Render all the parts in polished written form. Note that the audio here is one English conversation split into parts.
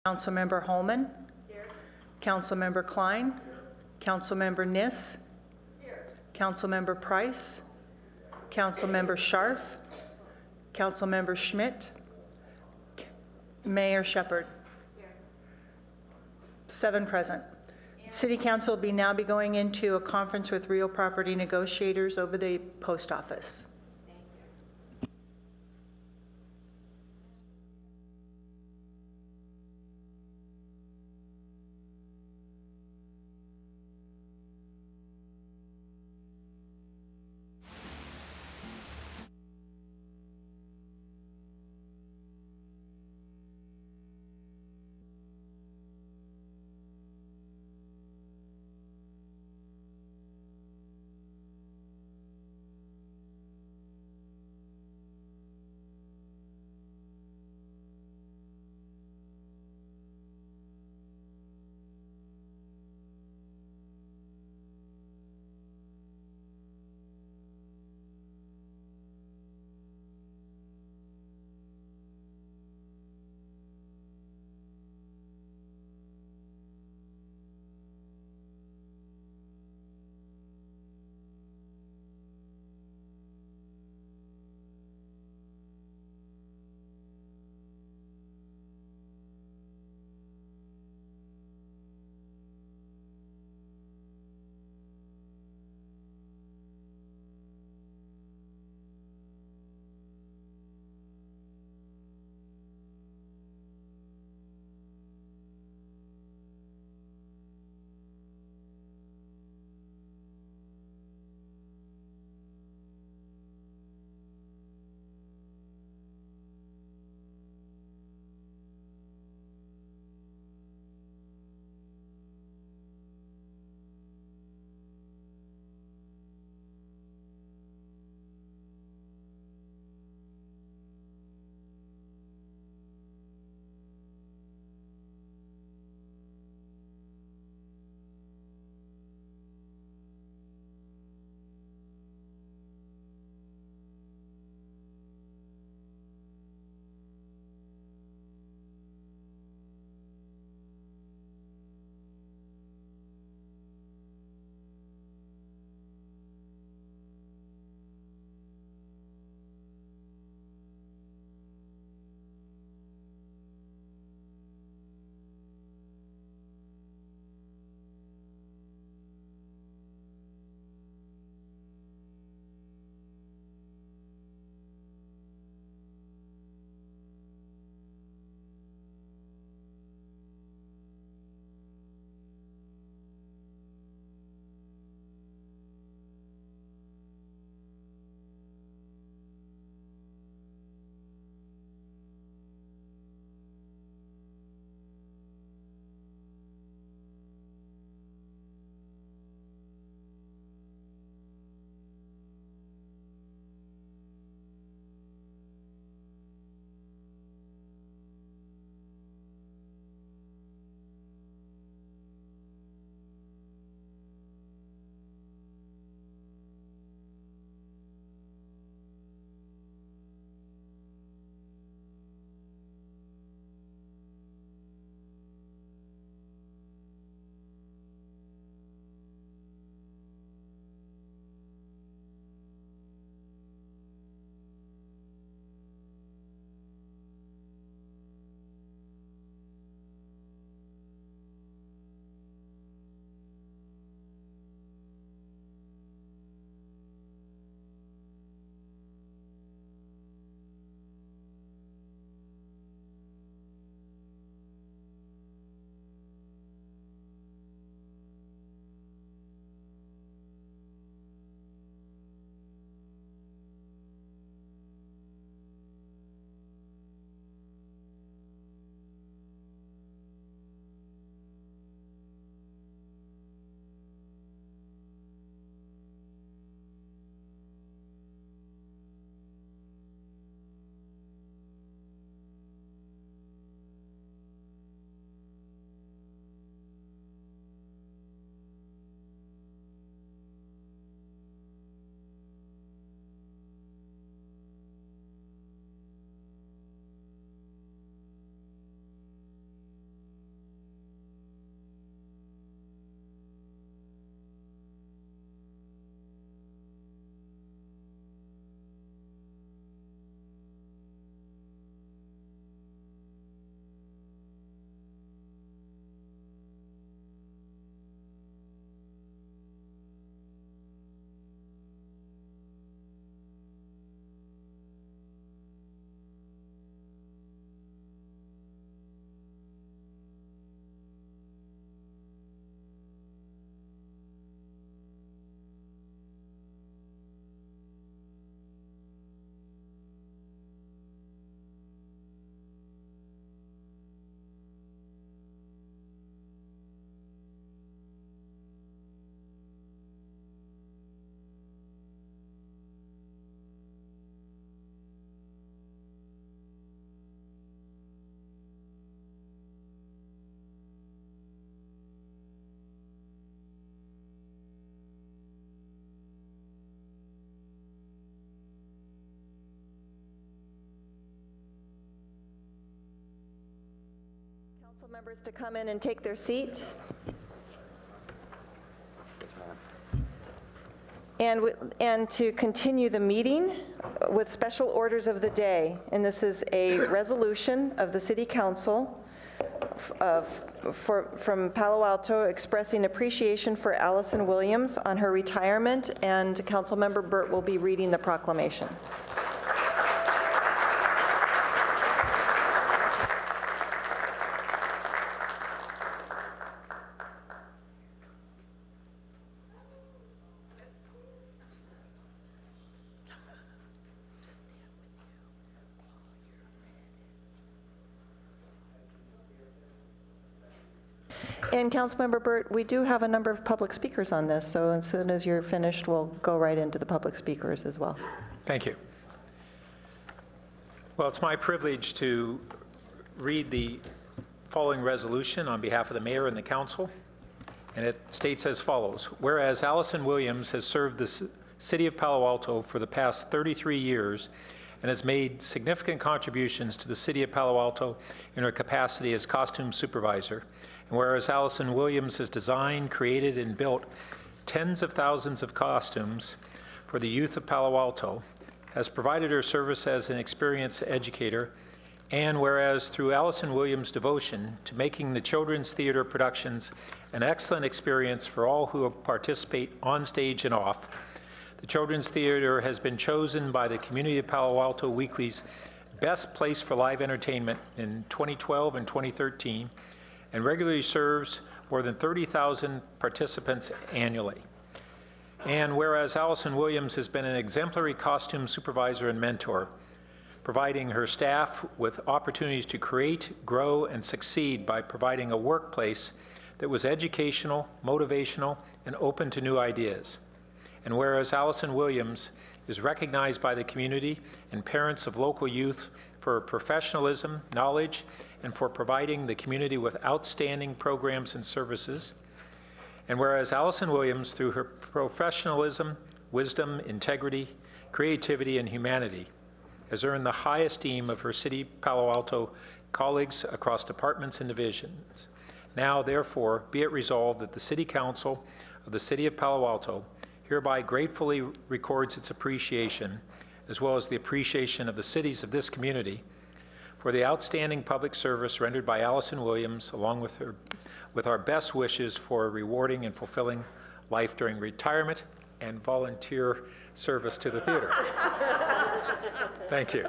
Councilmember Holman. Here. Councilmember Klein. Here. Councilmember Niss. Here. Councilmember Price. Councilmember Scharf. Councilmember Schmidt. Mayor Shepherd. Here. 7 present. City Council will now be going into a conference with real property negotiators over the post office. Council members to come in and take their seat. And to continue the meeting with special orders of the day. And this is a resolution of the City Council from Palo Alto expressing appreciation for Allison Williams on her retirement, and Councilmember Burt will be reading the proclamation. And Councilmember Burt, we do have a number of public speakers on this, so as soon as you're finished, we'll go right into the public speakers as well. Thank you. Well, it's my privilege to read the following resolution on behalf of the mayor and the council, and it states as follows. Whereas Allison Williams has served the city of Palo Alto for the past 33 years and has made significant contributions to the city of Palo Alto in her capacity as costume supervisor. And whereas Allison Williams has designed, created, and built tens of thousands of costumes for the youth of Palo Alto, has provided her service as an experienced educator, and whereas through Allison Williams' devotion to making the children's theater productions an excellent experience for all who participate on stage and off, the Children's Theater has been chosen by the Community of Palo Alto Weekly's Best Place for Live Entertainment in 2012 and 2013, and regularly serves more than 30,000 participants annually. And whereas Allison Williams has been an exemplary costume supervisor and mentor, providing her staff with opportunities to create, grow, and succeed by providing a workplace that was educational, motivational, and open to new ideas. And whereas Allison Williams is recognized by the community and parents of local youth for her professionalism, knowledge, and for providing the community with outstanding programs and services. And whereas Allison Williams, through her professionalism, wisdom, integrity, creativity, and humanity, has earned the high esteem of her City Palo Alto colleagues across departments and divisions. Now, therefore, be it resolved that the City Council of the City of Palo Alto hereby gratefully records its appreciation, as well as the appreciation of the cities of this community, for the outstanding public service rendered by Allison Williams, along with our best wishes for a rewarding and fulfilling life during retirement and volunteer service to the theater. Thank you.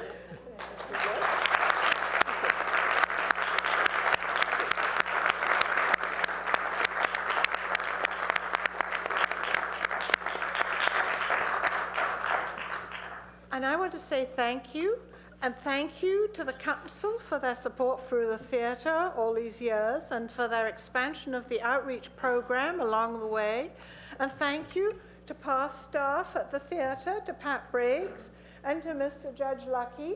And I want to say thank you, and thank you to the council for their support through the theatre all these years, and for their expansion of the outreach program along the way. And thank you to past staff at the theatre, to Pat Briggs, and to Mr. Judge Lucky,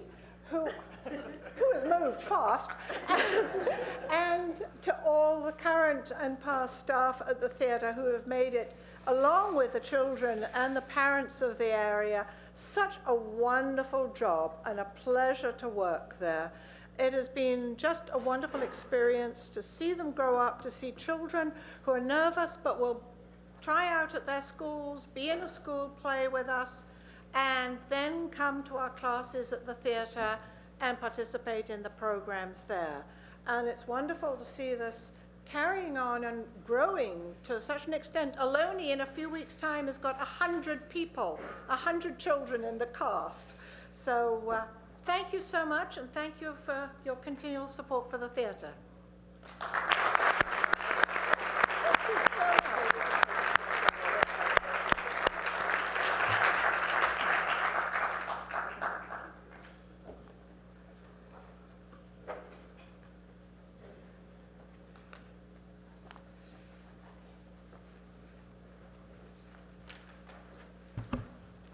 who has moved fast, and to all the current and past staff at the theatre who have made it, along with the children and the parents of the area, such a wonderful job and a pleasure to work there. It has been just a wonderful experience to see them grow up, to see children who are nervous but will try out at their schools, be in a school play with us, and then come to our classes at the theatre and participate in the programs there. And it's wonderful to see this carrying on and growing to such an extent. Ohlone in a few weeks' time has got 100 people, 100 children in the cast. So thank you so much, and thank you for your continual support for the theatre.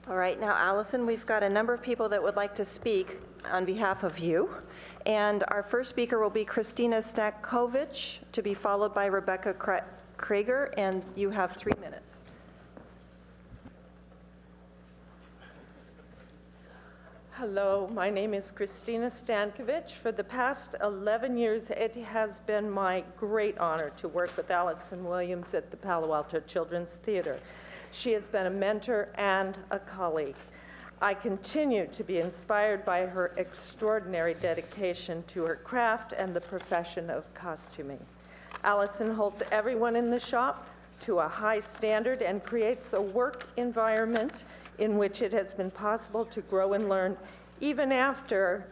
All right, now, Allison, we've got a number of people that would like to speak on behalf of you. And our first speaker will be Christina Stankovic, to be followed by Rebecca Krager, and you have 3 minutes. Hello, my name is Christina Stankovic. For the past 11 years, it has been my great honor to work with Allison Williams at the Palo Alto Children's Theater. She has been a mentor and a colleague. I continue to be inspired by her extraordinary dedication to her craft and the profession of costuming. Allison holds everyone in the shop to a high standard and creates a work environment in which it has been possible to grow and learn even after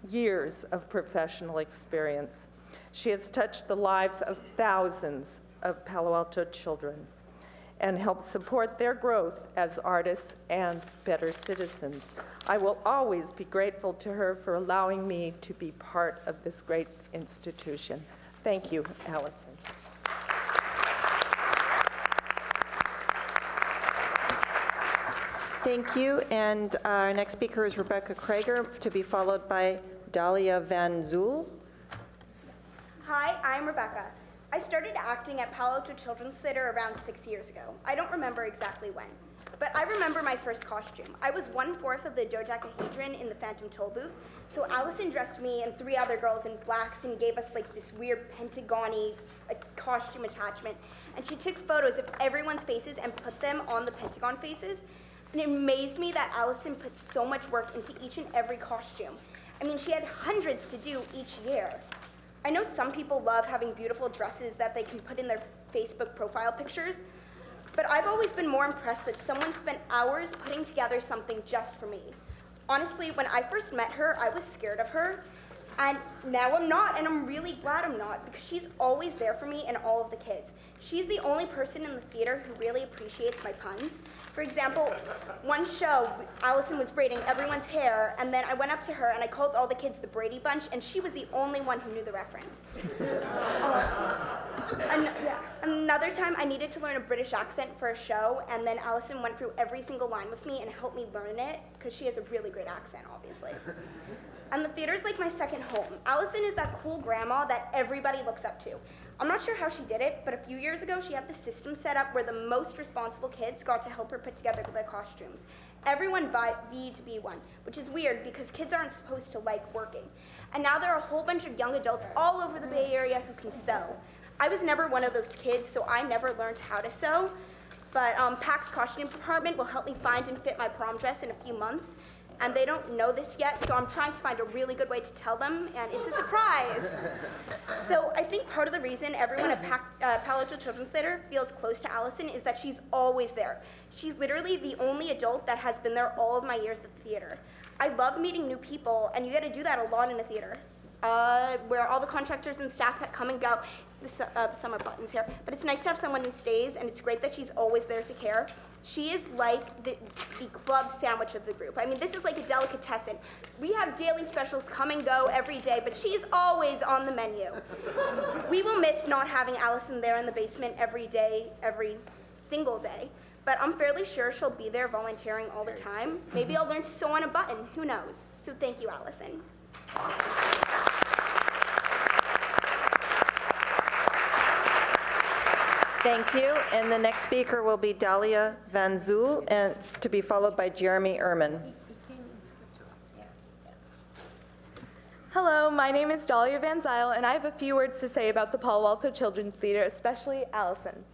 years of professional experience. She has touched the lives of thousands of Palo Alto children and helped support their growth as artists and better citizens. I will always be grateful to her for allowing me to be part of this great institution. Thank you, Allison. Thank you. And our next speaker is Rebecca Krager, to be followed by Dahlia Van Zool. Hi, I'm Rebecca. I started acting at Palo Alto Children's Theater around 6 years ago. I don't remember exactly when, but I remember my first costume. I was 1/4 of the dodecahedron in the Phantom Toll booth, so Allison dressed me and 3 other girls in blacks and gave us like this weird pentagon-y costume attachment, and she took photos of everyone's faces and put them on the pentagon faces. And it amazed me that Allison put so much work into each and every costume. I mean, she had hundreds to do each year. I know some people love having beautiful dresses that they can put in their Facebook profile pictures, but I've always been more impressed that someone spent hours putting together something just for me. Honestly, when I first met her, I was scared of her, and now I'm not, and I'm really glad I'm not, because she's always there for me and all of the kids. She's the only person in the theater who really appreciates my puns. For example, one show, Allison was braiding everyone's hair, and then I went up to her and I called all the kids the Brady Bunch, and she was the only one who knew the reference. Another time, I needed to learn a British accent for a show, and then Allison went through every single line with me and helped me learn it, because she has a really great accent, obviously. And the theater's like my second home. Allison is that cool grandma that everybody looks up to. I'm not sure how she did it, but a few years ago, she had the system set up where the most responsible kids got to help her put together their costumes. Everyone vied to be one, which is weird because kids aren't supposed to like working. And now there are a whole bunch of young adults all over the Bay Area who can sew. I was never one of those kids, so I never learned how to sew, but PAC's costume department will help me find and fit my prom dress in a few months. And they don't know this yet, so I'm trying to find a really good way to tell them, and it's a surprise. So I think part of the reason everyone at Palo Alto Children's Theater feels close to Allison is that she's always there. She's literally the only adult that has been there all of my years at the theater. I love meeting new people, and you get to do that a lot in a theater, where all the contractors and staff come and go. Some are buttons here, but it's nice to have someone who stays, and it's great that she's always there to care. She is like the club sandwich of the group. I mean, this is like a delicatessen. We have daily specials come and go every day, but she's always on the menu. We will miss not having Allison there in the basement every day, every single day, but I'm fairly sure she'll be there volunteering all the time. Maybe I'll learn to sew on a button, who knows? So thank you, Allison. Thank you. And the next speaker will be Dahlia Van Zool, and to be followed by Jeremy Ehrman. Hello, my name is Dahlia Van Zyl, and I have a few words to say about the Palo Alto Children's Theater, especially Allison.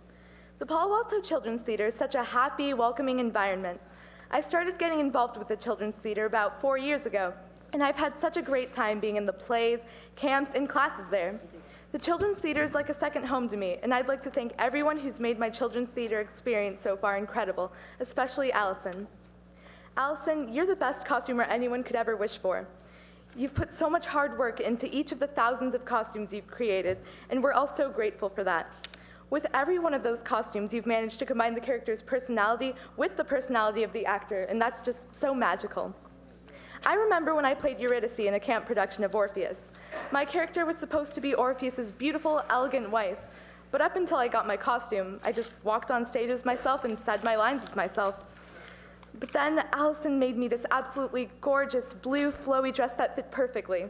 The Palo Alto Children's Theater is such a happy, welcoming environment. I started getting involved with the Children's Theater about 4 years ago, and I've had such a great time being in the plays, camps, and classes there. The Children's Theater is like a second home to me, and I'd like to thank everyone who's made my Children's Theater experience so far incredible, especially Allison. Allison, you're the best costumer anyone could ever wish for. You've put so much hard work into each of the thousands of costumes you've created, and we're all so grateful for that. With every one of those costumes, you've managed to combine the character's personality with the personality of the actor, and that's just so magical. I remember when I played Eurydice in a camp production of Orpheus. My character was supposed to be Orpheus's beautiful, elegant wife, but up until I got my costume, I just walked on stage as myself and said my lines as myself. But then Allison made me this absolutely gorgeous, blue, flowy dress that fit perfectly.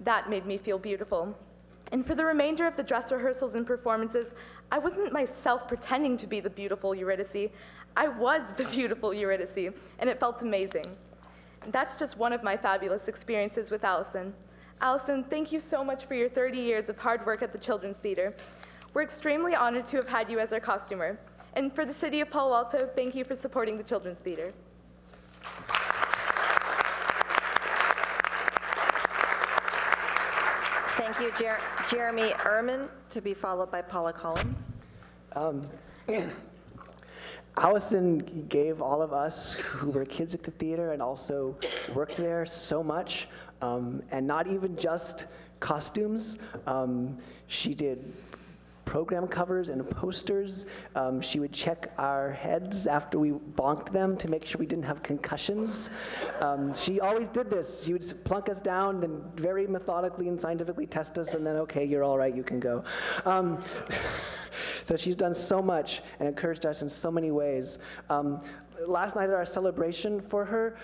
That made me feel beautiful. And for the remainder of the dress rehearsals and performances, I wasn't myself pretending to be the beautiful Eurydice. I was the beautiful Eurydice, and it felt amazing. That's just one of my fabulous experiences with Allison. Allison, thank you so much for your 30 years of hard work at the Children's Theater. We're extremely honored to have had you as our costumer. And for the City of Palo Alto, thank you for supporting the Children's Theater. Thank you, Jeremy Ehrman, to be followed by Paula Collins. Allison gave all of us who were kids at the theater and also worked there so much, and not even just costumes. She did program covers and posters. She would check our heads after we bonked them to make sure we didn't have concussions. She always did this. She would plunk us down, then very methodically and scientifically test us, and then, okay, you're all right, you can go. So she's done so much and encouraged us in so many ways. Last night at our celebration for her,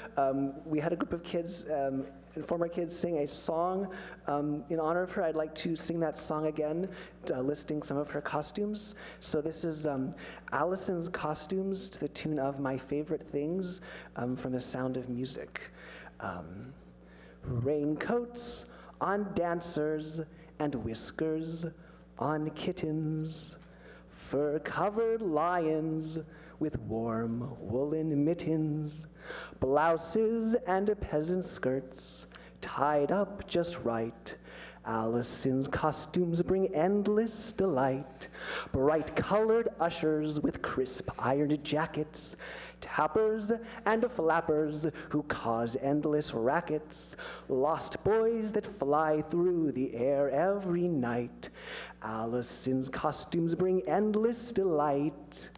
we had a group of kids and former kids sing a song in honor of her. I'd like to sing that song again, listing some of her costumes. So this is Allison's costumes to the tune of My Favorite Things from The Sound of Music. Raincoats on dancers and whiskers on kittens, fur-covered lions with warm woolen mittens, blouses and peasant skirts tied up just right. Allison's costumes bring endless delight. Bright-colored ushers with crisp ironed jackets, tappers and flappers who cause endless rackets, lost boys that fly through the air every night. Allison's costumes bring endless delight.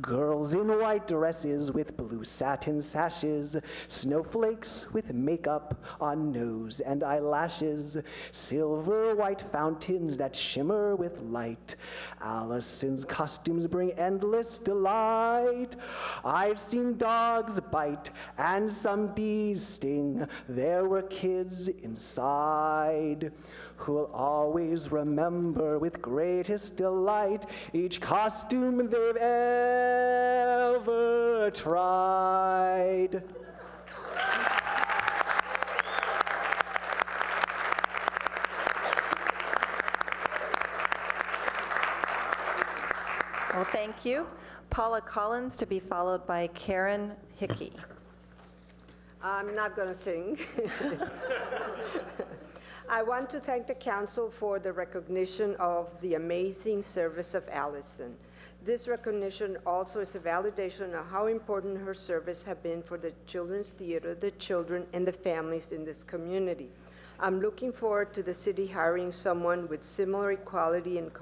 Girls in white dresses with blue satin sashes, snowflakes with makeup on nose and eyelashes, silver white fountains that shimmer with light. Allison's costumes bring endless delight. I've seen dogs bite and some bees sting. There were kids inside who'll always remember with greatest delight each costume they've ever tried. Well, thank you. Paula Collins, to be followed by Karen Hickey. I'm not going to sing. I want to thank the council for the recognition of the amazing service of Allison. This recognition also is a validation of how important her service has been for the Children's Theater, the children, and the families in this community. I'm looking forward to the city hiring someone with similar quality and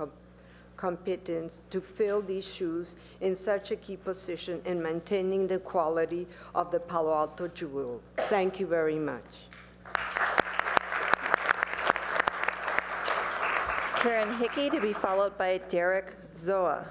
competence to fill these shoes in such a key position in maintaining the quality of the Palo Alto jewel. Thank you very much. Karen Hickey, to be followed by Derek Zoa.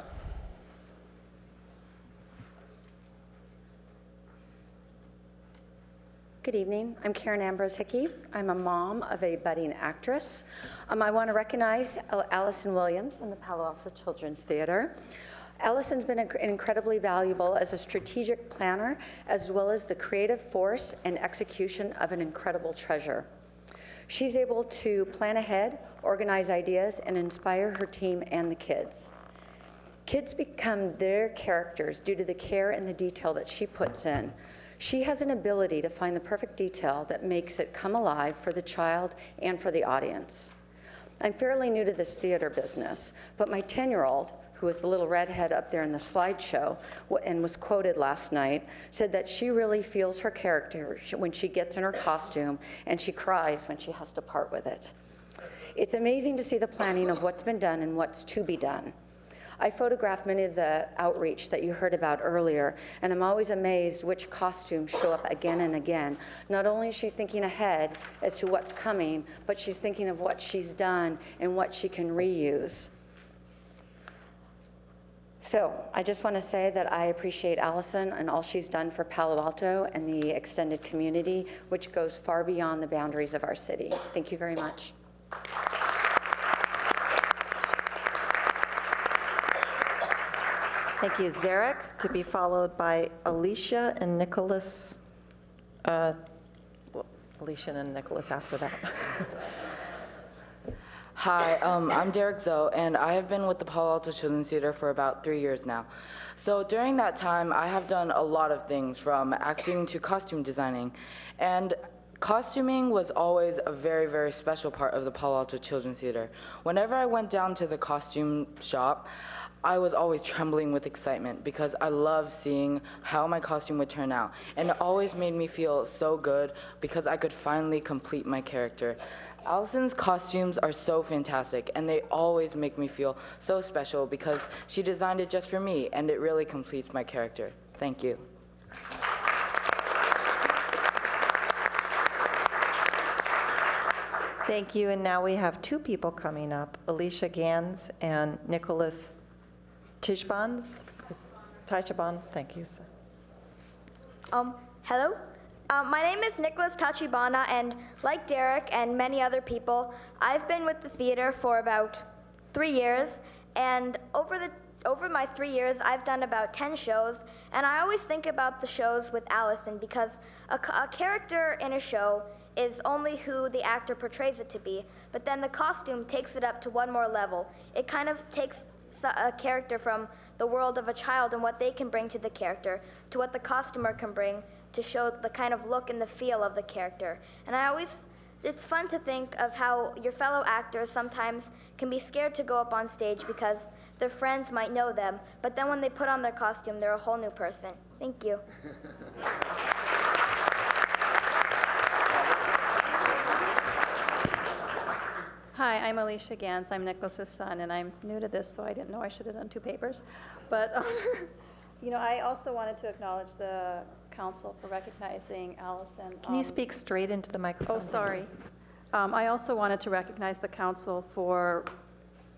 Good evening. I'm Karen Ambrose Hickey. I'm a mom of a budding actress. I want to recognize Allison Williams in the Palo Alto Children's Theater. Allison's been incredibly valuable as a strategic planner, as well as the creative force and execution of an incredible treasure. She's able to plan ahead, organize ideas, and inspire her team and the kids. Kids become their characters due to the care and the detail that she puts in. She has an ability to find the perfect detail that makes it come alive for the child and for the audience. I'm fairly new to this theater business, but my 10-year-old, who is the little redhead up there in the slideshow and was quoted last night, said that she really feels her character when she gets in her costume, and she cries when she has to part with it. It's amazing to see the planning of what's been done and what's to be done. I photographed many of the outreach that you heard about earlier, and I'm always amazed which costumes show up again and again. Not only is she thinking ahead as to what's coming, but she's thinking of what she's done and what she can reuse. So I just want to say that I appreciate Allison and all she's done for Palo Alto and the extended community, which goes far beyond the boundaries of our city. Thank you very much. Thank you, Zarek, to be followed by Alicia and Nicholas Alicia and Nicholas after that. Hi, I'm Derek Zoe, and I have been with the Palo Alto Children's Theater for about 3 years now. So during that time, I have done a lot of things, from acting to costume designing. And costuming was always a very, very special part of the Palo Alto Children's Theater. Whenever I went down to the costume shop, I was always trembling with excitement because I loved seeing how my costume would turn out. And it always made me feel so good because I could finally complete my character. Allison's costumes are so fantastic, and they always make me feel so special because she designed it just for me, and it really completes my character. Thank you. Thank you, and now we have two people coming up, Alicia Gans and Nicholas Tishbans. Thank you, sir. Hello. My name is Nicholas Tachibana, and like Derek and many other people, I've been with the theater for about 3 years, and over my 3 years, I've done about 10 shows, and I always think about the shows with Allison because a character in a show is only who the actor portrays it to be, but then the costume takes it up to one more level. It kind of takes a character from the world of a child and what they can bring to the character to what the costumer can bring to show the kind of look and the feel of the character. And it's fun to think of how your fellow actors sometimes can be scared to go up on stage because their friends might know them, but then when they put on their costume, they're a whole new person. Thank you. Hi, I'm Alicia Gans. I'm Nicholas's son, and I'm new to this, so I didn't know I should have done 2 papers. But, I also wanted to acknowledge the council for recognizing Allison. Can you speak straight into the microphone? Oh, sorry. I also wanted to recognize the council for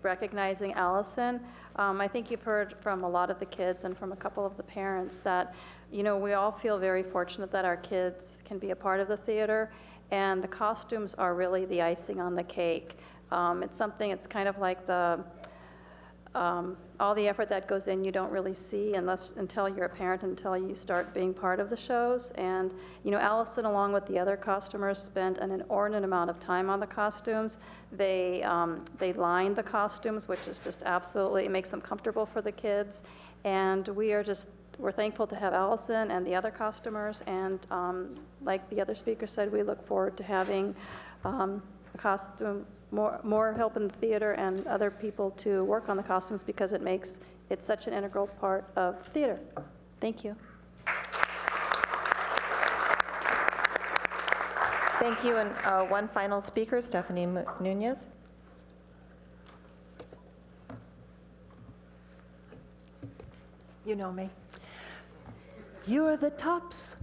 recognizing Allison. I think you've heard from a lot of the kids and from a couple of the parents that, we all feel very fortunate that our kids can be a part of the theater, and the costumes are really the icing on the cake. It's kind of like all the effort that goes in you don't really see until you're a parent, until you start being part of the shows. And Allison, along with the other costumers, spent an inordinate amount of time on the costumes. They lined the costumes, which is just absolutely, it makes them comfortable for the kids. And we're thankful to have Allison and the other costumers. And like the other speaker said, we look forward to having more help in the theater and other people to work on the costumes because it makes it such an integral part of theater. Thank you. Thank you, and one final speaker, Stephanie Nunez. You know me. You're the tops,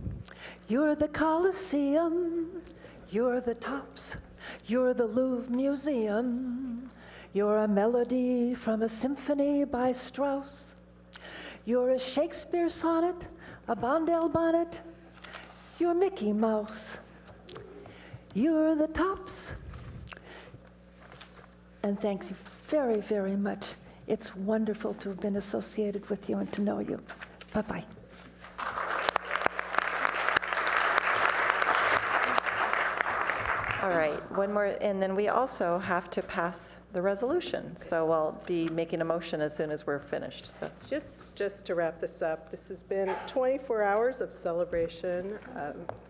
you're the Coliseum, you're the tops. You're the Louvre Museum. You're a melody from a symphony by Strauss. You're a Shakespeare sonnet, a Bondel bonnet. You're Mickey Mouse. You're the tops. And thanks you very, very much. It's wonderful to have been associated with you and to know you. Bye-bye. All right, one more, and then we also have to pass the resolution. So I'll be making a motion as soon as we're finished. So. Just to wrap this up, this has been 24 hours of celebration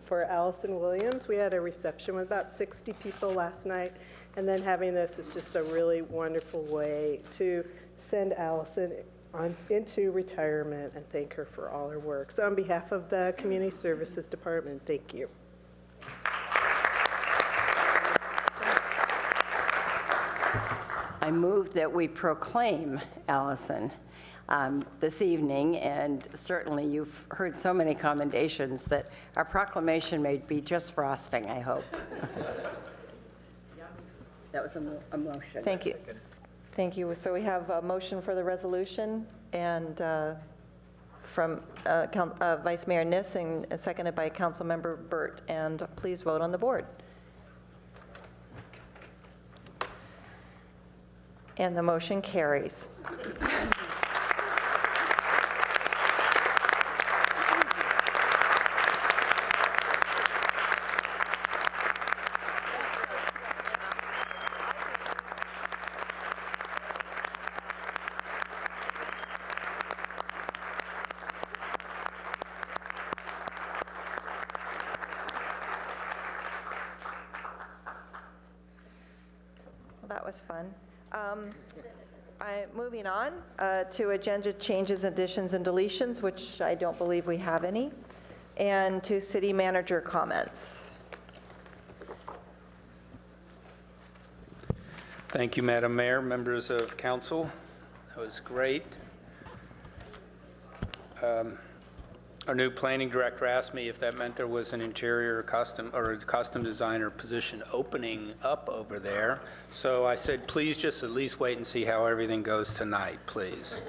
for Allison Williams. We had a reception with about 60 people last night, and then having this is just a really wonderful way to send Allison into retirement and thank her for all her work. So on behalf of the Community Services Department, thank you. I move that we proclaim Allison this evening, and certainly you've heard so many commendations that our proclamation may be just frosting, I hope. That was a motion. Thank you. Thank you. So we have a motion for the resolution, and from Vice Mayor Niss, and seconded by Councilmember Burt. And please vote on the board. And the motion carries. was fun. Moving on to agenda changes, additions, and deletions, which I don't believe we have any, and to city manager comments. Thank you, Madam Mayor, members of council. That was great. Our new planning director asked me if that meant there was an interior custom or a costume designer position opening up over there. So I said, please just at least wait and see how everything goes tonight, please.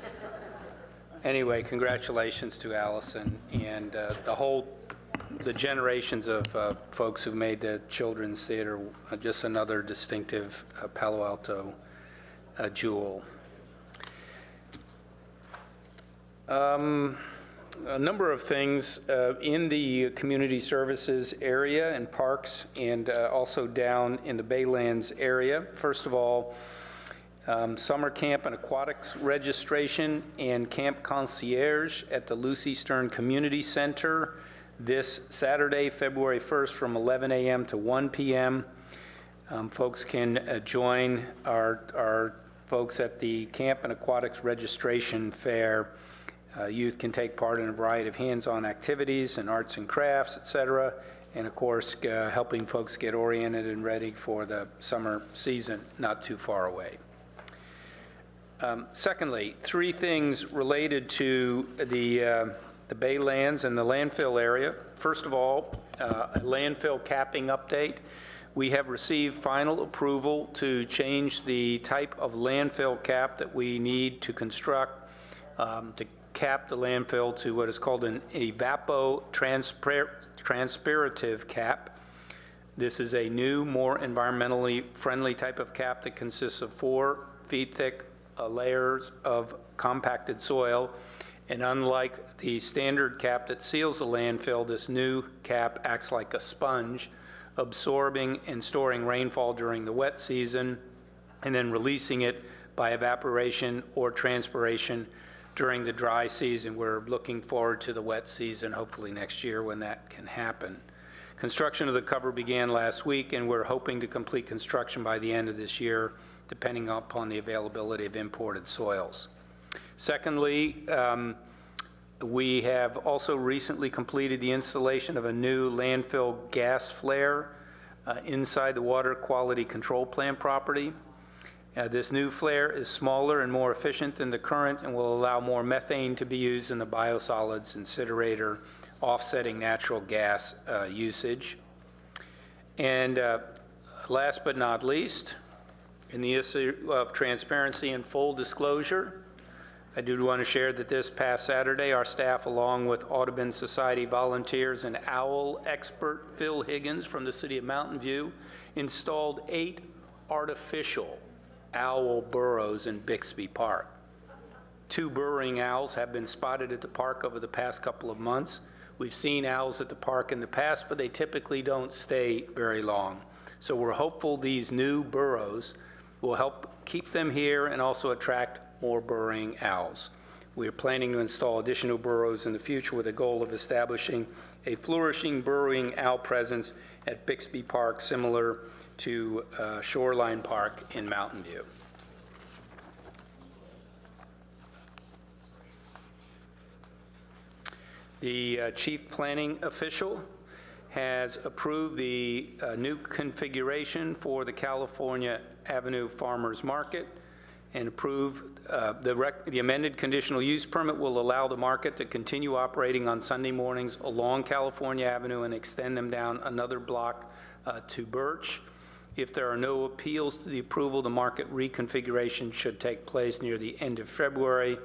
Anyway, congratulations to Allison and the generations of folks who made the Children's Theater just another distinctive Palo Alto jewel. A number of things in the community services area and parks and also down in the Baylands area. First of all, summer camp and aquatics registration and camp concierge at the Lucy Stern Community Center this Saturday, February 1st from 11 a.m. to 1 p.m. Folks can join our folks at the Camp and Aquatics Registration Fair. Youth can take part in a variety of hands-on activities and arts and crafts, etc., and of course helping folks get oriented and ready for the summer season not too far away. Secondly, three things related to the Baylands and the landfill area. First of all, a landfill capping update. We have received final approval to change the type of landfill cap that we need to construct to cap the landfill to what is called an evapotranspirative cap. This is a new, more environmentally friendly type of cap that consists of 4 feet thick layers of compacted soil. And unlike the standard cap that seals the landfill, this new cap acts like a sponge, absorbing and storing rainfall during the wet season and then releasing it by evaporation or transpiration during the dry season. We're looking forward to the wet season, hopefully next year when that can happen. Construction of the cover began last week, and we're hoping to complete construction by the end of this year, depending upon the availability of imported soils. Secondly, we have also recently completed the installation of a new landfill gas flare inside the water quality control plant property. This new flare is smaller and more efficient than the current and will allow more methane to be used in the biosolids incinerator, offsetting natural gas usage. And last but not least, in the issue of transparency and full disclosure, I do want to share that this past Saturday, our staff, along with Audubon Society volunteers and owl expert Phil Higgins from the city of Mountain View, installed 8 artificial owl burrows in Bixby Park. 2 burrowing owls have been spotted at the park over the past couple of months. We've seen owls at the park in the past, but they typically don't stay very long. So we're hopeful these new burrows will help keep them here and also attract more burrowing owls. We are planning to install additional burrows in the future with a goal of establishing a flourishing burrowing owl presence at Bixby Park, similar to Shoreline Park in Mountain View. The chief planning official has approved the new configuration for the California Avenue Farmers Market and approved the amended conditional use permit will allow the market to continue operating on Sunday mornings along California Avenue and extend them down another block to Birch. If there are no appeals to the approval, the market reconfiguration should take place near the end of February,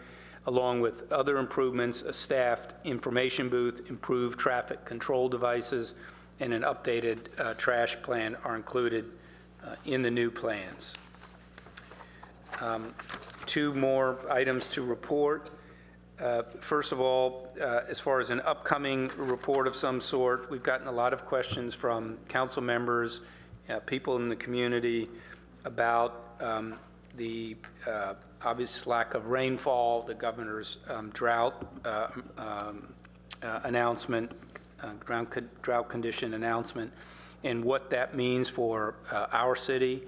along with other improvements, a staffed information booth, improved traffic control devices, and an updated trash plan are included in the new plans. 2 more items to report. First of all, as far as an upcoming report of some sort, we've gotten a lot of questions from council members, people in the community about the obvious lack of rainfall, the governor's drought announcement, drought condition announcement, and what that means for our city.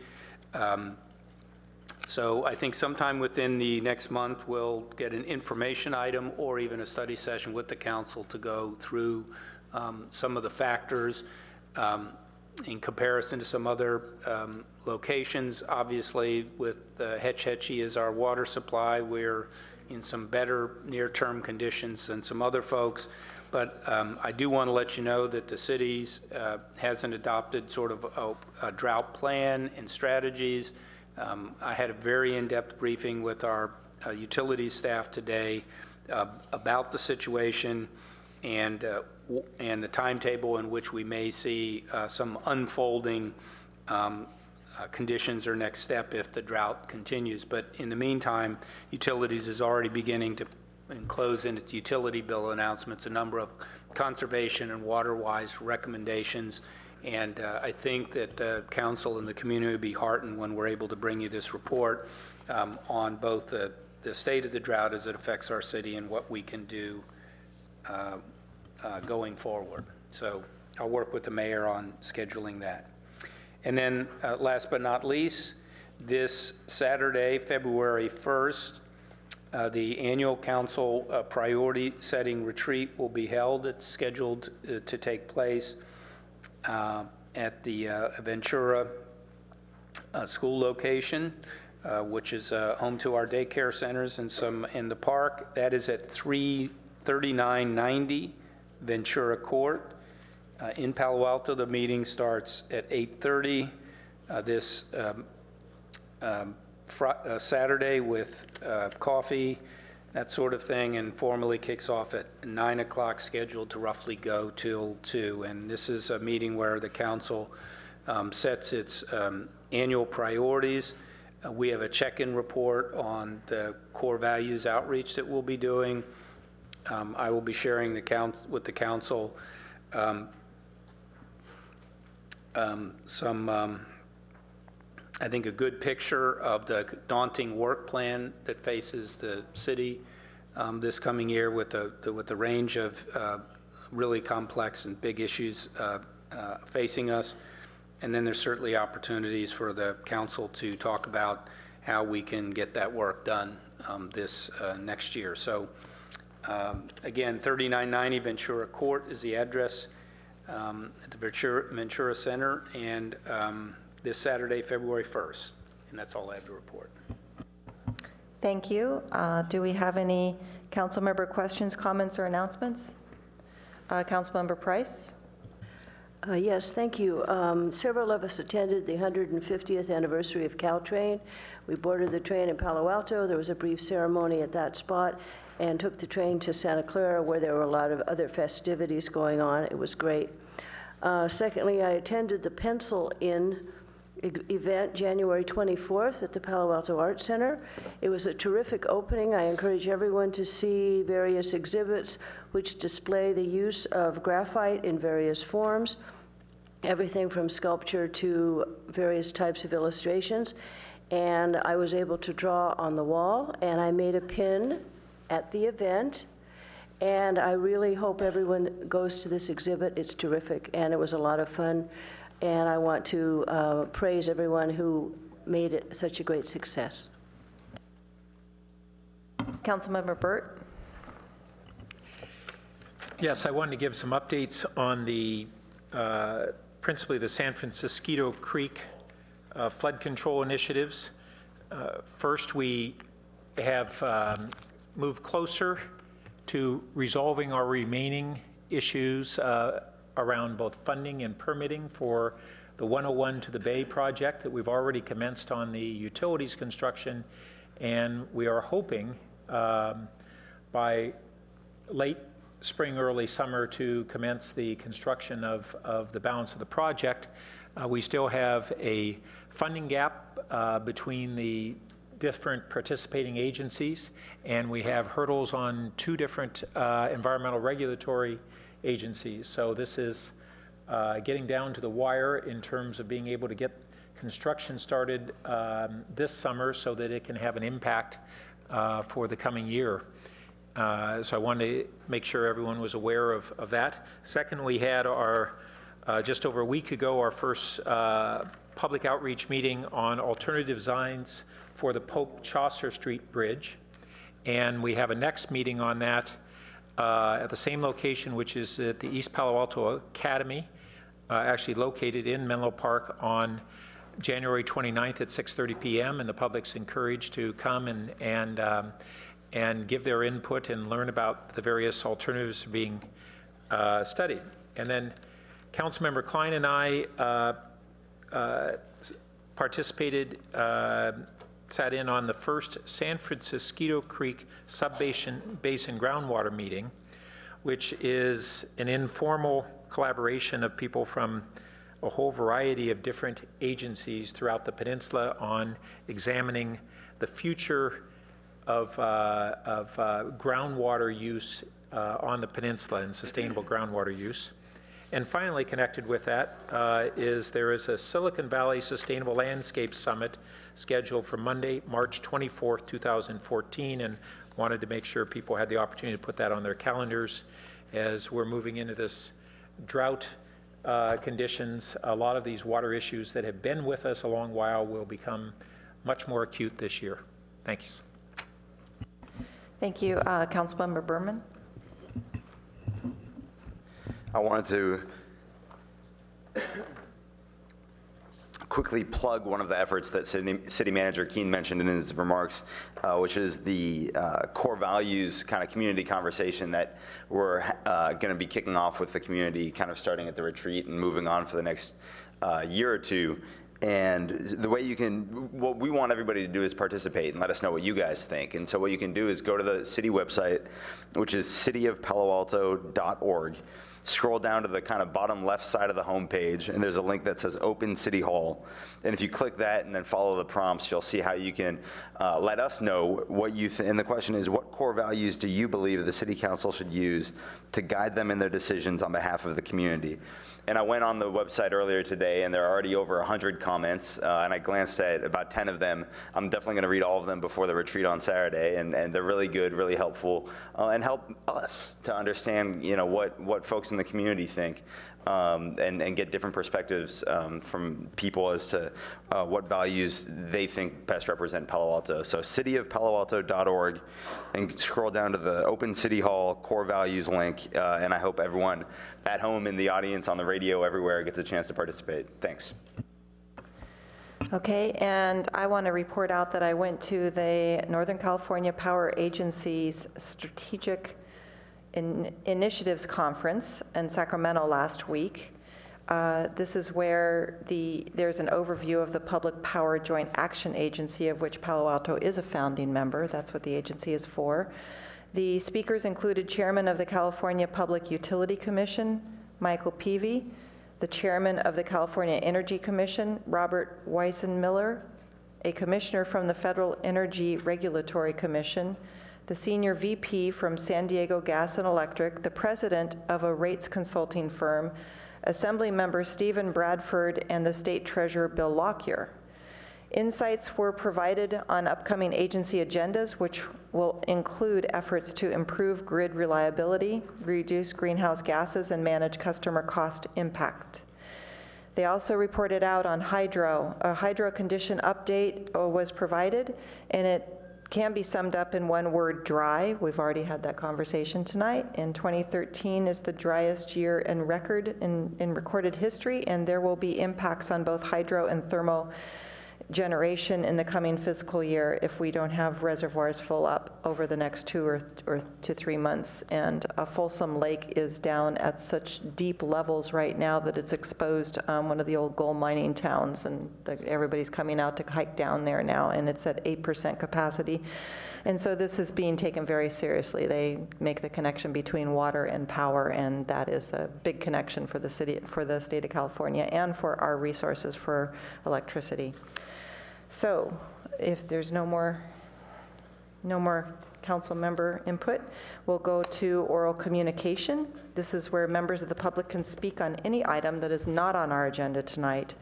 So I think sometime within the next month, we'll get an information item or even a study session with the council to go through some of the factors in comparison to some other locations. Obviously, with Hetch Hetchy as our water supply, we're in some better near-term conditions than some other folks. But I do want to let you know that the city's hasn't adopted sort of a drought plan and strategies. I had a very in-depth briefing with our utilities staff today about the situation and the timetable in which we may see some unfolding conditions or next step if the drought continues. But in the meantime, utilities is already beginning to enclose in its utility bill announcements a number of conservation and water-wise recommendations. And I think that the council and the community will be heartened when we're able to bring you this report on both the state of the drought as it affects our city and what we can do going forward. So I'll work with the mayor on scheduling that. And then last but not least, this Saturday, February 1st, the annual council priority setting retreat will be held. It's scheduled to take place at the Ventura school location, which is home to our daycare centers and some in the park. That is at 3990 Ventura Court in Palo Alto. The meeting starts at 8:30 this Saturday with coffee, that sort of thing, and formally kicks off at 9 o'clock, scheduled to roughly go till 2. And this is a meeting where the council sets its annual priorities. We have a check-in report on the core values outreach that we'll be doing. I will be sharing with the council I think a good picture of the daunting work plan that faces the city this coming year with the range of really complex and big issues facing us. And then there's certainly opportunities for the council to talk about how we can get that work done this next year. So again, 3990 Ventura Court is the address at the Ventura Center, and this Saturday, February 1st. And that's all I have to report. Thank you. Do we have any council member questions, comments, or announcements? Councilmember Price? Yes, thank you. Several of us attended the 150th anniversary of Caltrain. We boarded the train in Palo Alto. There was a brief ceremony at that spot and took the train to Santa Clara, where there were a lot of other festivities going on. It was great. Secondly, I attended the Pencil In event January 24th at the Palo Alto Art Center. It was a terrific opening. I encourage everyone to see various exhibits which display the use of graphite in various forms, everything from sculpture to various types of illustrations. And I was able to draw on the wall, and I made a pin at the event. And I really hope everyone goes to this exhibit. It's terrific, and it was a lot of fun. And I want to praise everyone who made it such a great success. Councilmember Burt? Yes, I wanted to give some updates on the, principally the San Francisco Creek flood control initiatives. First, we have moved closer to resolving our remaining issues around both funding and permitting for the 101 to the Bay project that we've already commenced on the utilities construction, and we are hoping by late spring, early summer to commence the construction of the balance of the project. We still have a funding gap between the different participating agencies, and we have hurdles on 2 different environmental regulatory agencies. So this is getting down to the wire in terms of being able to get construction started this summer so that it can have an impact for the coming year. So I wanted to make sure everyone was aware of that. Second, we had our just over a week ago, our first public outreach meeting on alternative designs for the Pope Chaucer Street Bridge. And we have a next meeting on that at the same location, which is at the East Palo Alto Academy, actually located in Menlo Park, on January 29th at 6:30 p.m. And the public's encouraged to come and give their input and learn about the various alternatives being studied. And then Councilmember Klein and I participated, sat in on the first San Francisco Creek Subbasin groundwater meeting, which is an informal collaboration of people from a whole variety of different agencies throughout the peninsula on examining the future of groundwater use on the peninsula and sustainable groundwater use. And finally, connected with that, there is a Silicon Valley Sustainable Landscape Summit scheduled for Monday, March 24th, 2014, and wanted to make sure people had the opportunity to put that on their calendars as we're moving into this drought conditions. A lot of these water issues that have been with us a long while will become much more acute this year. Thank you. Thank you. Councilmember Berman. I wanted to quickly plug one of the efforts that City Manager Keene mentioned in his remarks, which is the core values kind of community conversation that we're going to be kicking off with the community, kind of starting at the retreat and moving on for the next year or two. And the way you can, what we want everybody to do is participate and let us know what you guys think. And so what you can do is go to the city website, which is cityofpaloalto.org. Scroll down to the kind of bottom left side of the homepage, and there's a link that says Open City Hall. And if you click that and then follow the prompts, you'll see how you can let us know what you think. And the question is, what core values do you believe the City Council should use to guide them in their decisions on behalf of the community? And I went on the website earlier today, and there are already over 100 comments, and I glanced at about 10 of them. I'm definitely going to read all of them before the retreat on Saturday, and they're really good, really helpful, and help us to understand, what folks in the community think, and get different perspectives from people as to what values they think best represent Palo Alto. So cityofpaloalto.org, and scroll down to the Open City Hall core values link, and I hope everyone at home, in the audience, on the radio, everywhere gets a chance to participate. Thanks. Okay, and I want to report out that I went to the Northern California Power Agency's Strategic Initiatives Conference in Sacramento last week. This is where there's an overview of the Public Power Joint Action Agency, of which Palo Alto is a founding member. That's what the agency is for. The speakers included Chairman of the California Public Utility Commission, Michael Peavy, the Chairman of the California Energy Commission, Robert Weissenmiller, a Commissioner from the Federal Energy Regulatory Commission, the Senior VP from San Diego Gas and Electric, the President of a rates consulting firm, Assembly Member Stephen Bradford, and the State Treasurer Bill Lockyer. Insights were provided on upcoming agency agendas, which will include efforts to improve grid reliability, reduce greenhouse gases, and manage customer cost impact. They also reported out on hydro. A hydro condition update was provided, and it can be summed up in one word: dry. We've already had that conversation tonight. And 2013 is the driest year in recorded history, and there will be impacts on both hydro and thermal generation in the coming fiscal year if we don't have reservoirs full up over the next 2 or to 3 months. And Folsom Lake is down at such deep levels right now that it's exposed one of the old gold mining towns, and everybody's coming out to hike down there now, and it's at 8% capacity. And so this is being taken very seriously. They make the connection between water and power, and that is a big connection for the city, for the state of California, and for our resources for electricity. So if there's no more council member input, we'll go to oral communication. This is where members of the public can speak on any item that is not on our agenda tonight,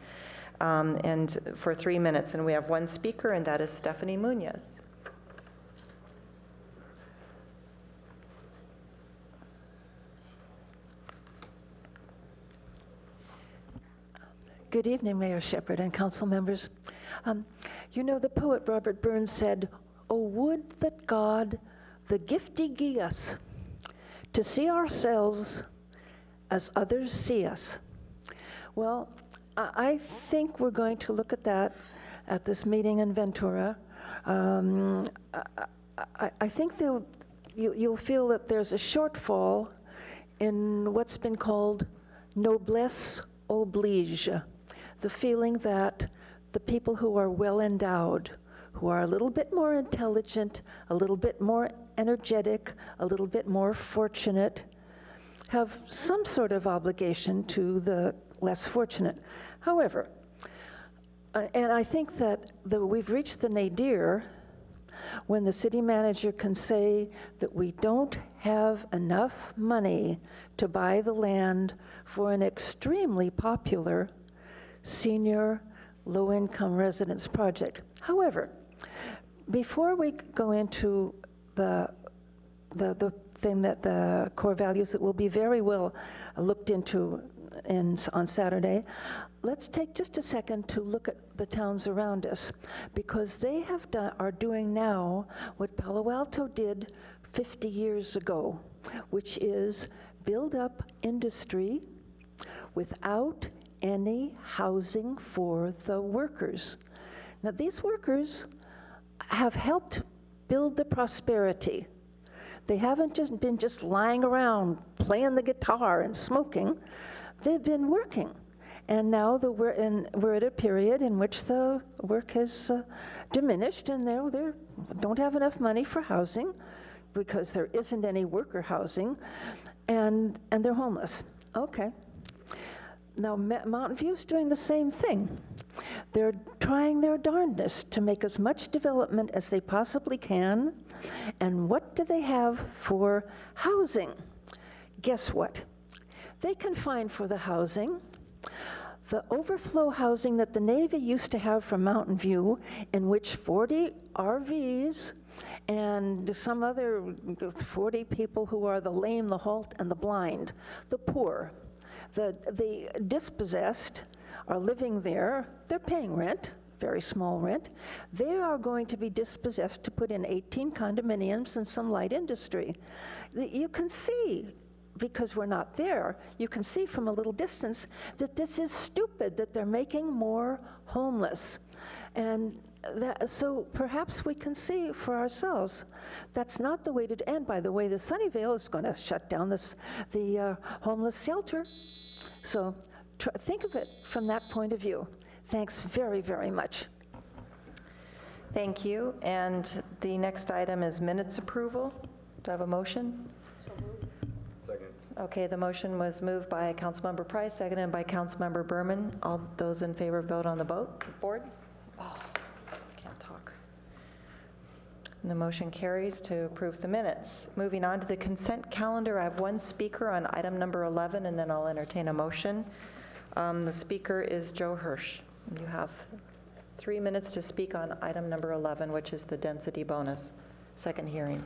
and for 3 minutes. And we have one speaker, and that is Stephanie Munoz. Good evening, Mayor Shepherd and council members. You know, the poet Robert Burns said, "Oh, would that God the giftie gie us, to see ourselves as others see us." Well, I think we're going to look at that at this meeting in Ventura. I think you'll feel that there's a shortfall in what's been called noblesse oblige, the feeling that the people who are well endowed, who are a little bit more intelligent, a little bit more energetic, a little bit more fortunate, have some sort of obligation to the less fortunate. However, and I think that we've reached the nadir when the city manager can say that we don't have enough money to buy the land for an extremely popular senior low-income residence project. However, before we go into the thing that the core values that will be very well looked into on Saturday, let's take just a second to look at the towns around us, because they are doing now what Palo Alto did 50 years ago, which is build up industry without any housing for the workers. Now, these workers have helped build the prosperity. They haven't just been lying around playing the guitar and smoking. They've been working. And now we're at a period in which the work has diminished, and they don't have enough money for housing because there isn't any worker housing, and they're homeless. Okay. Now, Mountain View's doing the same thing. They're trying their darndest to make as much development as they possibly can. And what do they have for housing? Guess what? They can find for the housing the overflow housing that the Navy used to have from Mountain View, in which 40 RVs and some other 40 people who are the lame, the halt, and the blind, the poor, the dispossessed are living there. They're paying rent, very small rent. They are going to be dispossessed to put in 18 condominiums and some light industry. You can see, because we're not there, you can see from a little distance that this is stupid, that they're making more homeless. And so perhaps we can see for ourselves that's not the way to end. By the way, the Sunnyvale is going to shut down the homeless shelter. So think of it from that point of view. Thanks very, very much. Thank you. And the next item is minutes approval. Do I have a motion? Second. Okay, the motion was moved by Councilmember Price, seconded by Councilmember Berman. All those in favor vote on the board. Oh, I can't talk. And the motion carries to approve the minutes. Moving on to the consent calendar, I have one speaker on item number 11, and then I'll entertain a motion. The speaker is Joe Hirsch. You have 3 minutes to speak on item number 11, which is the density bonus, second hearing.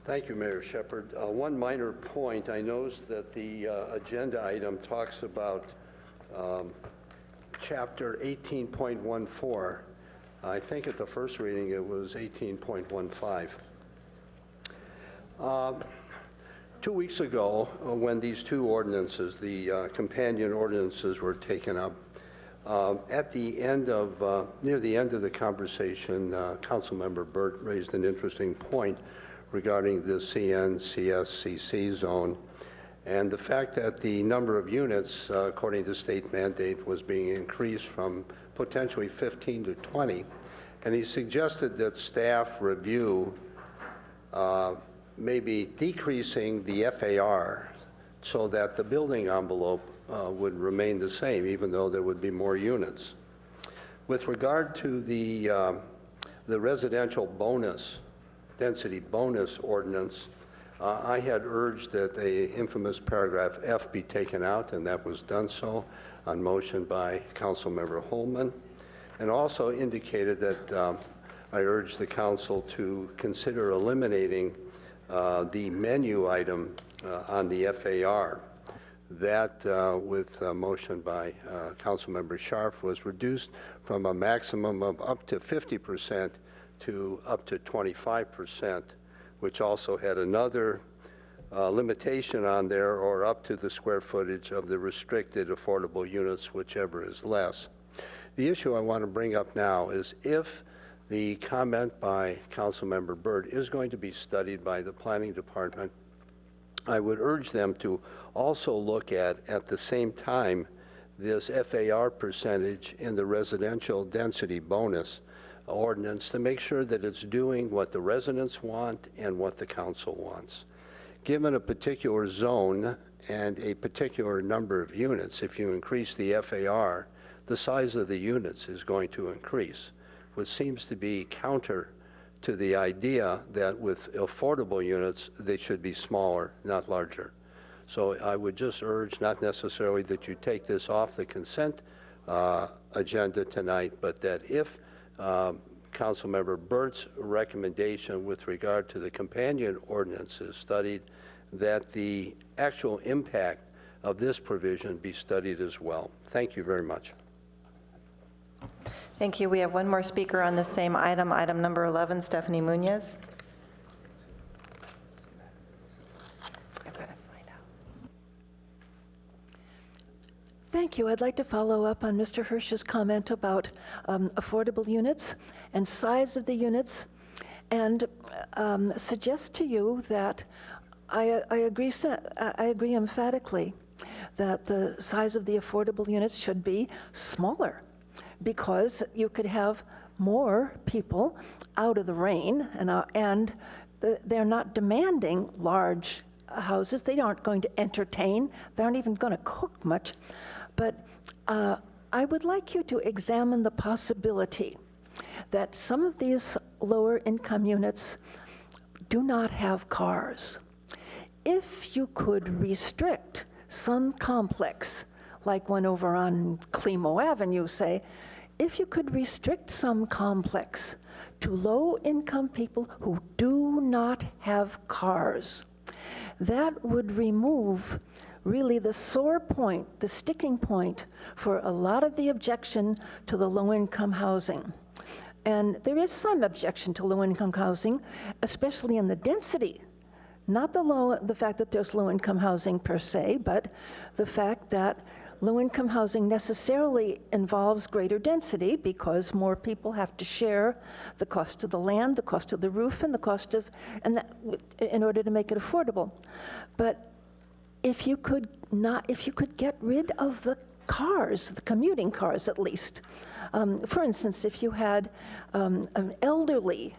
Thank you, Mayor Shepherd. One minor point, I noticed that the agenda item talks about chapter 18.14. I think at the first reading it was 18.15. 2 weeks ago, when these two ordinances, the companion ordinances, were taken up, at the end of, near the end of the conversation, Councilmember Burt raised an interesting point regarding the CN-CSCC zone, and the fact that the number of units, according to state mandate, was being increased from potentially 15 to 20. And he suggested that staff review maybe decreasing the FAR so that the building envelope would remain the same, even though there would be more units. With regard to the residential bonus, density bonus ordinance, I had urged that the infamous paragraph F be taken out, and that was done so on motion by Councilmember Holman, and also indicated that I urged the council to consider eliminating the menu item on the FAR. That, with a motion by Councilmember Scharf, was reduced from a maximum of up to 50% to up to 25%, which also had another limitation on there, or up to the square footage of the restricted affordable units, whichever is less. The issue I want to bring up now is if the comment by Councilmember Byrd is going to be studied by the Planning Department, I would urge them to also look at the same time, this FAR percentage in the residential density bonus ordinance to make sure that it's doing what the residents want and what the council wants. Given a particular zone and a particular number of units, if you increase the FAR, the size of the units is going to increase, which seems to be counter to the idea that with affordable units, they should be smaller, not larger. So I would just urge, not necessarily that you take this off the consent agenda tonight, but that if Councilmember Byrd's recommendation with regard to the companion ordinance is studied, that the actual impact of this provision be studied as well. Thank you very much. Thank you. We have one more speaker on the same item, item number 11, Stephanie Munoz. Thank you. I'd like to follow up on Mr. Hirsch's comment about affordable units and size of the units, and suggest to you that I agree emphatically that the size of the affordable units should be smaller, because you could have more people out of the rain, and they're not demanding large houses. They aren't going to entertain. They aren't even going to cook much. But I would like you to examine the possibility that some of these lower income units do not have cars. If you could restrict some complex, like one over on Climo Avenue, say, if you could restrict some complex to low-income people who do not have cars, that would remove really the sore point, the sticking point for a lot of the objection to the low-income housing. And there is some objection to low-income housing, especially in the density. Not the fact that there's low-income housing per se, but the fact that low-income housing necessarily involves greater density because more people have to share the cost of the land, the cost of the roof, and the cost of, in order to make it affordable. But if you could get rid of the cars, the commuting cars at least. For instance, if you had an elderly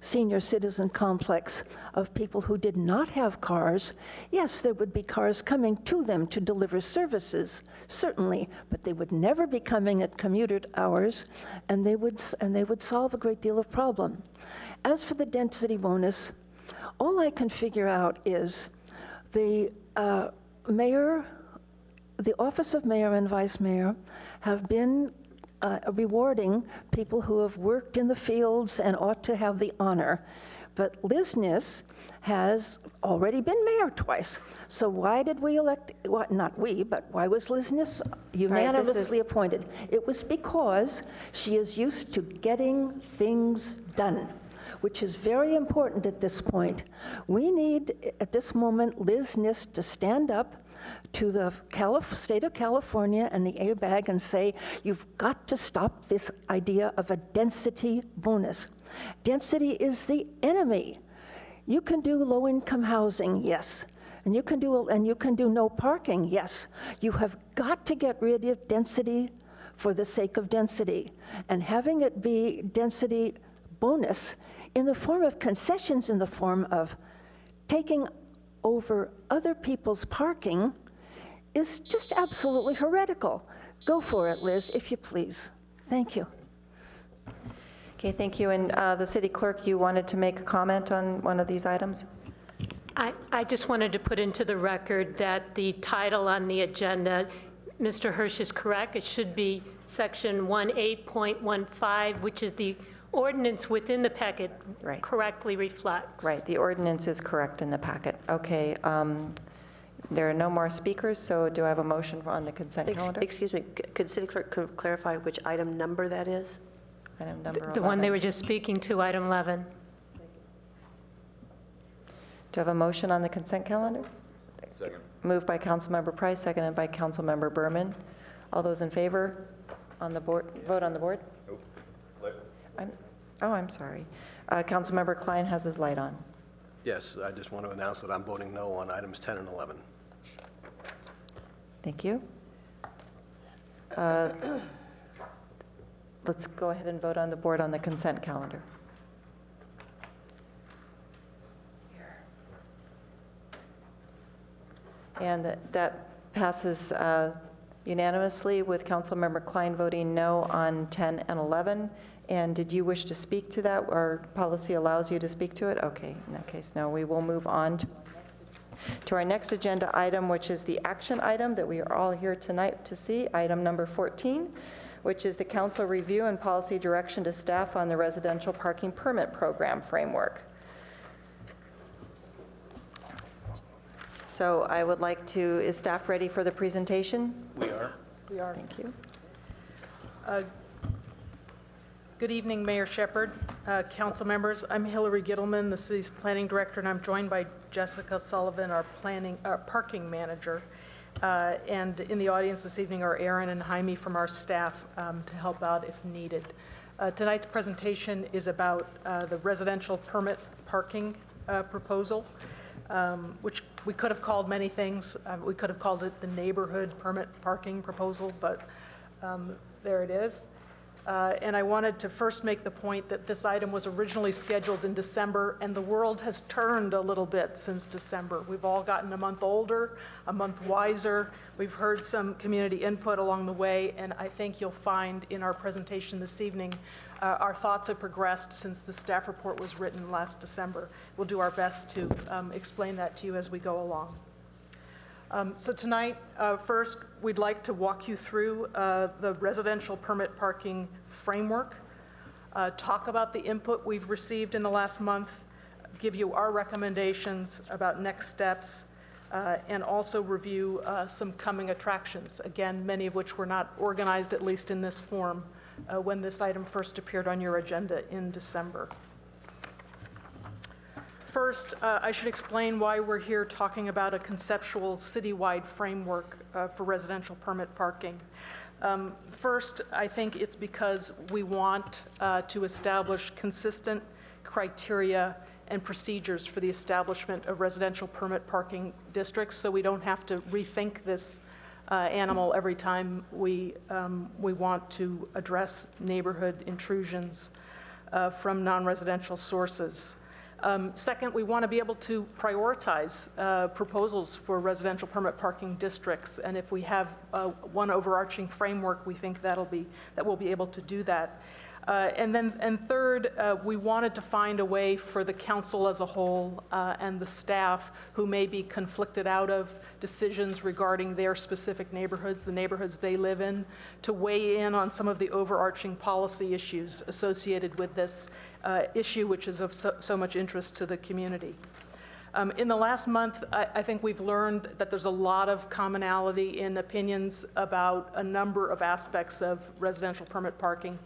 senior citizen complex of people who did not have cars, yes, there would be cars coming to them to deliver services, certainly, but they would never be coming at commuter hours, and they would solve a great deal of problem. As for the density bonus, all I can figure out is the mayor, the office of mayor and vice mayor have been rewarding people who have worked in the fields and ought to have the honor. But Liz Niss has already been mayor twice. So why did we elect, not we, but why was Liz Niss unanimously appointed? It was because she is used to getting things done, which is very important at this point. We need, at this moment, Liz Niss to stand up to the state of California and the ABAG and say, you've got to stop this idea of a density bonus. Density is the enemy. You can do low-income housing, yes, and you can do no parking, yes. You have got to get rid of density for the sake of density, and having it be density bonus in the form of concessions, in the form of taking over other people's parking, is just absolutely heretical. Go for it, Liz, if you please. Thank you. Okay, thank you. And the city clerk, you wanted to make a comment on one of these items? I just wanted to put into the record that the title on the agenda, Mr. Hirsch is correct. It should be section 18.15, which is the ordinance within the packet correctly reflects. Right, the ordinance is correct in the packet. Okay. There are no more speakers, so do I have a motion on the consent calendar? Excuse me, could City Clerk clarify which item number that is? Item number 11. The one they were just speaking to, item 11. Do I have a motion on the consent calendar? Second. Moved by Councilmember Price, seconded by Councilmember Berman. All those in favor on the board, vote on the board? I'm sorry. Councilmember Klein has his light on. Yes, I just want to announce that I'm voting no on items 10 and 11. Thank you. Let's go ahead and vote on the board on the consent calendar. And that passes unanimously with Councilmember Klein voting no on 10 and 11. And did you wish to speak to that, or policy allows you to speak to it? Okay, in that case, no. We will move on to our next agenda item, which is the action item that we are all here tonight to see, item number 14, which is the council review and policy direction to staff on the residential parking permit program framework. So I would like to, is staff ready for the presentation? We are. We are. Thank you. Good evening, Mayor Shepherd, council members. I'm Hillary Gittleman, the city's planning director, and I'm joined by Jessica Sullivan, our parking manager. And in the audience this evening are Aaron and Jaime from our staff to help out if needed. Tonight's presentation is about the residential permit parking proposal, which we could have called many things. We could have called it the neighborhood permit parking proposal, but there it is. And I wanted to first make the point that this item was originally scheduled in December, and the world has turned a little bit since December. We've all gotten a month older, a month wiser. We've heard some community input along the way, and I think you'll find in our presentation this evening, our thoughts have progressed since the staff report was written last December. We'll do our best to explain that to you as we go along. So tonight, first, we'd like to walk you through the residential permit parking framework, talk about the input we've received in the last month, give you our recommendations about next steps, and also review some coming attractions, again, many of which were not organized, at least in this form, when this item first appeared on your agenda in December. First, I should explain why we're here talking about a conceptual citywide framework for residential permit parking. First, I think it's because we want to establish consistent criteria and procedures for the establishment of residential permit parking districts, so we don't have to rethink this animal every time we want to address neighborhood intrusions from non-residential sources. Second, we want to be able to prioritize proposals for residential permit parking districts, and if we have one overarching framework, we think that we'll be able to do that. And third, we wanted to find a way for the council as a whole and the staff who may be conflicted out of decisions regarding their specific neighborhoods, the neighborhoods they live in, to weigh in on some of the overarching policy issues associated with this issue, which is of so much interest to the community. In the last month, I think we've learned that there's a lot of commonality in opinions about a number of aspects of residential permit parking.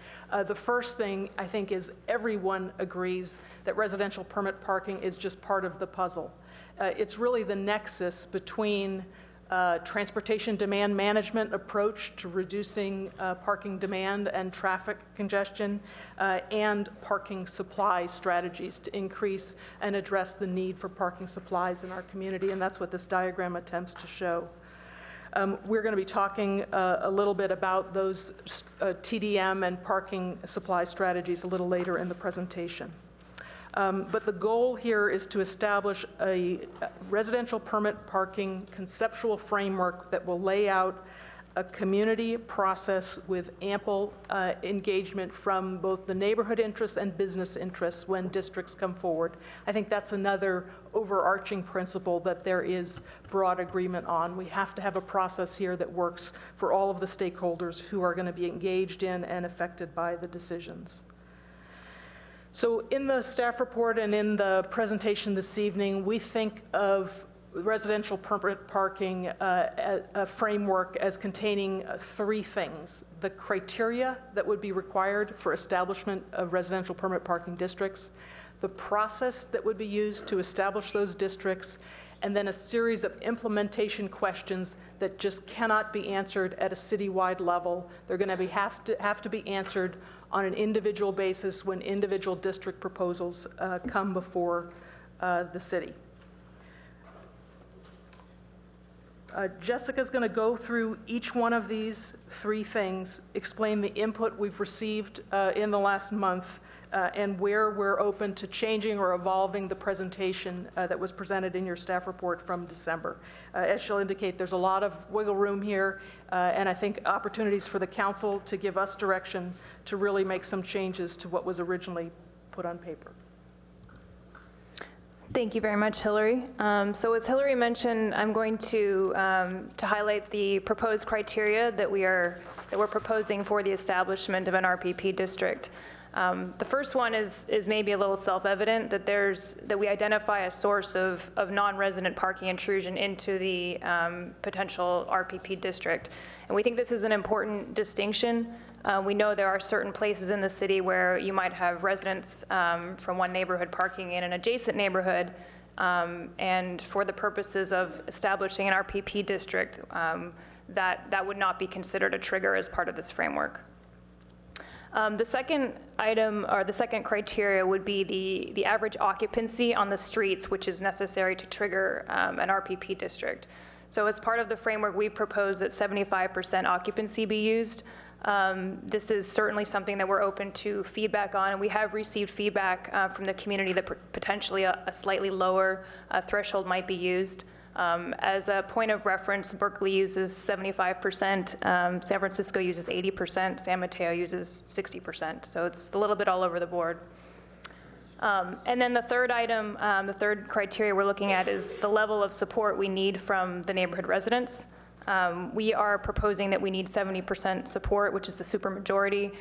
The first thing, I think, is everyone agrees that residential permit parking is just part of the puzzle. It's really the nexus between transportation demand management approach to reducing parking demand and traffic congestion, and parking supply strategies to increase and address the need for parking supplies in our community, and that's what this diagram attempts to show. We're going to be talking a little bit about those TDM and parking supply strategies a little later in the presentation. But the goal here is to establish a residential permit parking conceptual framework that will lay out a community process with ample engagement from both the neighborhood interests and business interests when districts come forward. I think that's another overarching principle that there is broad agreement on. We have to have a process here that works for all of the stakeholders who are going to be engaged in and affected by the decisions. So in the staff report and in the presentation this evening, we think of residential permanent parking a framework as containing three things: the criteria that would be required for establishment of residential permanent parking districts, the process that would be used to establish those districts, and then a series of implementation questions that just cannot be answered at a citywide level. They're going to have to be answered on an individual basis when individual district proposals come before the city. Jessica's going to go through each one of these three things, explain the input we've received in the last month, and where we're open to changing or evolving the presentation that was presented in your staff report from December. As she'll indicate, there's a lot of wiggle room here, and I think opportunities for the council to give us direction to really make some changes to what was originally put on paper. Thank you very much, Hillary. So as Hillary mentioned, I'm going to highlight the proposed criteria that we're proposing for the establishment of an RPP district. The first one is maybe a little self-evident, that we identify a source of non-resident parking intrusion into the potential RPP district. And we think this is an important distinction. We know there are certain places in the city where you might have residents from one neighborhood parking in an adjacent neighborhood, and for the purposes of establishing an RPP district, that would not be considered a trigger as part of this framework. The second item, or the second criteria, would be the average occupancy on the streets, which is necessary to trigger an RPP district. So as part of the framework, we propose that 75% occupancy be used. This is certainly something that we're open to feedback on, and we have received feedback from the community that potentially a slightly lower threshold might be used. As a point of reference, Berkeley uses 75%, San Francisco uses 80%, San Mateo uses 60%, so it's a little bit all over the board. And then the third item, the third criteria we're looking at is the level of support we need from the neighborhood residents. We are proposing that we need 70% support, which is the supermajority.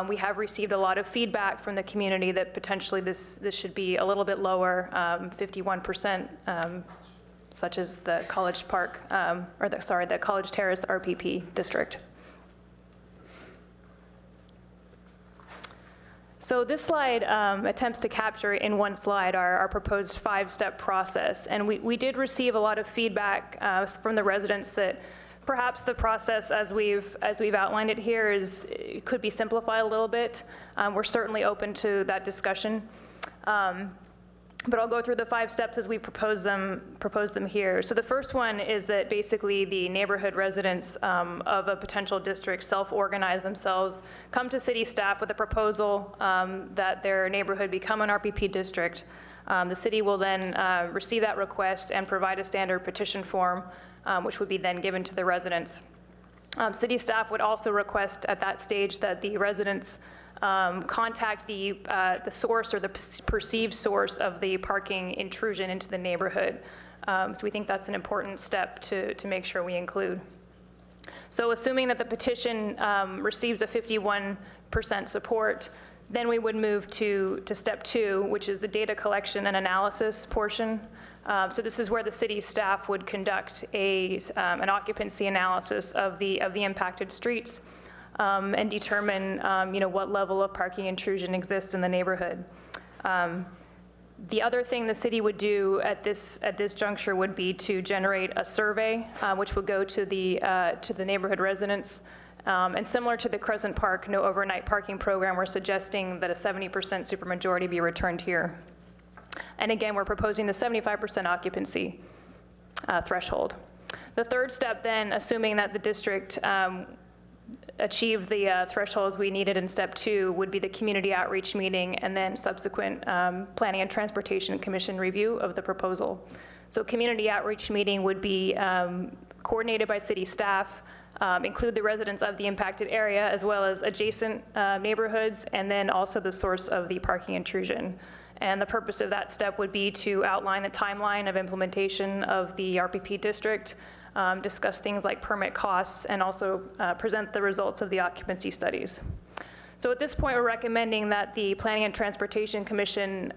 We have received a lot of feedback from the community that potentially this should be a little bit lower, 51%, such as the College Park, the College Terrace RPP district. So this slide attempts to capture in one slide our proposed 5-step process. And we did receive a lot of feedback from the residents that perhaps the process as we've outlined it here could be simplified a little bit. We're certainly open to that discussion. But I'll go through the 5 steps as we propose them here. So the first one is that basically the neighborhood residents of a potential district self-organize themselves, come to city staff with a proposal that their neighborhood become an RPP district. The city will then receive that request and provide a standard petition form, which would be then given to the residents. City staff would also request at that stage that the residents contact the source or the perceived source of the parking intrusion into the neighborhood. So we think that's an important step to make sure we include. So assuming that the petition receives a 51% support, then we would move to step 2, which is the data collection and analysis portion. So this is where the city staff would conduct an occupancy analysis of the impacted streets. And determine, what level of parking intrusion exists in the neighborhood. The other thing the city would do at this juncture would be to generate a survey, which would go to the neighborhood residents. And similar to the Crescent Park no overnight parking program, we're suggesting that a 70% supermajority be returned here. And again, we're proposing the 75% occupancy threshold. The third step then, assuming that the district achieve the thresholds we needed in step 2, would be the community outreach meeting and then subsequent Planning and Transportation Commission review of the proposal. So community outreach meeting would be coordinated by city staff, include the residents of the impacted area as well as adjacent neighborhoods, and then also the source of the parking intrusion. And the purpose of that step would be to outline the timeline of implementation of the RPP district, discuss things like permit costs, and also present the results of the occupancy studies. So at this point, we're recommending that the Planning and Transportation Commission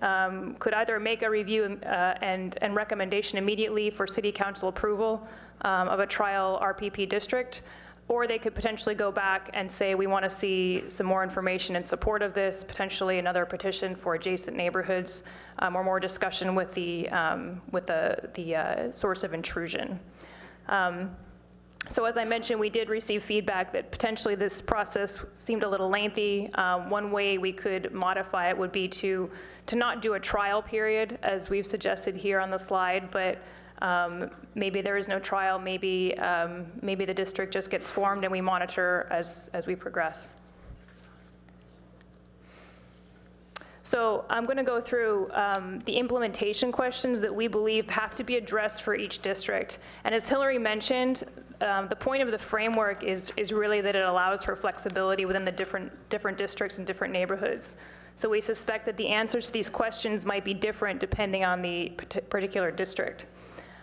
could either make a review and recommendation immediately for City Council approval of a trial RPP district, or they could potentially go back and say, we want to see some more information in support of this, potentially another petition for adjacent neighborhoods, or more discussion with the source of intrusion. So as I mentioned, we did receive feedback that potentially this process seemed a little lengthy. One way we could modify it would be to not do a trial period, as we've suggested here on the slide, but maybe there is no trial, maybe the district just gets formed and we monitor as we progress. So I'm going to go through the implementation questions that we believe have to be addressed for each district. And as Hillary mentioned, the point of the framework is really that it allows for flexibility within the different districts and different neighborhoods. So we suspect that the answers to these questions might be different depending on the particular district.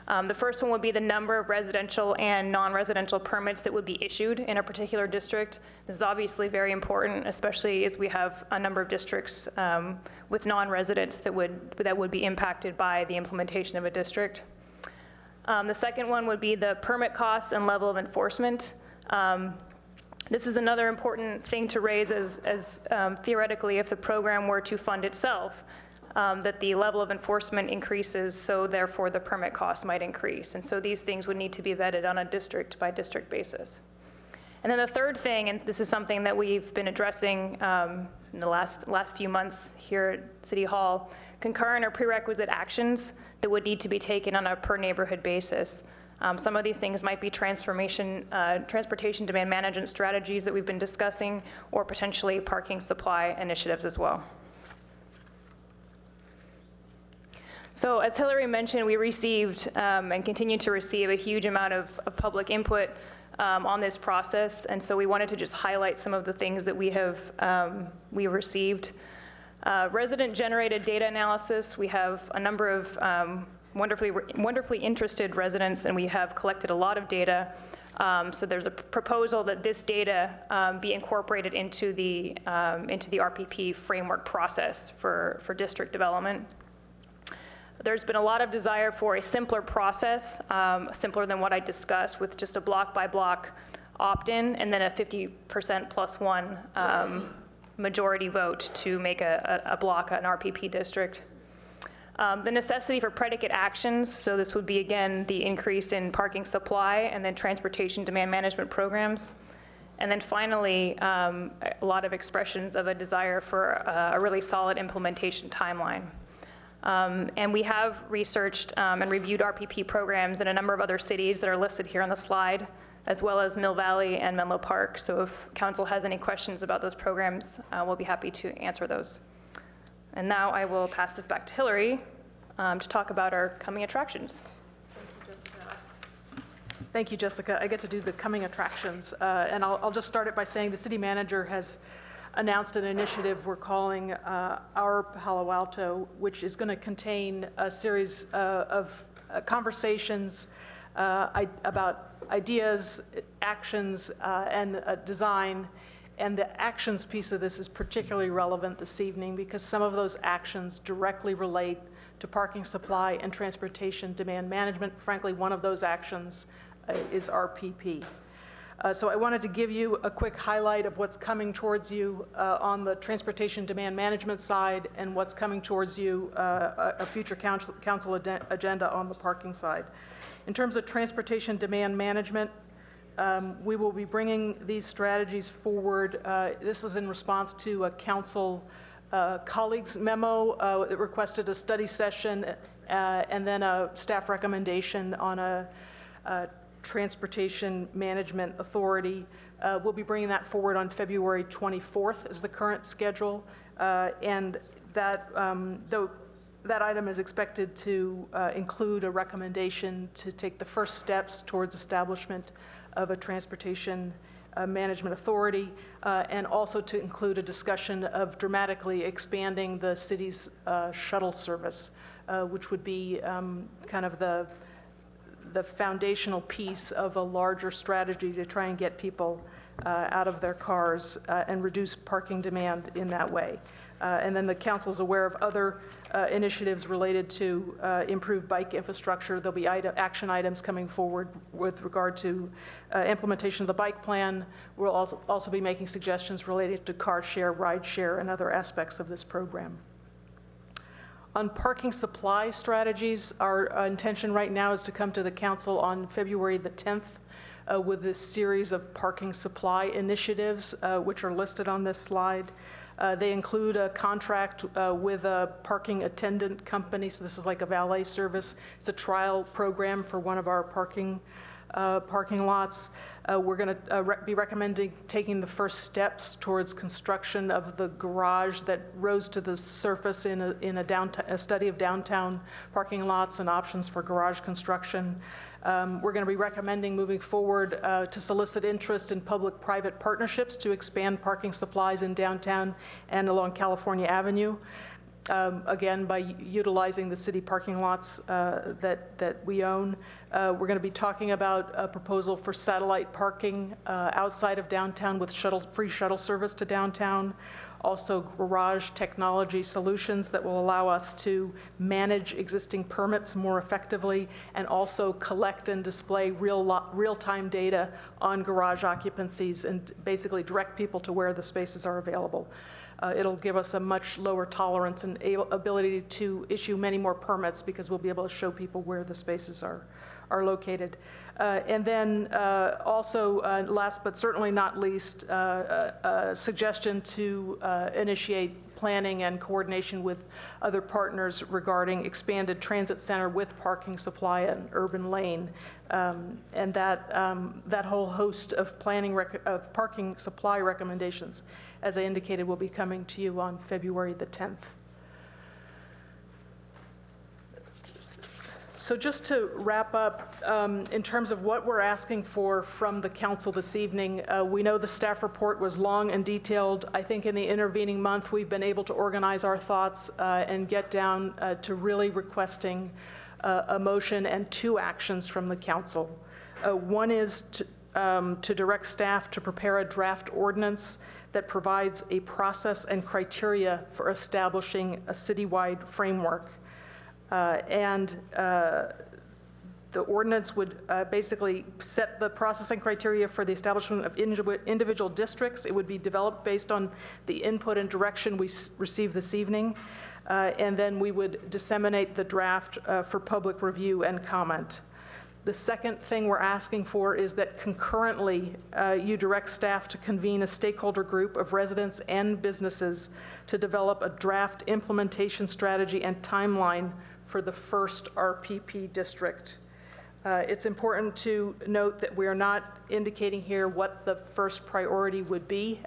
The first one would be the number of residential and non-residential permits that would be issued in a particular district. This is obviously very important, especially as we have a number of districts with non-residents that would be impacted by the implementation of a district. The second one would be the permit costs and level of enforcement. This is another important thing to raise as theoretically, if the program were to fund itself, that the level of enforcement increases, so therefore the permit costs might increase. And so these things would need to be vetted on a district by district basis. And then the third thing, and this is something that we've been addressing in the last few months here at City Hall, concurrent or prerequisite actions that would need to be taken on a per neighborhood basis. Some of these things might be transportation demand management strategies that we've been discussing, or potentially parking supply initiatives as well. So as Hillary mentioned, we received and continue to receive a huge amount of public input on this process, and so we wanted to just highlight some of the things that we received. Resident-generated data analysis. We have a number of wonderfully interested residents, and we have collected a lot of data. So there's a proposal that this data be incorporated into the RPP framework process for district development. There's been a lot of desire for a simpler process, simpler than what I discussed, with just a block-by-block opt-in and then a 50% plus one majority vote to make a block an RPP district. The necessity for predicate actions, so this would be, again, the increase in parking supply and then transportation demand management programs. And then finally, a lot of expressions of a desire for a really solid implementation timeline. And we have researched and reviewed RPP programs in a number of other cities that are listed here on the slide, as well as Mill Valley and Menlo Park. So if council has any questions about those programs, we'll be happy to answer those. And now I will pass this back to Hillary to talk about our coming attractions. Thank you, Jessica. I get to do the coming attractions. And I'll just start it by saying the city manager has announced an initiative we're calling Our Palo Alto, which is going to contain a series of conversations about ideas, actions, and design. And the actions piece of this is particularly relevant this evening because some of those actions directly relate to parking supply and transportation demand management. Frankly, one of those actions is RPP. So I wanted to give you a quick highlight of what's coming towards you on the transportation demand management side and what's coming towards you, a future council agenda on the parking side. In terms of transportation demand management, we will be bringing these strategies forward. This is in response to a council colleagues memo that requested a study session and then a staff recommendation on a Transportation Management Authority. We'll be bringing that forward on February 24th is the current schedule, and that item is expected to include a recommendation to take the first steps towards establishment of a Transportation Management Authority, and also to include a discussion of dramatically expanding the city's shuttle service, which would be kind of the foundational piece of a larger strategy to try and get people out of their cars and reduce parking demand in that way. And then the council is aware of other initiatives related to improved bike infrastructure. There'll be action items coming forward with regard to implementation of the bike plan. We'll also be making suggestions related to car share, ride share, and other aspects of this program. On parking supply strategies, our intention right now is to come to the council on February the 10th with this series of parking supply initiatives, which are listed on this slide. They include a contract with a parking attendant company, so this is like a valet service. It's a trial program for one of our parking lots. We're going to be recommending taking the first steps towards construction of the garage that rose to the surface in a study of downtown parking lots and options for garage construction. We're going to be recommending moving forward to solicit interest in public-private partnerships to expand parking supplies in downtown and along California Avenue. Again, by utilizing the city parking lots that we own. We're going to be talking about a proposal for satellite parking outside of downtown with free shuttle service to downtown. Also, garage technology solutions that will allow us to manage existing permits more effectively and also collect and display real-time data on garage occupancies and basically direct people to where the spaces are available. It'll give us a much lower tolerance and ability to issue many more permits because we'll be able to show people where the spaces are located. And then also, last but certainly not least, a suggestion to initiate planning and coordination with other partners regarding expanded transit center with parking supply and urban lane. And that whole host of parking supply recommendations, as I indicated, will be coming to you on February the 10th. So just to wrap up, in terms of what we're asking for from the council this evening, we know the staff report was long and detailed. I think in the intervening month, we've been able to organize our thoughts and get down to really requesting a motion and 2 actions from the council. One is to direct staff to prepare a draft ordinance that provides a process and criteria for establishing a citywide framework. The ordinance would basically set the processing criteria for the establishment of individual districts. It would be developed based on the input and direction we received this evening. And then we would disseminate the draft for public review and comment. The second thing we're asking for is that concurrently you direct staff to convene a stakeholder group of residents and businesses to develop a draft implementation strategy and timeline for the first RPP district. It's important to note that we are not indicating here what the first priority would be.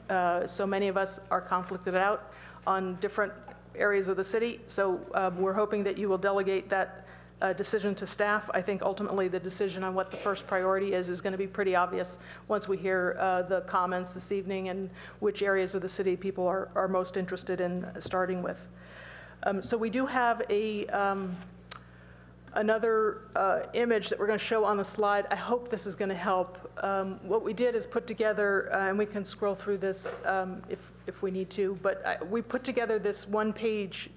So many of us are conflicted out on different areas of the city. So we're hoping that you will delegate that decision to staff. I think ultimately the decision on what the first priority is going to be pretty obvious once we hear the comments this evening and which areas of the city people are most interested in starting with. So we do have another image that we're going to show on the slide. I hope this is going to help. What we did is put together, and we can scroll through this if we need to, but we put together this 1-page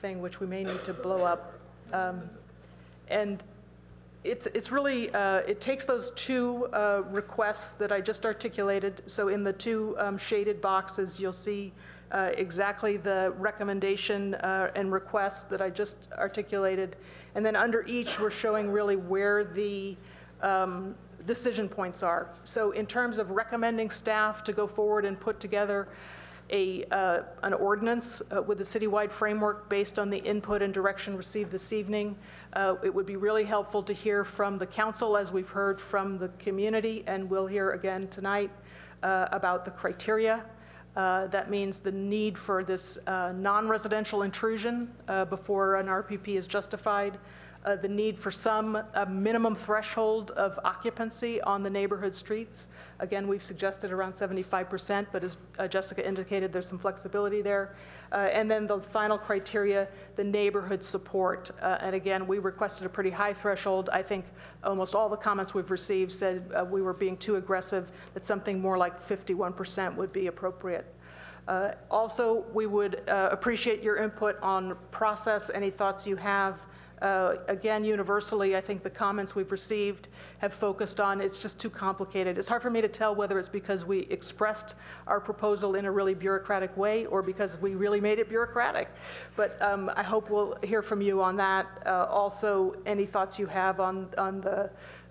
thing, which we may need to blow up. And it's really, it takes those 2 requests that I just articulated. So in the 2 shaded boxes, you'll see exactly the recommendation and requests that I just articulated. And then under each, we're showing really where the decision points are. So in terms of recommending staff to go forward and put together an ordinance with a citywide framework based on the input and direction received this evening. It would be really helpful to hear from the council, as we've heard from the community, and we'll hear again tonight about the criteria. That means the need for this non-residential intrusion before an RPP is justified, the need for some minimum threshold of occupancy on the neighborhood streets. Again, we've suggested around 75%, but as Jessica indicated, there's some flexibility there. And then the final criteria, the neighborhood support. And again, we requested a pretty high threshold. I think almost all the comments we've received said we were being too aggressive, that something more like 51% would be appropriate. Also, we would appreciate your input on process, any thoughts you have. Again, universally, I think the comments we've received have focused on it's just too complicated. It's hard for me to tell whether it's because we expressed our proposal in a really bureaucratic way or because we really made it bureaucratic. But I hope we'll hear from you on that. Also, any thoughts you have on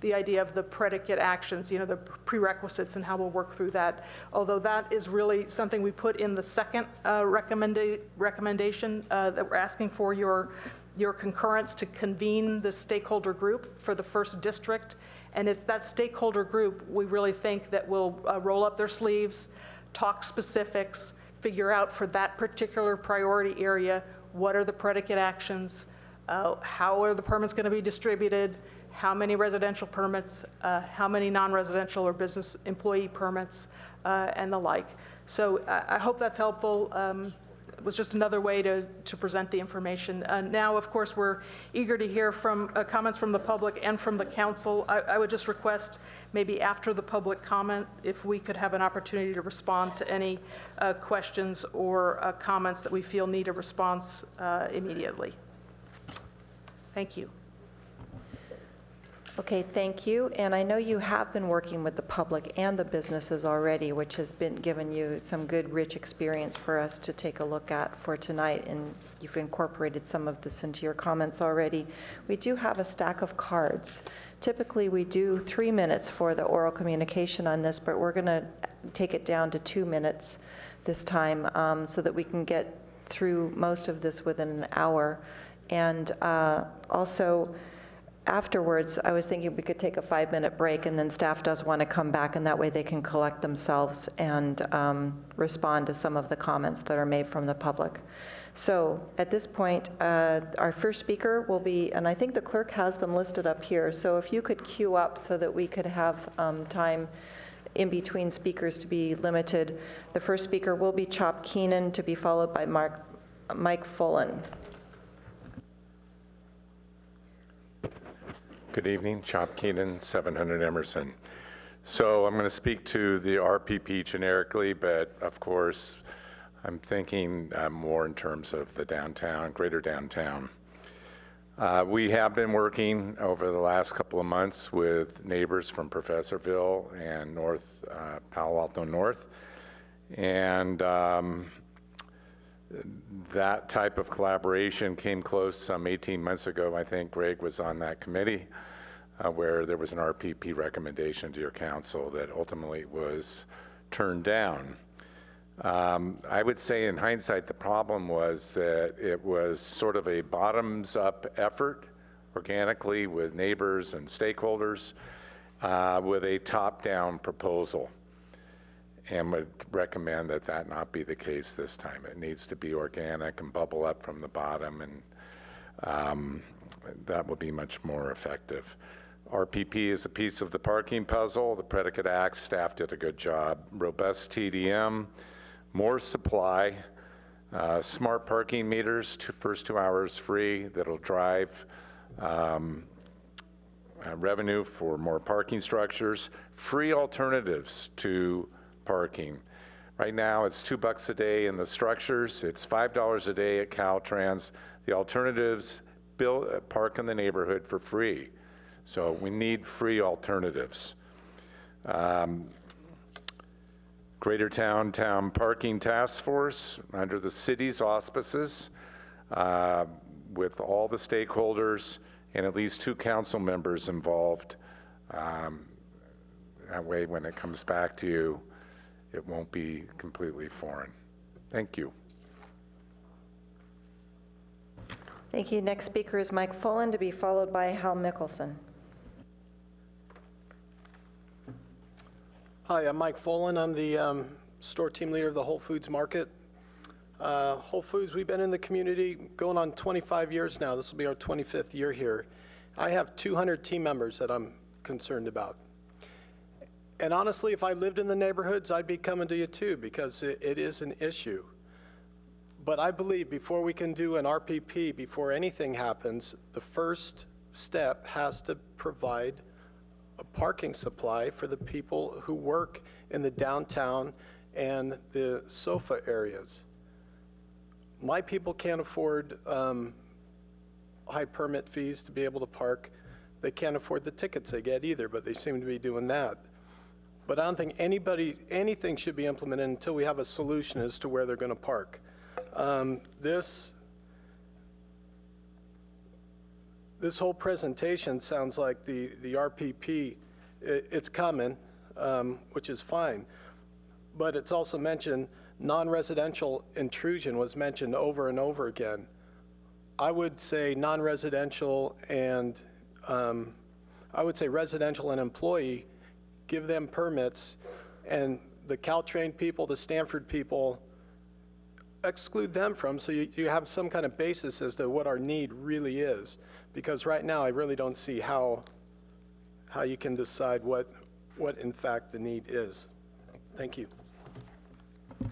the idea of the predicate actions, you know, the prerequisites and how we'll work through that. Although that is really something we put in the second recommendation that we're asking for your concurrence to convene the stakeholder group for the first district. And it's that stakeholder group we really think that will roll up their sleeves, talk specifics, figure out for that particular priority area, what are the predicate actions, how are the permits going to be distributed, how many residential permits, how many non-residential or business employee permits, and the like. So I hope that's helpful. It was just another way to present the information. Now, of course, we're eager to hear from comments from the public and from the council. I would just request maybe after the public comment, if we could have an opportunity to respond to any questions or comments that we feel need a response immediately. Thank you. Okay, thank you. And I know you have been working with the public and the businesses already, which has been given you some good, rich experience for us to take a look at for tonight, and you've incorporated some of this into your comments already. We do have a stack of cards. Typically, we do 3 minutes for the oral communication on this, but we're going to take it down to 2 minutes this time so that we can get through most of this within an hour. And also, afterwards, I was thinking we could take a 5-minute break, and then staff does want to come back, and that way they can collect themselves and respond to some of the comments that are made from the public. So at this point, our first speaker will be, and I think the clerk has them listed up here, so if you could queue up so that we could have time in between speakers to be limited. The first speaker will be Chop Keenan, to be followed by Mike Fullen. Good evening, Chop Keenan, 700 Emerson. So I'm going to speak to the RPP generically, but of course, I'm thinking more in terms of the downtown, greater downtown. We have been working over the last couple of months with neighbors from Professorville and North, Palo Alto North. And that type of collaboration came close some 18 months ago. I think Greg was on that committee where there was an RPP recommendation to your council that ultimately was turned down. I would say in hindsight, the problem was that it was sort of a bottoms-up effort organically with neighbors and stakeholders with a top-down proposal, and would recommend that that not be the case this time. It needs to be organic and bubble up from the bottom, and that will be much more effective. RPP is a piece of the parking puzzle. The predicate acts, staff did a good job. Robust TDM, more supply, smart parking meters, first 2 hours free, that'll drive revenue for more parking structures, free alternatives to parking. Right now, it's $2 a day in the structures. It's $5 a day at Caltrans. The alternatives park in the neighborhood for free. So we need free alternatives. Greater Town Parking Task Force under the city's auspices with all the stakeholders and at least 2 council members involved. That way, when it comes back to you, it won't be completely foreign. Thank you. Thank you. Next speaker is Mike Fullen, to be followed by Hal Mickelson. Hi, I'm Mike Fullen. I'm the store team leader of the Whole Foods Market. Whole Foods, we've been in the community going on 25 years now. This will be our 25th year here. I have 200 team members that I'm concerned about. And honestly, if I lived in the neighborhoods, I'd be coming to you too, because it is an issue. But I believe before we can do an RPP, before anything happens, the first step has to provide a parking supply for the people who work in the downtown and the SOFA areas. My people can't afford high permit fees to be able to park. They can't afford the tickets they get either, but they seem to be doing that. But I don't think anything should be implemented until we have a solution as to where they're going to park. This whole presentation sounds like the RPP, it's coming, which is fine. But it's also mentioned, non-residential intrusion was mentioned over and over again. I would say non-residential and, I would say residential and employee, give them permits, and the Caltrain people, the Stanford people, exclude them from, so you have some kind of basis as to what our need really is. Because right now, I really don't see how you can decide what in fact the need is. Thank you.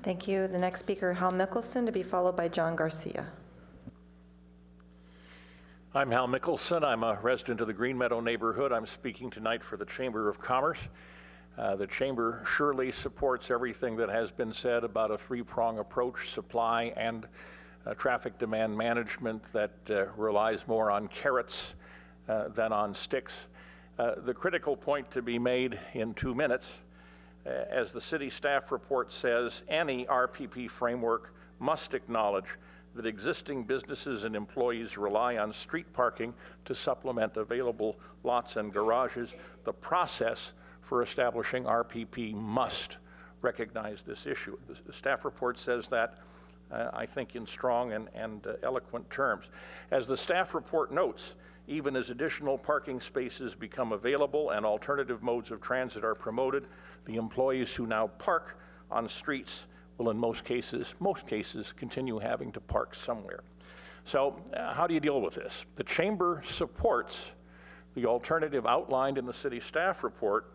Thank you. The next speaker, Hal Mickelson, to be followed by John Garcia. I'm Hal Mickelson. I'm a resident of the Green Meadow neighborhood. I'm speaking tonight for the Chamber of Commerce. The Chamber surely supports everything that has been said about a three-prong approach, supply and traffic demand management that relies more on carrots than on sticks. The critical point to be made in 2 minutes, as the city staff report says, any RPP framework must acknowledge that existing businesses and employees rely on street parking to supplement available lots and garages. The process for establishing RPP must recognize this issue. The staff report says that, I think, in strong and eloquent terms. As the staff report notes, even as additional parking spaces become available and alternative modes of transit are promoted, the employees who now park on streets will in most cases, continue having to park somewhere. So how do you deal with this? The Chamber supports the alternative outlined in the city staff report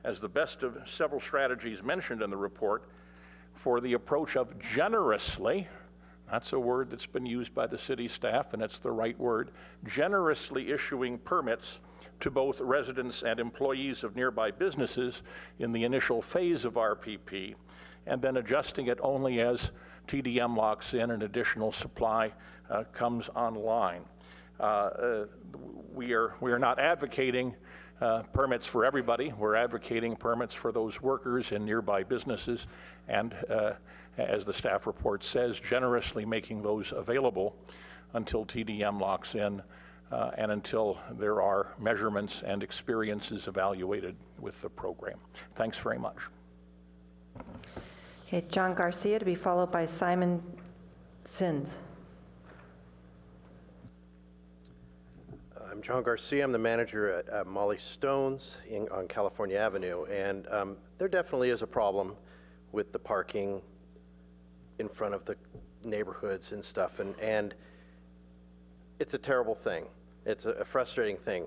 as the best of several strategies mentioned in the report for the approach of generously, that's a word that's been used by the city staff and it's the right word, generously issuing permits to both residents and employees of nearby businesses in the initial phase of RPP, and then adjusting it only as TDM locks in and additional supply comes online. We are not advocating permits for everybody. We're advocating permits for those workers in nearby businesses, and as the staff report says, generously making those available until TDM locks in and until there are measurements and experiences evaluated with the program. Thanks very much. Okay, John Garcia, to be followed by Simon Sins. I'm John Garcia. I'm the manager at Molly Stone's on California Avenue, and there definitely is a problem with the parking in front of the neighborhoods and stuff, and it's a terrible thing. It's a frustrating thing.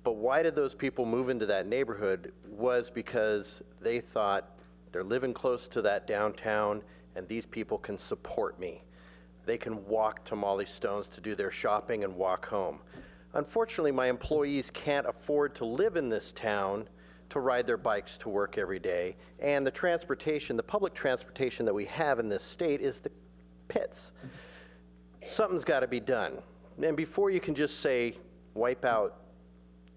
But why did those people move into that neighborhood was because they thought they're living close to that downtown, and these people can support me. They can walk to Molly Stone's to do their shopping and walk home. Unfortunately, my employees can't afford to live in this town to ride their bikes to work every day. And the transportation, the public transportation that we have in this state is the pits. Something's got to be done. And before you can just say, wipe out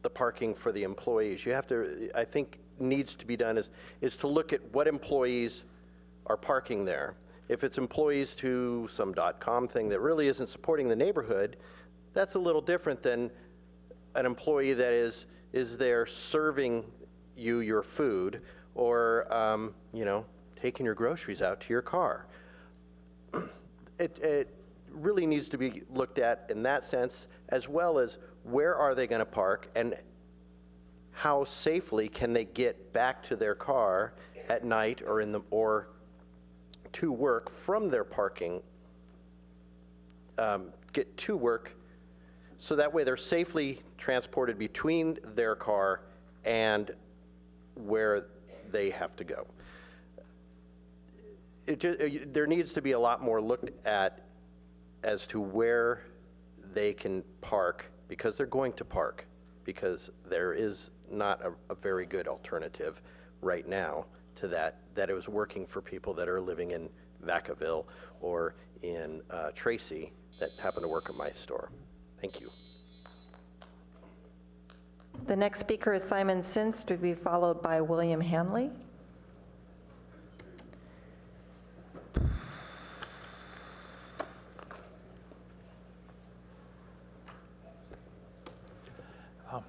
the parking for the employees, you have to, I think, needs to be done is to look at what employees are parking there. If it's employees to some .com thing that really isn't supporting the neighborhood, that's a little different than an employee that is there serving you your food or, taking your groceries out to your car. It really needs to be looked at in that sense, as well as where are they going to park and how safely can they get back to their car at night or to work from their parking, get to work, so that way they're safely transported between their car and where they have to go. There needs to be a lot more looked at as to where they can park, because they're going to park, because there is not a very good alternative right now to that it was working for people that are living in Vacaville or in Tracy that happen to work at my store. Thank you. The next speaker is Simon Sins, to be followed by William Hanley.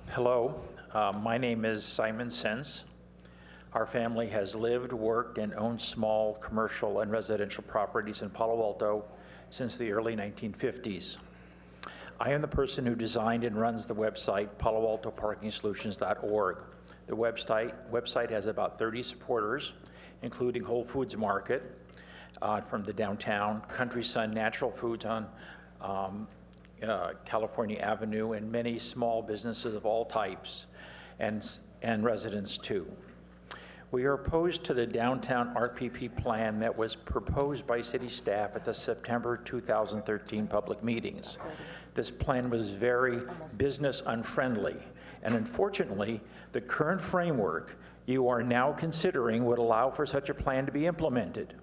Hello, my name is Simon Sens. Our family has lived, worked, and owned small commercial and residential properties in Palo Alto since the early 1950s. I am the person who designed and runs the website paloaltoparkingsolutions.org. The website has about 30 supporters, including Whole Foods Market from the downtown, Country Sun Natural Foods on California Avenue, and many small businesses of all types, and residents too. We are opposed to the downtown RPP plan that was proposed by city staff at the September 2013 public meetings. This plan was very business unfriendly, and unfortunately, the current framework you are now considering would allow for such a plan to be implemented.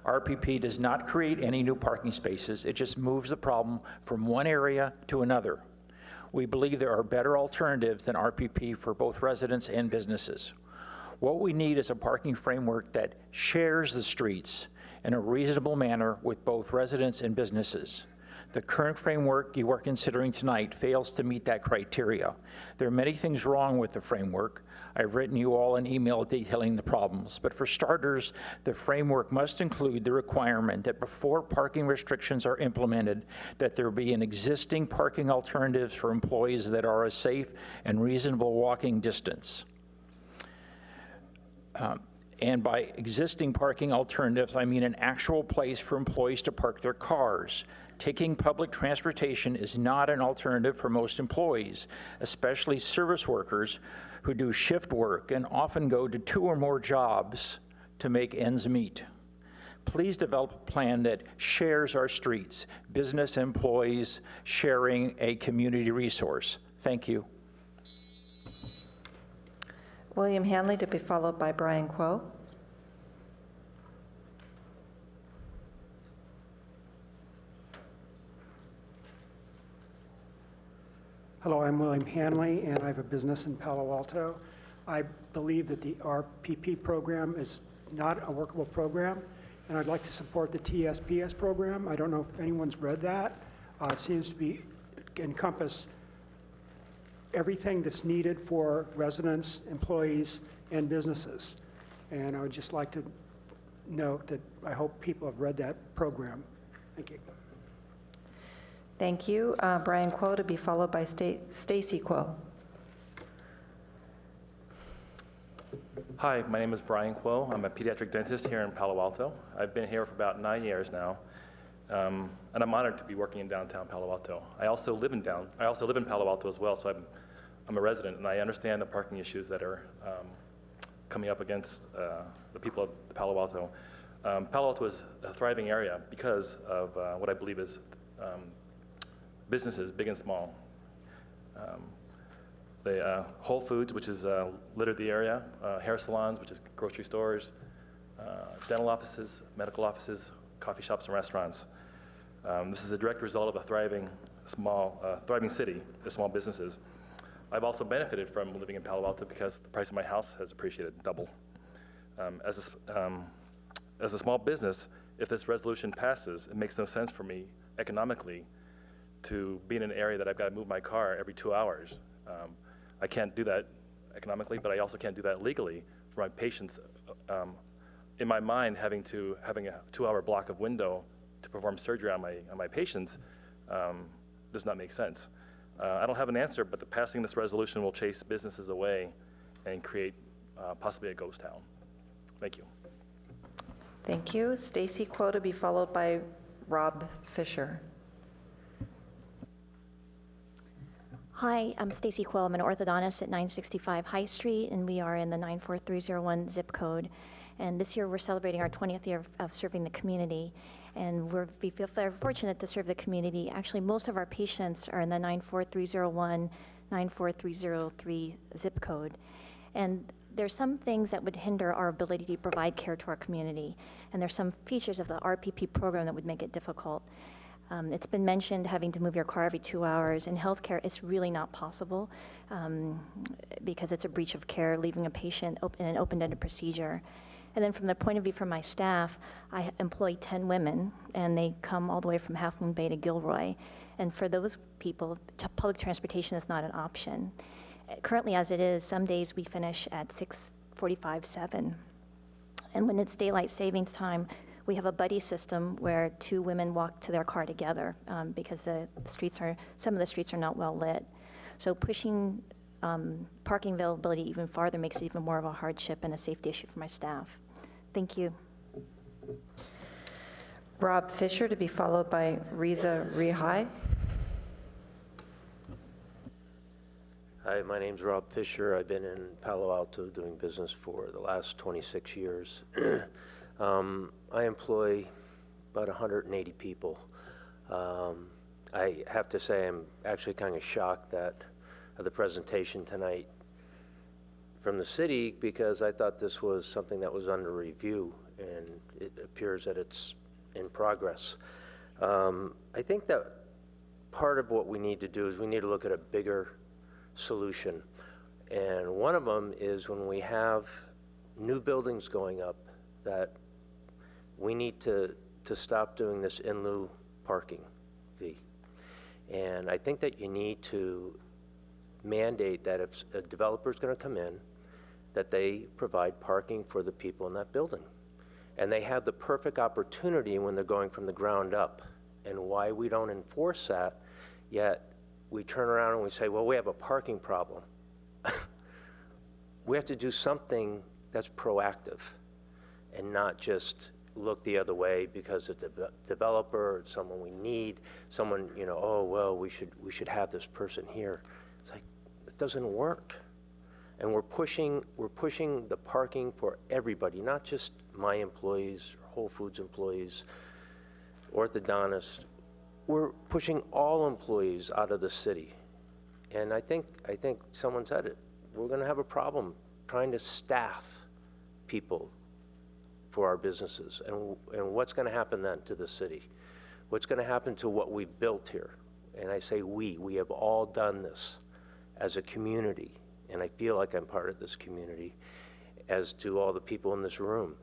RPP does not create any new parking spaces, it just moves the problem from one area to another. We believe there are better alternatives than RPP for both residents and businesses. What we need is a parking framework that shares the streets in a reasonable manner with both residents and businesses. The current framework you are considering tonight fails to meet that criteria. There are many things wrong with the framework. I've written you all an email detailing the problems, but for starters, the framework must include the requirement that before parking restrictions are implemented, that there be an existing parking alternatives for employees that are a safe and reasonable walking distance. And by existing parking alternatives, I mean an actual place for employees to park their cars. Taking public transportation is not an alternative for most employees, especially service workers who do shift work and often go to 2 or more jobs to make ends meet. Please develop a plan that shares our streets, business employees sharing a community resource. Thank you. William Hanley, to be followed by Brian Kuo. Hello, I'm William Hanley, and I have a business in Palo Alto. I believe that the RPP program is not a workable program, and I'd like to support the TSPS program. I don't know if anyone's read that. It seems to encompass everything that's needed for residents, employees, and businesses. And I would just like to note that I hope people have read that program. Thank you. Thank you. Brian Kuo, to be followed by Stacy Kuo. Hi, my name is Brian Kuo. I'm a pediatric dentist here in Palo Alto. I've been here for about 9 years now, and I'm honored to be working in downtown Palo Alto. I also live in Palo Alto as well, so I'm a resident, and I understand the parking issues that are coming up against the people of Palo Alto. Palo Alto is a thriving area because of what I believe is businesses, big and small. The Whole Foods, which is littered the area, hair salons, which is grocery stores, dental offices, medical offices, coffee shops, and restaurants. This is a direct result of a thriving city, the small businesses. I've also benefited from living in Palo Alto because the price of my house has appreciated double. As a small business, if this resolution passes, it makes no sense for me economically to be in an area that I've got to move my car every 2 hours. I can't do that economically, but I also can't do that legally for my patients. In my mind, having a 2-hour block of window to perform surgery on my patients does not make sense. I don't have an answer, but passing this resolution will chase businesses away and create possibly a ghost town. Thank you. Thank you. Stacy Kuo to be followed by Rob Fisher. Hi, I'm Stacy Quill. I'm an orthodontist at 965 High Street, and we are in the 94301 zip code. And this year we're celebrating our 20th year of serving the community. And we feel very fortunate to serve the community. Actually, most of our patients are in the 94301, 94303 zip code. And there's some things that would hinder our ability to provide care to our community. And there's some features of the RPP program that would make it difficult. It's been mentioned having to move your car every 2 hours. In healthcare, it's really not possible because it's a breach of care, leaving a patient in an open-ended procedure. And then from the point of view from my staff, I employ 10 women, and they come all the way from Half Moon Bay to Gilroy. And for those people, public transportation is not an option. Currently, as it is, some days we finish at 6:45, 7. And when it's daylight savings time, we have a buddy system where 2 women walk to their car together because some of the streets are not well lit. So pushing parking availability even farther makes it even more of a hardship and a safety issue for my staff. Thank you. Rob Fisher to be followed by Riza Rihai. Hi, my name's Rob Fisher. I've been in Palo Alto doing business for the last 26 years. I employ about 180 people. I have to say I'm actually kind of shocked at the presentation tonight from the city because I thought this was something that was under review, and it appears that it's in progress. I think that part of what we need to do is we need to look at a bigger solution. And one of them is when we have new buildings going up that we need to stop doing this in lieu parking fee. And I think that you need to mandate that if a developer is going to come in, that they provide parking for the people in that building. And they have the perfect opportunity when they're going from the ground up. And why we don't enforce that, yet we turn around and we say, well, we have a parking problem. We have to do something that's proactive and not just look the other way because it's a developer, it's someone we need, someone, oh, well, we should have this person here. It's like, it doesn't work. And we're pushing the parking for everybody, not just my employees, Whole Foods employees, orthodontists. We're pushing all employees out of the city. And I think someone said it. We're going to have a problem trying to staff people for our businesses. And what's going to happen then to the city? What's going to happen to what we've built here? And I say we have all done this as a community. And I feel like I'm part of this community, as do all the people in this room.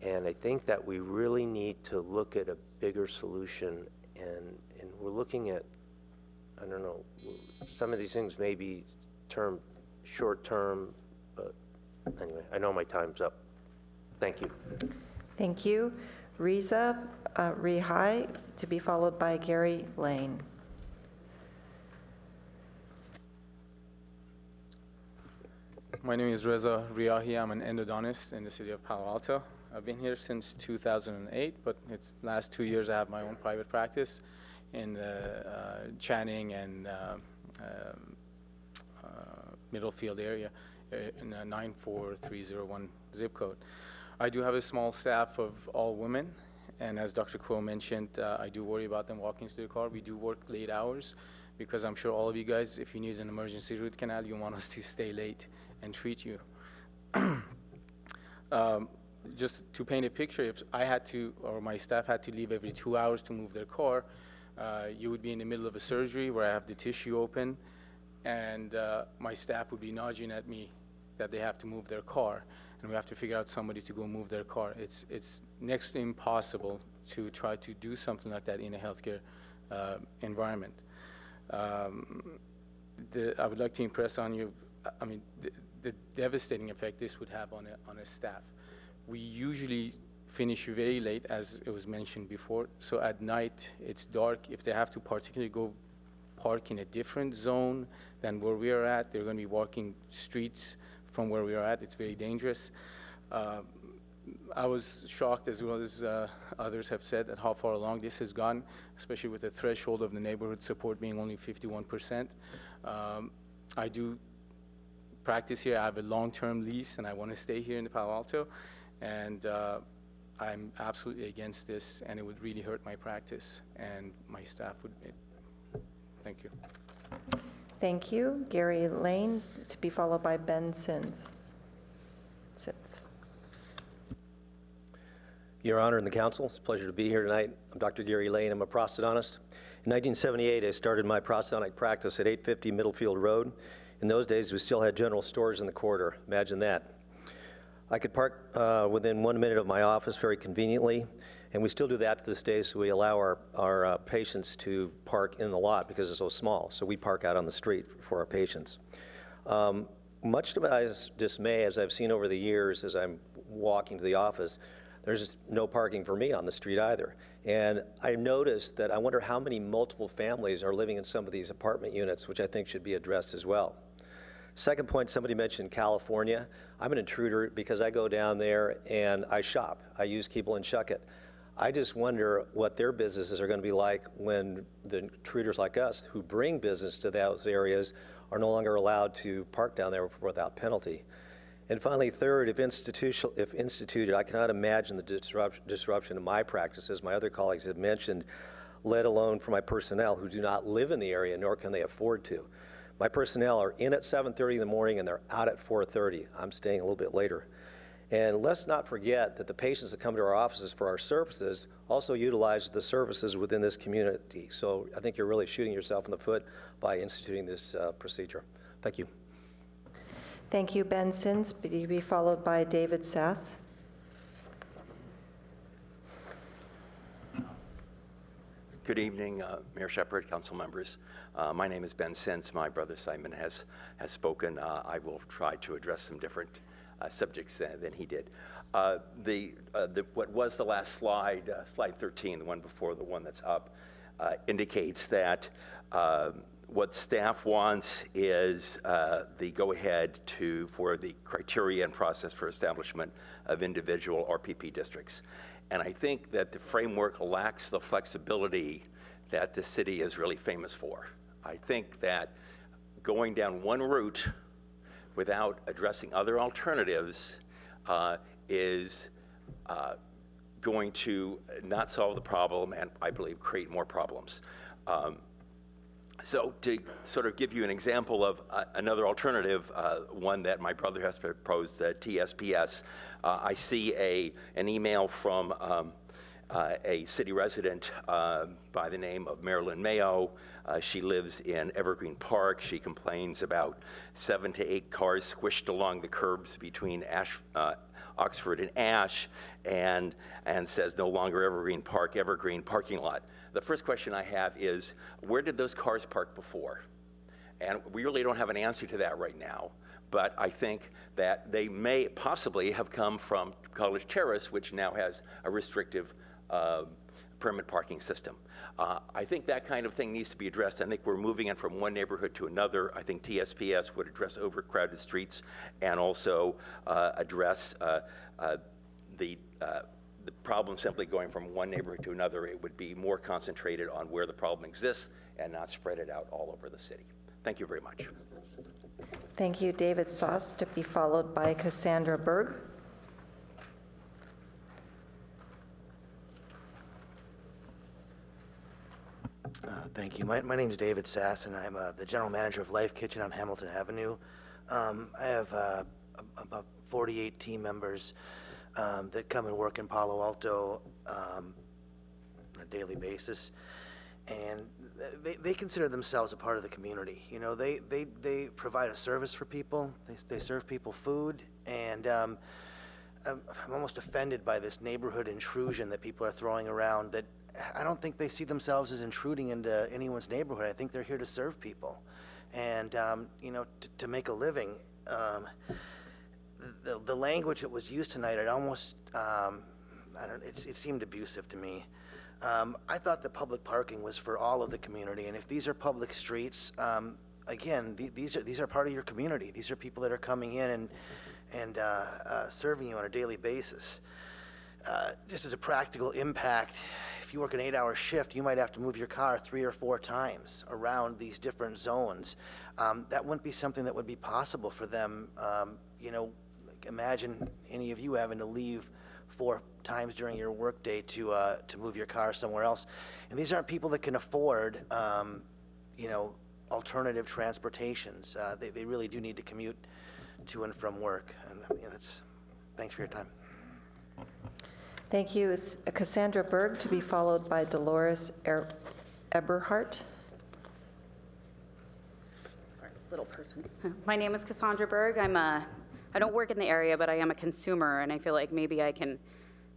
And I think that we really need to look at a bigger solution. And we're looking at, I don't know, some of these things may be short term, but anyway, I know my time's up. Thank you. Thank you. Riza Rihai to be followed by Gary Lane. My name is Reza Riahi. I'm an endodontist in the city of Palo Alto. I've been here since 2008, but it's the last 2 years I have my own private practice in Channing and Middlefield area in a 94301 zip code. I do have a small staff of all women, and as Dr. Kuo mentioned, I do worry about them walking to the car. We do work late hours because I'm sure all of you guys, if you need an emergency root canal, you want us to stay late and treat you. Just to paint a picture, if I had to, or my staff had to leave every 2 hours to move their car, you would be in the middle of a surgery where I have the tissue open, and my staff would be nudging at me that they have to move their car, and we have to figure out somebody to go move their car. It's next to impossible to try to do something like that in a healthcare environment. I would like to impress on you, the devastating effect this would have on a staff. We usually finish very late, as it was mentioned before, so at night it's dark. If they have to particularly go park in a different zone than where we are at, they're going to be walking streets from where we are at. It's very dangerous. I was shocked, as well as others have said, at how far along this has gone, especially with the threshold of the neighborhood support being only 51%. I do practice here. I have a long-term lease, and I want to stay here in the Palo Alto, and I'm absolutely against this, and it would really hurt my practice, and my staff would. Thank you. Thank you. Gary Lane, to be followed by Ben Sins. Your Honor and the Council, it's a pleasure to be here tonight. I'm Dr. Gary Lane. I'm a prosthodontist. In 1978, I started my prosthodontic practice at 850 Middlefield Road. In those days, we still had general stores in the corridor. Imagine that. I could park within 1 minute of my office very conveniently, and we still do that to this day, so we allow our patients to park in the lot because it's so small. So we park out on the street for our patients. Much to my dismay, as I've seen over the years as I'm walking to the office, there's just no parking for me on the street either. And I noticed that I wonder how many multiple families are living in some of these apartment units, which I think should be addressed as well. Second point, somebody mentioned California. I'm an intruder because I go down there and I shop. I use Keeble and Shuckett. I just wonder what their businesses are going to be like when the intruders like us who bring business to those areas are no longer allowed to park down there without penalty. And finally, third, if instituted, I cannot imagine the disruption of my practice, as my other colleagues have mentioned, let alone for my personnel who do not live in the area, nor can they afford to. My personnel are in at 7:30 in the morning and they're out at 4:30. I'm staying a little bit later. And let's not forget that the patients that come to our offices for our services also utilize the services within this community. So I think you're really shooting yourself in the foot by instituting this procedure. Thank you. Thank you, Ben Sins, to be followed by David Sass. Good evening, Mayor Shepherd, council members. My name is Ben Sins. My brother Simon has spoken. I will try to address some different subjects than he did. What was the last slide, slide 13, the one before the one that's up, indicates that what staff wants is the go-ahead for the criteria and process for establishment of individual RPP districts. And I think that the framework lacks the flexibility that the city is really famous for. I think that going down one route without addressing other alternatives is going to not solve the problem and, I believe, create more problems. So to sort of give you an example of another alternative, one that my brother has proposed, TSPS, I see an email from a city resident by the name of Marilyn Mayo. She lives in Evergreen Park. She complains about 7 to 8 cars squished along the curbs between Oxford and Ash, and says no longer Evergreen Park, Evergreen parking lot. The first question I have is, where did those cars park before? And we really don't have an answer to that right now, but I think that they may possibly have come from College Terrace, which now has a restrictive permit parking system. I think that kind of thing needs to be addressed. I think we're moving it from one neighborhood to another. I think TSPS would address overcrowded streets and also address the problem simply going from one neighborhood to another. It would be more concentrated on where the problem exists and not spread it out all over the city. Thank you very much. Thank you, David Sauce, to be followed by Cassandra Berg. Thank you. My name is David Sass, and I'm the general manager of Life Kitchen on Hamilton Avenue. I have about 48 team members that come and work in Palo Alto on a daily basis, and they consider themselves a part of the community. You know, they provide a service for people. They serve people food, and I'm almost offended by this neighborhood intrusion that people are throwing around. That I don't think they see themselves as intruding into anyone's neighborhood. I think they're here to serve people, and you know, to make a living. The language that was used tonight, it almost, it seemed abusive to me. I thought that public parking was for all of the community, and if these are public streets, again, these are part of your community. These are people that are coming in and serving you on a daily basis. Just as a practical impact, if you work an 8-hour shift, you might have to move your car 3 or 4 times around these different zones. That wouldn't be something that would be possible for them. You know, imagine any of you having to leave 4 times during your workday to move your car somewhere else. And these aren't people that can afford, you know, alternative transportations. They really do need to commute to and from work. And you know, thanks for your time. Thank you. It's Cassandra Berg, to be followed by Dolores Eberhardt. Sorry, little person. My name is Cassandra Berg. I don't work in the area, but I am a consumer, and I feel like maybe I can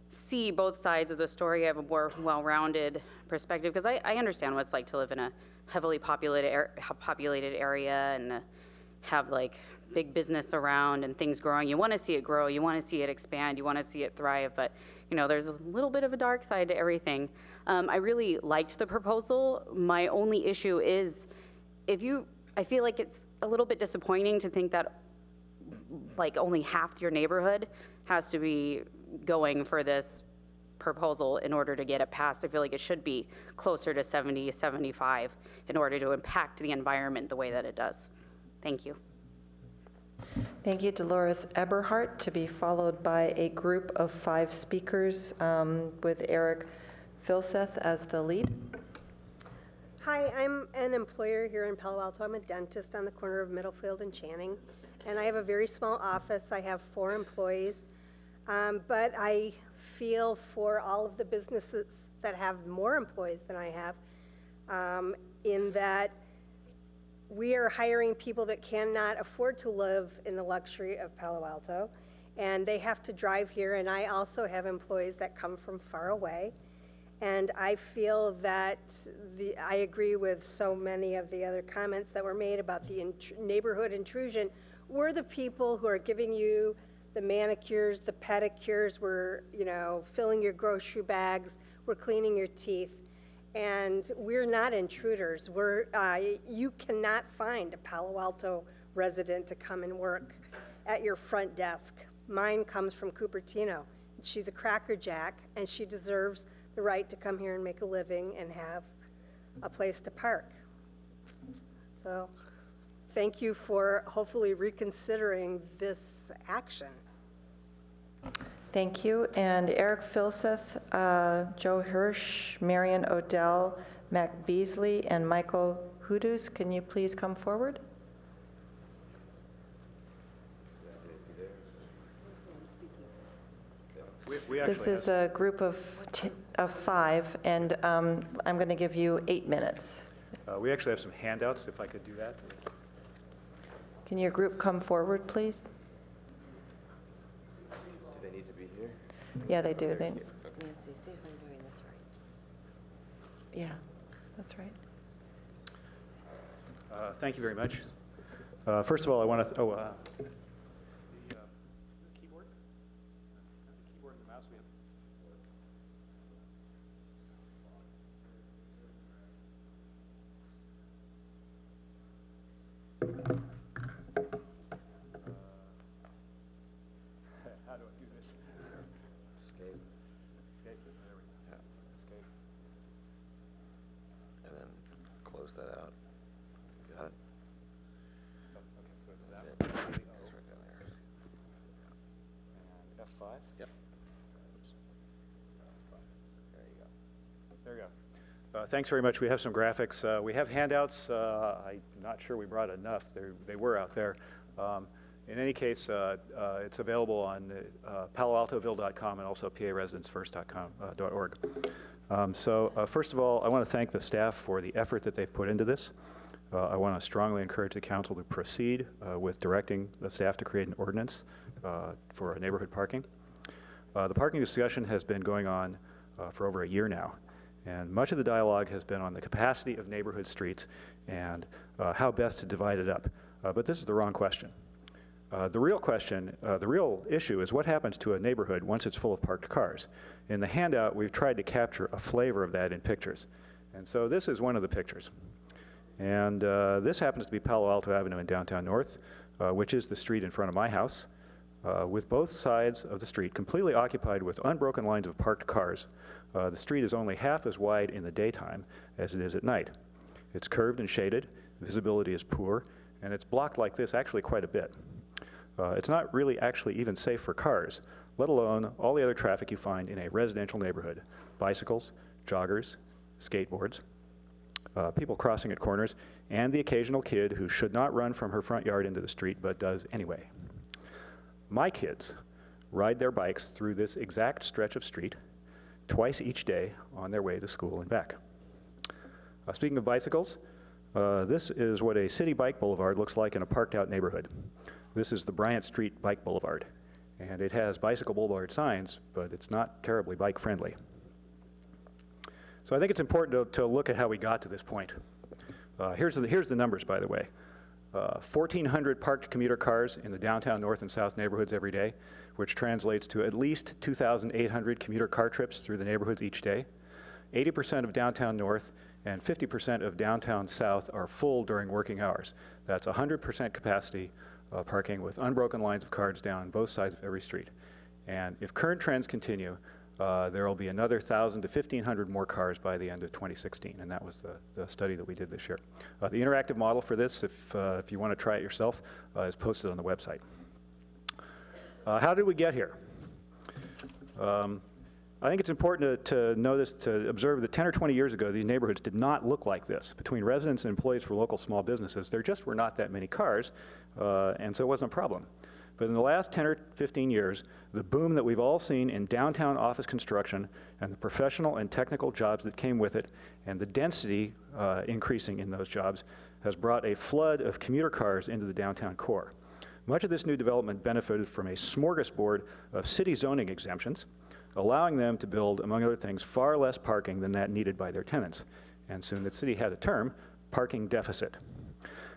see both sides of the story. I have a more well-rounded perspective, because I understand what it's like to live in a heavily populated area and have like big business around and things growing. You want to see it grow, you want to see it expand, you want to see it thrive, but you know, there's a little bit of a dark side to everything. I really liked the proposal. My only issue is I feel like it's a little bit disappointing to think that like only half your neighborhood has to be going for this proposal in order to get it passed. I feel like it should be closer to 70, 75 in order to impact the environment the way that it does. Thank you. Thank you, Dolores Eberhardt, to be followed by a group of 5 speakers with Eric Filseth as the lead. Hi, I'm an employer here in Palo Alto. I'm a dentist on the corner of Middlefield and Channing, and I have a very small office. I have 4 employees, but I feel for all of the businesses that have more employees than I have, in that we are hiring people that cannot afford to live in the luxury of Palo Alto, and they have to drive here, and I also have employees that come from far away. And I feel that I agree with so many of the other comments that were made about the neighborhood intrusion. We're the people who are giving you the manicures, the pedicures, we're, you know, filling your grocery bags, we're cleaning your teeth. And we're not intruders. You cannot find a Palo Alto resident to come and work at your front desk. Mine comes from Cupertino. She's a Cracker Jack, and she deserves the right to come here and make a living and have a place to park. So thank you for hopefully reconsidering this action. Thank you. And Eric Filseth, Joe Hirsch, Marion Odell, Mac Beasley, and Michael Hudus, can you please come forward? This is a group of 5, and I'm going to give you 8 minutes. We actually have some handouts, if I could do that. Can your group come forward, please? Do they need to be here? Yeah, they do. Nancy, see if I'm doing this right. Yeah, that's right. Thank you very much. First of all, I want to, keyboard and the mouse we have. How do I do this? Escape. Escape. There we go. Yeah. Escape. And then close that out. Got it? Oh, okay, so it's that. Yeah, it's right down there. And F5? Yep. There you go. There you go. Thanks very much. We have some graphics. We have handouts. I'm not sure we brought enough. They were out there. In any case, it's available on paloaltoville.com and also paresidentsfirst.org. First of all, I want to thank the staff for the effort that they've put into this. I want to strongly encourage the council to proceed with directing the staff to create an ordinance for neighborhood parking. The parking discussion has been going on for over a year now, and much of the dialogue has been on the capacity of neighborhood streets and how best to divide it up. But this is the wrong question. The real issue is what happens to a neighborhood once it's full of parked cars. In the handout, we've tried to capture a flavor of that in pictures. And so this is one of the pictures. And this happens to be Palo Alto Avenue in downtown North, which is the street in front of my house. with both sides of the street completely occupied with unbroken lines of parked cars. The street is only half as wide in the daytime as it is at night. It's curved and shaded, visibility is poor, and it's blocked like this actually quite a bit. It's not really actually even safe for cars, let alone all the other traffic you find in a residential neighborhood. Bicycles, joggers, skateboards, people crossing at corners, and the occasional kid who should not run from her front yard into the street but does anyway. My kids ride their bikes through this exact stretch of street twice each day on their way to school and back. Speaking of bicycles, this is what a city bike boulevard looks like in a parked out neighborhood. This is the Bryant Street Bike Boulevard, and it has bicycle boulevard signs, but it's not terribly bike friendly. So I think it's important to look at how we got to this point. Here's the numbers, by the way. 1,400 parked commuter cars in the downtown north and south neighborhoods every day, which translates to at least 2,800 commuter car trips through the neighborhoods each day. 80% of downtown north and 50% of downtown south are full during working hours. That's 100% capacity parking with unbroken lines of cars down both sides of every street. And if current trends continue, there will be another 1,000 to 1,500 more cars by the end of 2016, and that was the study that we did this year. The interactive model for this, if you want to try it yourself, is posted on the website. How did we get here? I think it's important to observe that 10 or 20 years ago, these neighborhoods did not look like this. Between residents and employees for local small businesses, there just were not that many cars, and so it wasn't a problem. But in the last 10 or 15 years, the boom that we've all seen in downtown office construction and the professional and technical jobs that came with it and the density increasing in those jobs has brought a flood of commuter cars into the downtown core. Much of this new development benefited from a smorgasbord of city zoning exemptions, allowing them to build, among other things, far less parking than that needed by their tenants. And soon the city had a term, parking deficit.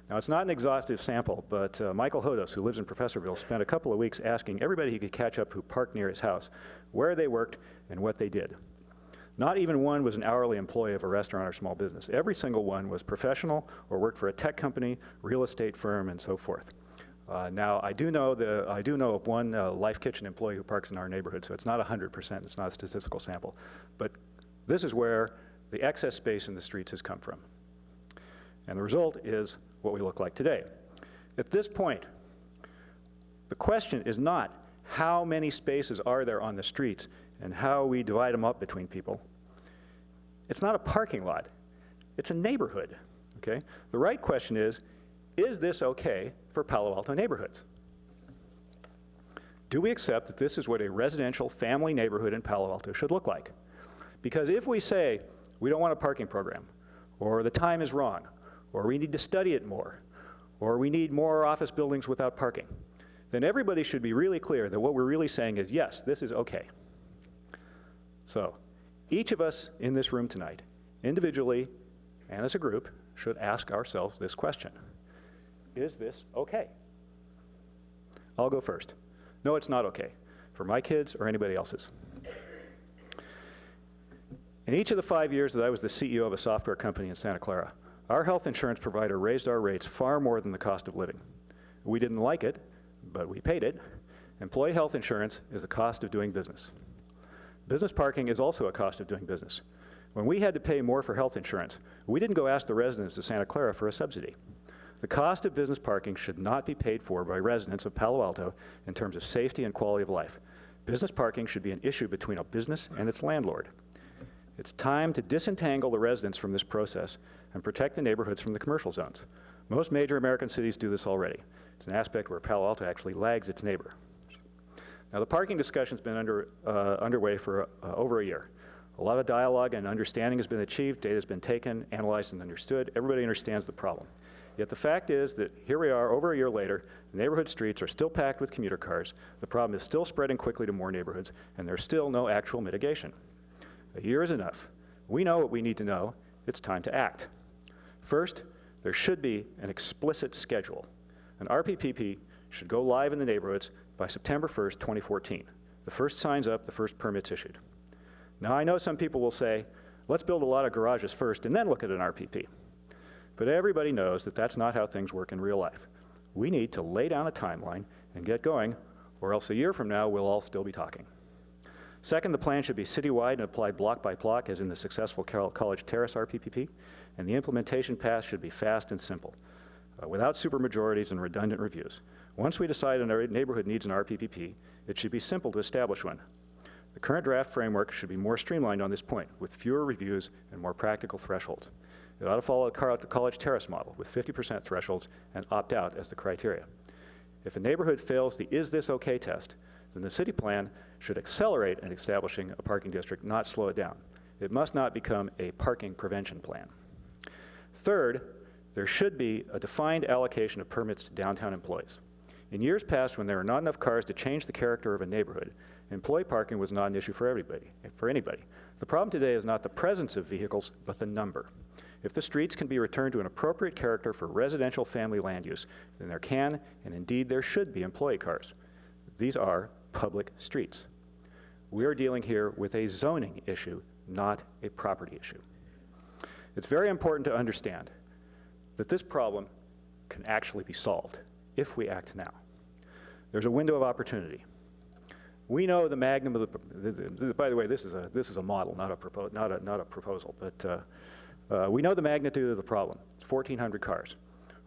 Now, it's not an exhaustive sample, but Michael Hodos, who lives in Professorville, spent a couple of weeks asking everybody he could catch up who parked near his house where they worked and what they did. Not even one was an hourly employee of a restaurant or small business. Every single one was professional or worked for a tech company, real estate firm, and so forth. Now, I do know of one Life Kitchen employee who parks in our neighborhood, so it's not 100%, it's not a statistical sample. But this is where the excess space in the streets has come from. And the result is what we look like today. At this point, the question is not how many spaces are there on the streets and how we divide them up between people. It's not a parking lot, it's a neighborhood, okay? The right question is this okay for Palo Alto neighborhoods? Do we accept that this is what a residential family neighborhood in Palo Alto should look like? Because if we say we don't want a parking program, or the time is wrong, or we need to study it more, or we need more office buildings without parking, then everybody should be really clear that what we're really saying is, yes, this is okay. So, each of us in this room tonight, individually and as a group, should ask ourselves this question. Is this okay? I'll go first. No, it's not okay, for my kids or anybody else's. In each of the 5 years that I was the CEO of a software company in Santa Clara, our health insurance provider raised our rates far more than the cost of living. We didn't like it, but we paid it. Employee health insurance is a cost of doing business. Business parking is also a cost of doing business. When we had to pay more for health insurance, we didn't go ask the residents of Santa Clara for a subsidy. The cost of business parking should not be paid for by residents of Palo Alto in terms of safety and quality of life. Business parking should be an issue between a business and its landlord. It's time to disentangle the residents from this process and protect the neighborhoods from the commercial zones. Most major American cities do this already. It's an aspect where Palo Alto actually lags its neighbor. Now, the parking discussion's been underway for over a year. A lot of dialogue and understanding has been achieved, data's been taken, analyzed, and understood. Everybody understands the problem. Yet the fact is that here we are, over a year later, the neighborhood streets are still packed with commuter cars, the problem is still spreading quickly to more neighborhoods, and there's still no actual mitigation. A year is enough. We know what we need to know. It's time to act. First, there should be an explicit schedule. An RPPP should go live in the neighborhoods by September 1st, 2014. The first signs up, the first permits issued. Now, I know some people will say, let's build a lot of garages first and then look at an RPP. But everybody knows that that's not how things work in real life. We need to lay down a timeline and get going, or else a year from now, we'll all still be talking. Second, the plan should be citywide and applied block by block, as in the successful College Terrace RPPP, and the implementation path should be fast and simple, without supermajorities and redundant reviews. Once we decide a neighborhood needs an RPPP, it should be simple to establish one. The current draft framework should be more streamlined on this point, with fewer reviews and more practical thresholds. It ought to follow the College Terrace model, with 50% thresholds and opt out as the criteria. If a neighborhood fails the "is this okay" test, then the city plan should accelerate in establishing a parking district, not slow it down. It must not become a parking prevention plan. Third, there should be a defined allocation of permits to downtown employees. In years past, when there were not enough cars to change the character of a neighborhood, employee parking was not an issue for anybody. The problem today is not the presence of vehicles, but the number. If the streets can be returned to an appropriate character for residential family land use, then there can, and indeed there should be, employee cars. These are public streets. We are dealing here with a zoning issue, not a property issue. It's very important to understand that this problem can actually be solved if we act now. There's a window of opportunity. We know the magnitude of the by the way, this is a model, not a proposal, but we know the magnitude of the problem. It's 1,400 cars.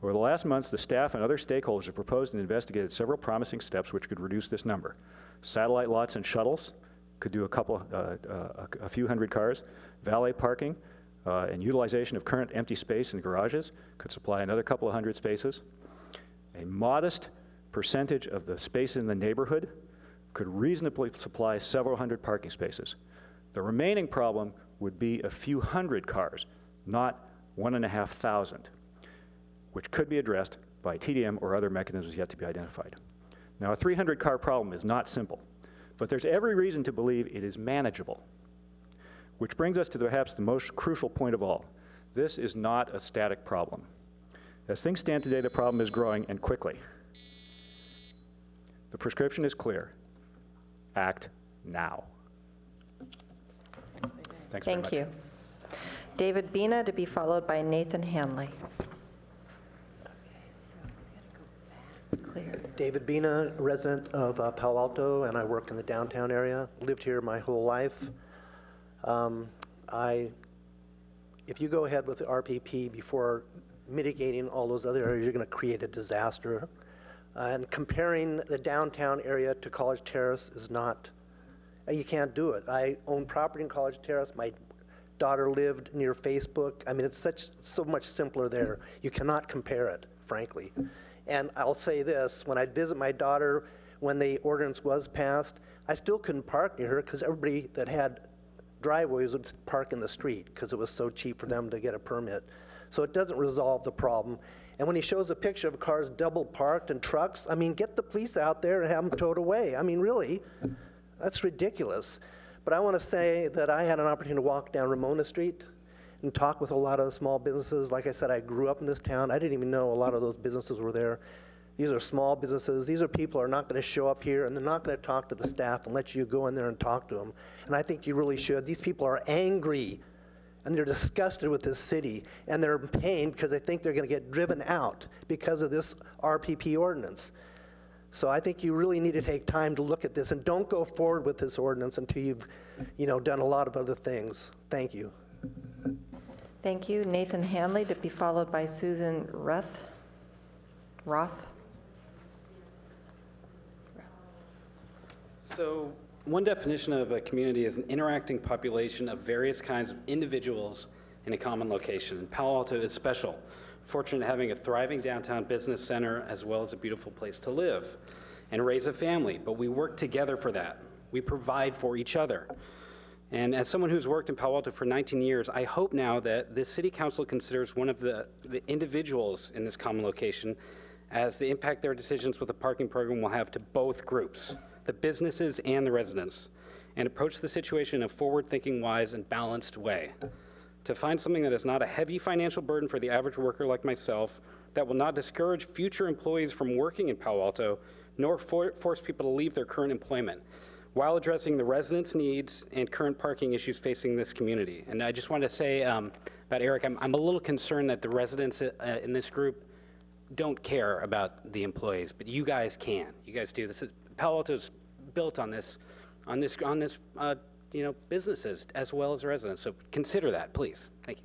Over the last months, the staff and other stakeholders have proposed and investigated several promising steps which could reduce this number. Satellite lots and shuttles could do a few hundred cars. Valet parking and utilization of current empty space in garages could supply another couple of hundred spaces. A modest percentage of the space in the neighborhood could reasonably supply several hundred parking spaces. The remaining problem would be a few hundred cars, not 1,500, which could be addressed by TDM or other mechanisms yet to be identified. Now, a 300-car problem is not simple, but there's every reason to believe it is manageable, which brings us to perhaps the most crucial point of all. This is not a static problem. As things stand today, the problem is growing, and quickly. The prescription is clear. Act now. Thanks very much. Thank you. David Bina, to be followed by Nathan Hanley. Clear. David Bina, resident of Palo Alto, and I work in the downtown area. Lived here my whole life. If you go ahead with the RPP before mitigating all those other areas, you're going to create a disaster. And comparing the downtown area to College Terrace is not, you can't do it. I own property in College Terrace. My daughter lived near Facebook. I mean, it's so much simpler there. You cannot compare it, frankly. And I'll say this, when I'd visit my daughter, when the ordinance was passed, I still couldn't park near her because everybody that had driveways would park in the street because it was so cheap for them to get a permit. So it doesn't resolve the problem. And when he shows a picture of cars double parked and trucks, I mean, get the police out there and have them towed away. I mean, really, that's ridiculous. But I want to say that I had an opportunity to walk down Ramona Street and talk with a lot of the small businesses. Like I said, I grew up in this town. I didn't even know a lot of those businesses were there. These are small businesses. These are people who are not going to show up here, and they're not going to talk to the staff and let you go in there and talk to them. And I think you really should. These people are angry, and they're disgusted with this city, and they're in pain because they think they're going to get driven out because of this RPP ordinance. So I think you really need to take time to look at this, and don't go forward with this ordinance until you've, done a lot of other things. Thank you. Thank you. Nathan Hanley, to be followed by Susan Roth. So one definition of a community is an interacting population of various kinds of individuals in a common location. And Palo Alto is special, fortunate having a thriving downtown business center as well as a beautiful place to live and raise a family. But we work together for that. We provide for each other. And as someone who's worked in Palo Alto for 19 years, I hope now that this city council considers one of the individuals in this common location as the impact their decisions with the parking program will have to both groups, the businesses and the residents, and approach the situation in a forward-thinking, wise, and balanced way. To find something that is not a heavy financial burden for the average worker like myself, that will not discourage future employees from working in Palo Alto, nor force people to leave their current employment, while addressing the residents' needs and current parking issues facing this community. And I just want to say about Eric, I'm a little concerned that the residents in this group don't care about the employees, but you guys can. You guys do. This is Palo Alto's built on this, businesses as well as residents. So consider that, please. Thank you.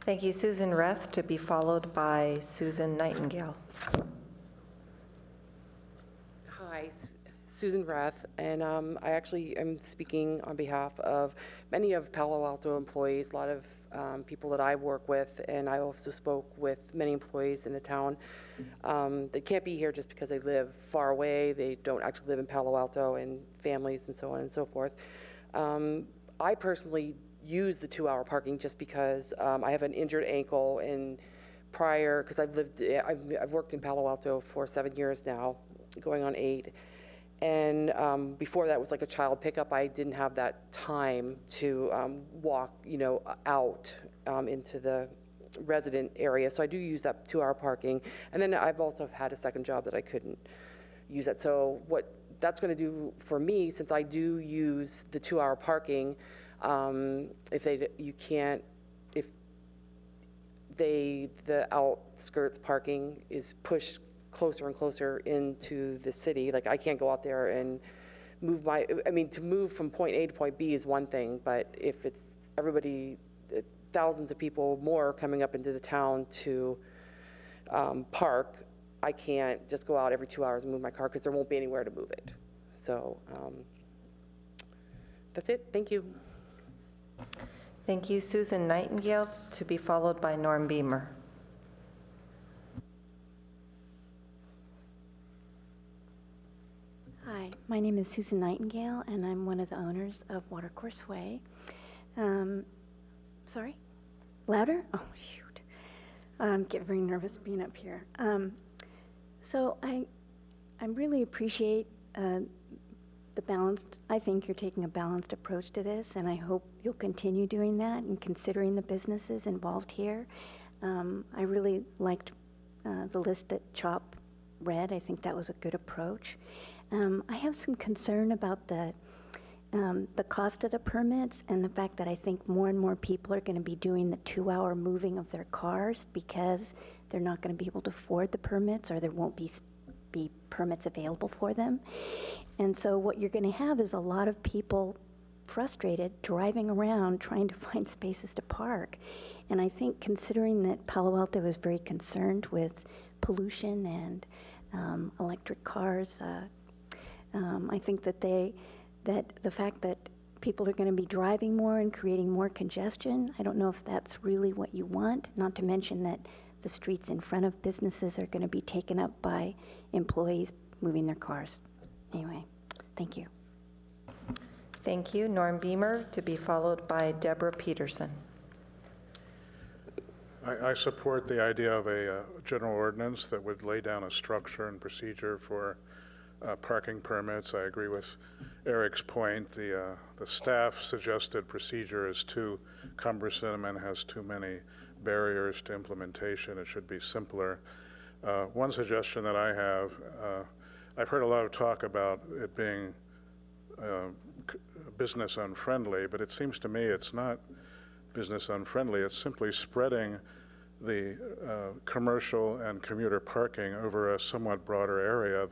Thank you, Susan Reth, to be followed by Susan Nightingale. Hi, Susan Reth, and I actually am speaking on behalf of many of Palo Alto employees, a lot of people that I work with, and I also spoke with many employees in the town. They can't be here just because they live far away. They don't actually live in Palo Alto, and families and so on and so forth. I personally use the 2-hour parking just because I have an injured ankle, and prior, because I've worked in Palo Alto for 7 years now, going on 8. And before that was like a child pickup. I didn't have that time to walk, out into the resident area. So I do use that 2-hour parking. And then I've also had a second job that I couldn't use that. So what that's going to do for me, since I do use the 2-hour parking, the outskirts parking is pushed closer and closer into the city. Like, I can't go out there and to move from point A to point B is one thing, but if it's everybody, thousands of people more coming up into the town to park, I can't just go out every 2 hours and move my car because there won't be anywhere to move it. So that's it. Thank you. Thank you, Susan Nightingale, to be followed by Norm Beamer. Hi, my name is Susan Nightingale, and I'm one of the owners of Watercourse Way. Sorry? Louder? Oh, shoot. I'm getting very nervous being up here. So I really appreciate I think you're taking a balanced approach to this, and I hope you'll continue doing that and considering the businesses involved here. I really liked the list that CHOP read. I think that was a good approach. I have some concern about the cost of the permits and the fact that I think more and more people are going to be doing the 2-hour moving of their cars because they're not going to be able to afford the permits, or there won't be permits available for them. And so what you're going to have is a lot of people frustrated driving around trying to find spaces to park. And I think, considering that Palo Alto is very concerned with pollution and electric cars, I think that the fact that people are going to be driving more and creating more congestion, I don't know if that's really what you want, not to mention that the streets in front of businesses are going to be taken up by employees moving their cars. Anyway, thank you. Thank you. Norm Beamer, to be followed by Deborah Peterson. I support the idea of a general ordinance that would lay down a structure and procedure for parking permits. I agree with Eric's point. The staff suggested procedure is too cumbersome and has too many barriers to implementation. It should be simpler. One suggestion that I have, I've heard a lot of talk about it being business unfriendly, but it seems to me it's not business unfriendly. It's simply spreading the commercial and commuter parking over a somewhat broader area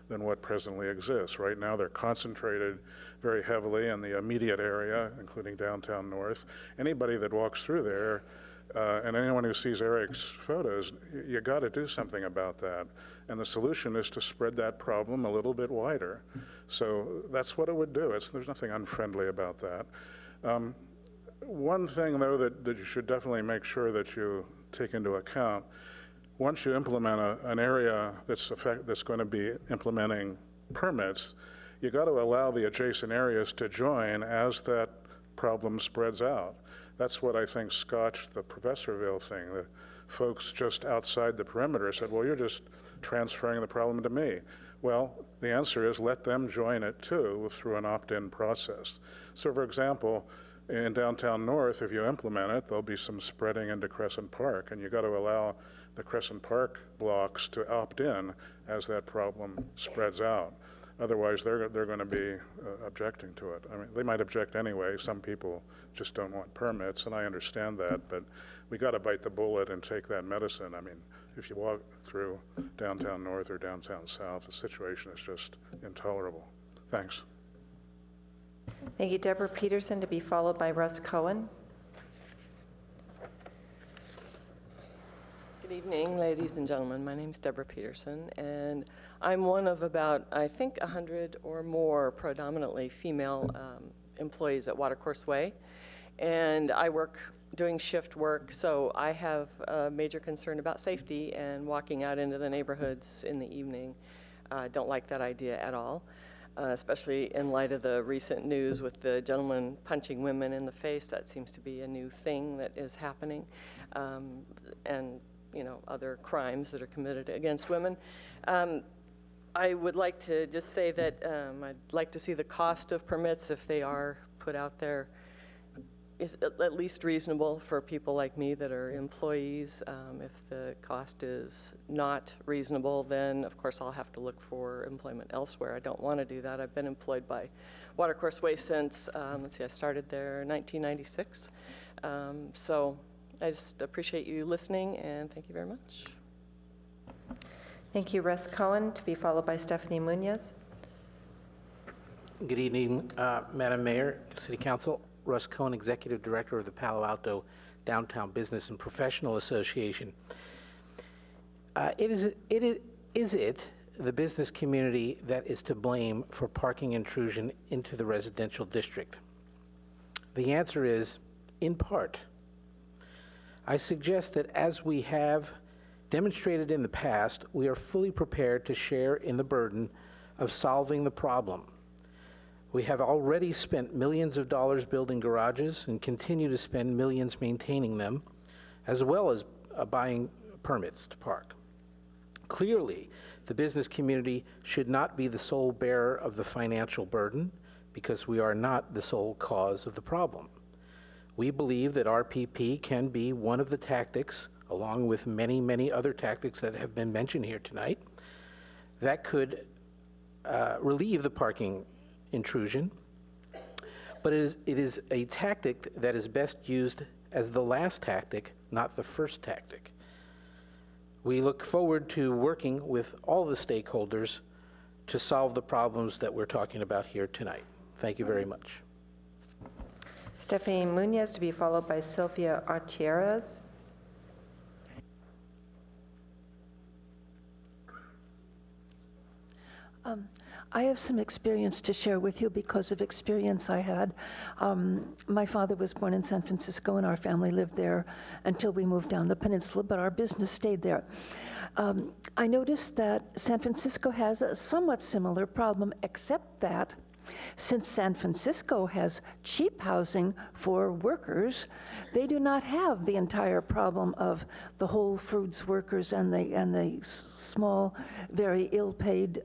than what presently exists. Right now they're concentrated very heavily in the immediate area, including downtown North. Anybody that walks through there, and anyone who sees Eric's photos, you got to do something about that. And the solution is to spread that problem a little bit wider. So that's what it would do. There's nothing unfriendly about that. One thing, though, that you should definitely make sure that you take into account, once you implement an area that's going to be implementing permits, you got to allow the adjacent areas to join as that problem spreads out. That's what I think scotched the Professorville thing. The folks just outside the perimeter said, well, you're just transferring the problem to me. Well, the answer is let them join it too through an opt-in process. So, for example, in downtown North, if you implement it, there'll be some spreading into Crescent Park, and you got to allow the Crescent Park blocks to opt in as that problem spreads out. Otherwise, they're going to be objecting to it. I mean, they might object anyway. Some people just don't want permits, and I understand that, but we got to bite the bullet and take that medicine. I mean, if you walk through downtown north or downtown south, the situation is just intolerable. Thanks. Thank you. Deborah Peterson, to be followed by Russ Cohen. Good evening, ladies and gentlemen. My name is Deborah Peterson, and I'm one of about, I think, 100 or more predominantly female employees at Watercourse Way. And I work doing shift work, so I have a major concern about safety and walking out into the neighborhoods in the evening. I don't like that idea at all, especially in light of the recent news with the gentleman punching women in the face. That seems to be a new thing that is happening, and other crimes that are committed against women. I would like to just say that I'd like to see the cost of permits, if they are put out there, is at least reasonable for people like me that are employees. If the cost is not reasonable, then of course I'll have to look for employment elsewhere. I don't want to do that. I've been employed by Watercourse Way since, I started there in 1996. So I just appreciate you listening, and thank you very much. Thank you, Russ Cohen, to be followed by Stephanie Munoz. Good evening, Madam Mayor, City Council. Russ Cohen, Executive Director of the Palo Alto Downtown Business and Professional Association. Is it the business community that is to blame for parking intrusion into the residential district? The answer is, in part. I suggest that, as we have demonstrated in the past, we are fully prepared to share in the burden of solving the problem. We have already spent millions of dollars building garages and continue to spend millions maintaining them, as well as buying permits to park. Clearly, the business community should not be the sole bearer of the financial burden, because we are not the sole cause of the problem. We believe that RPP can be one of the tactics, along with many, many other tactics that have been mentioned here tonight, that could relieve the parking intrusion, but it is a tactic that is best used as the last tactic, not the first tactic. We look forward to working with all the stakeholders to solve the problems that we're talking about here tonight. Thank you very much. Stephanie Munoz, to be followed by Sylvia Artieres. I have some experience to share with you because of experience I had. My father was born in San Francisco, and our family lived there until we moved down the peninsula, but our business stayed there. I noticed that San Francisco has a somewhat similar problem, except that since San Francisco has cheap housing for workers, they do not have the entire problem of the Whole Foods workers and the small, very ill-paid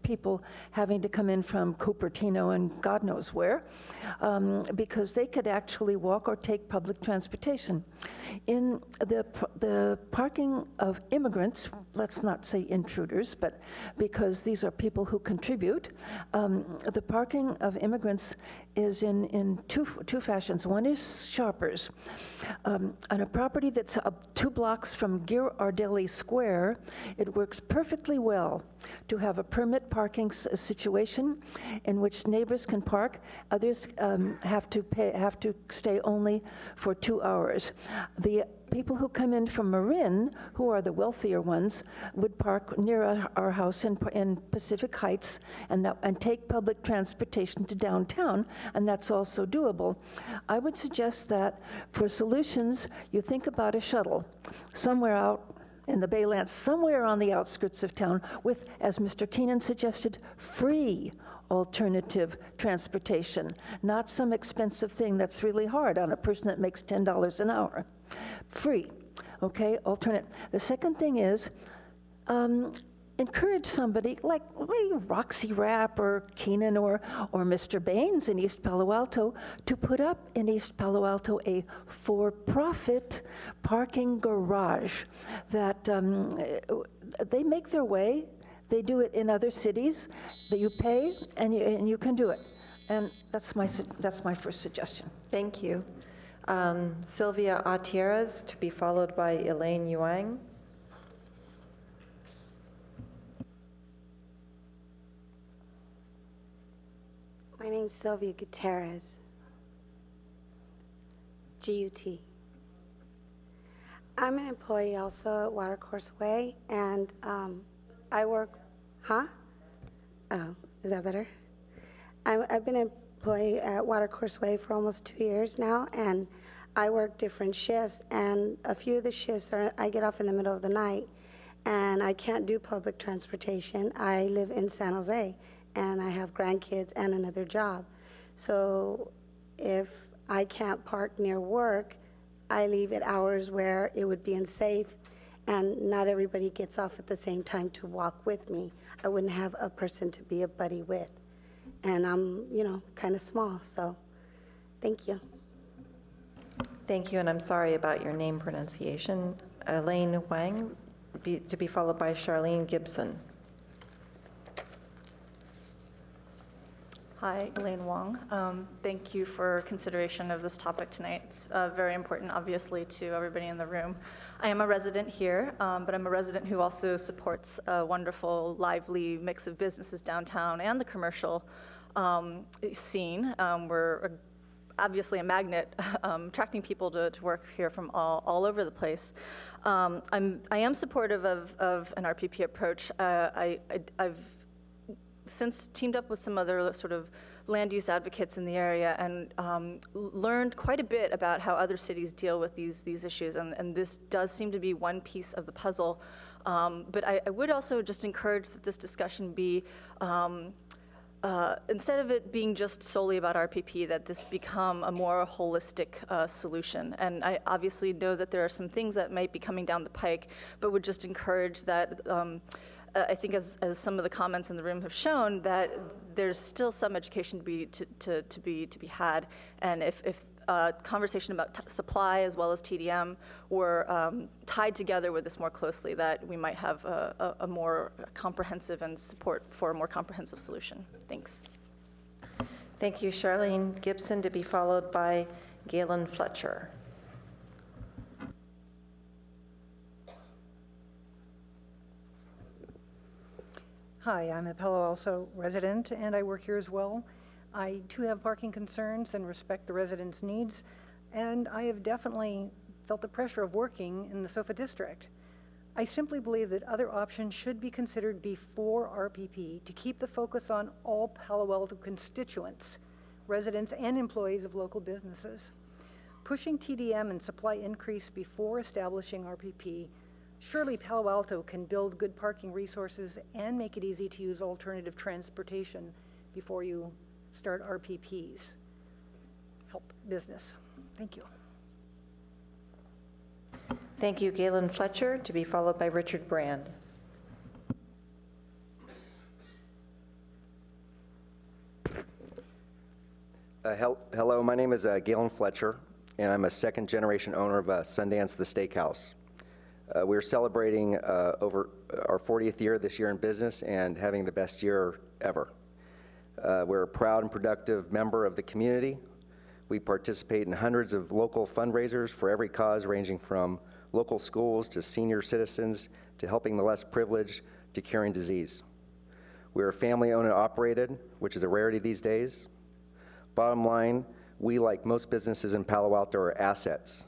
people having to come in from Cupertino and God knows where, because they could actually walk or take public transportation. In the parking of immigrants, let's not say intruders, but because these are people who contribute, the parking of immigrants is in two fashions. One is shoppers. On a property that's 2 blocks from Ghirardelli Square, it works perfectly well to have a permit parking situation in which neighbors can park. Others have to stay only for 2 hours. The people who come in from Marin, who are the wealthier ones, would park near our house in Pacific Heights and take public transportation to downtown, and that's also doable. I would suggest that for solutions, you think about a shuttle somewhere out in the Baylands, somewhere on the outskirts of town with, as Mr. Keenan suggested, free alternative transportation, not some expensive thing that's really hard on a person that makes $10 an hour. Free, okay, alternate. The second thing is encourage somebody like Roxy Rapp or Keenan or Mr. Baines in East Palo Alto to put up in East Palo Alto a for-profit parking garage that they make their way. They do it in other cities that you pay and you can do it. And that's my first suggestion. Thank you. Sylvia Artieres, to be followed by Elaine Yuang. My name's Sylvia Gutierrez. G-U-T. I'm an employee also at Watercourse Way, and I work, Oh, is that better? I've been an employee at Watercourse Way for almost 2 years now, and I work different shifts, and a few of the shifts I get off in the middle of the night, and I can't do public transportation. I live in San Jose, and I have grandkids and another job. So if I can't park near work, I leave at hours where it would be unsafe, and not everybody gets off at the same time to walk with me. I wouldn't have a person to be a buddy with. And I'm, kind of small, so thank you. Thank you, and I'm sorry about your name pronunciation. Elaine Wang, to be followed by Charlene Gibson. Hi, Elaine Wong. Thank you for consideration of this topic tonight. It's very important, obviously, to everybody in the room. I am a resident here, but I'm a resident who also supports a wonderful, lively mix of businesses downtown and the commercial scene. We're obviously a magnet, attracting people to work here from all over the place. I am supportive of an RPP approach. I've since teamed up with some other sort of land use advocates in the area and learned quite a bit about how other cities deal with these issues, and this does seem to be one piece of the puzzle. But I would also just encourage that this discussion be, instead of it being just solely about RPP, that this become a more holistic solution. And I obviously know that there are some things that might be coming down the pike, but would just encourage that I think as some of the comments in the room have shown, that there's still some education to be had, and if conversation about supply as well as TDM were tied together with this more closely, that we might have a more comprehensive and support for a more comprehensive solution. Thanks. Thank you, Charlene Gibson, to be followed by Galen Fletcher. Hi, I'm a Palo Alto resident, and I work here as well. I, too, have parking concerns and respect the residents' needs, and I have definitely felt the pressure of working in the SOFA district. I simply believe that other options should be considered before RPP to keep the focus on all Palo Alto constituents, residents and employees of local businesses. Pushing TDM and supply increase before establishing RPP, surely Palo Alto can build good parking resources and make it easy to use alternative transportation before you start RPPs. Help business. Thank you. Thank you, Galen Fletcher, to be followed by Richard Brand. Hello, my name is Galen Fletcher, and I'm a second-generation owner of Sundance the Steakhouse. We're celebrating over our 40th year this year in business and having the best year ever. We're a proud and productive member of the community. We participate in hundreds of local fundraisers for every cause, ranging from local schools to senior citizens to helping the less privileged to curing disease. We're family-owned and operated, which is a rarity these days. Bottom line, we, like most businesses in Palo Alto, are assets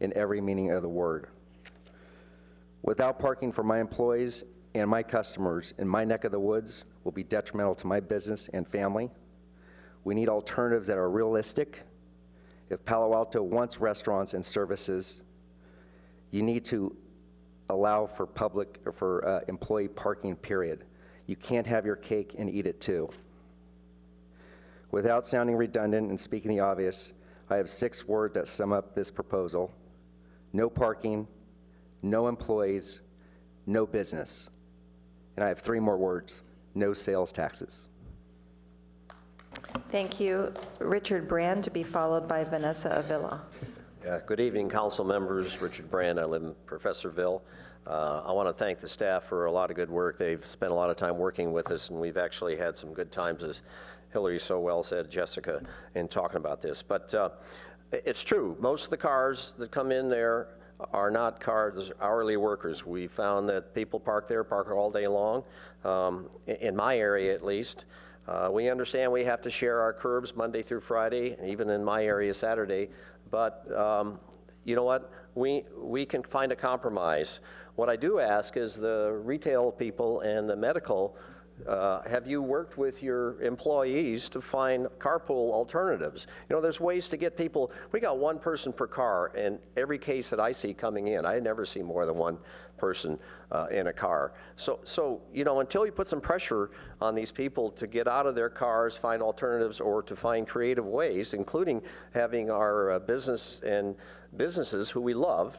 in every meaning of the word. Without parking for my employees and my customers in my neck of the woods will be detrimental to my business and family. We need alternatives that are realistic. If Palo Alto wants restaurants and services, you need to allow for employee parking, period. You can't have your cake and eat it too. Without sounding redundant and speaking the obvious, I have 6 words that sum up this proposal: no parking, no employees, no business. And I have 3 more words: no sales taxes. Thank you. Richard Brand, to be followed by Vanessa Avila. Good evening, council members. Richard Brand, I live in Professorville. I want to thank the staff for a lot of good work. They've spent a lot of time working with us, and we've actually had some good times, as Hillary so well said, Jessica, in talking about this. But it's true, most of the cars that come in there are not cars, hourly workers. We found that people park there, park all day long, in my area at least. We understand we have to share our curbs Monday through Friday, even in my area Saturday, but you know what? We can find a compromise. What I do ask is the retail people and the medical, have you worked with your employees to find carpool alternatives? You know, there's ways to get people. We got one person per car in every case that I see coming in. I never see more than one person in a car. So you know, until you put some pressure on these people to get out of their cars, find alternatives, or to find creative ways, including having our businesses who we love.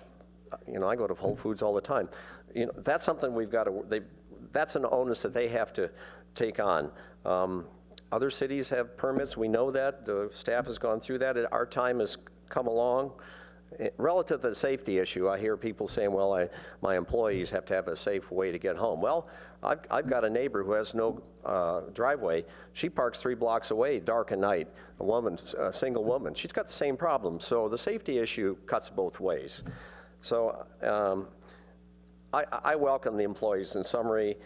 You know, I go to Whole Foods all the time. You know, that's something we've got to. That's an onus that they have to take on. Other cities have permits. We know that. The staff has gone through that. Our time has come along. Relative to the safety issue, I hear people saying, well, my employees have to have a safe way to get home. Well, I've got a neighbor who has no driveway. She parks 3 blocks away, dark at night, a single woman. She's got the same problem. So the safety issue cuts both ways. So I welcome the employees. In summary,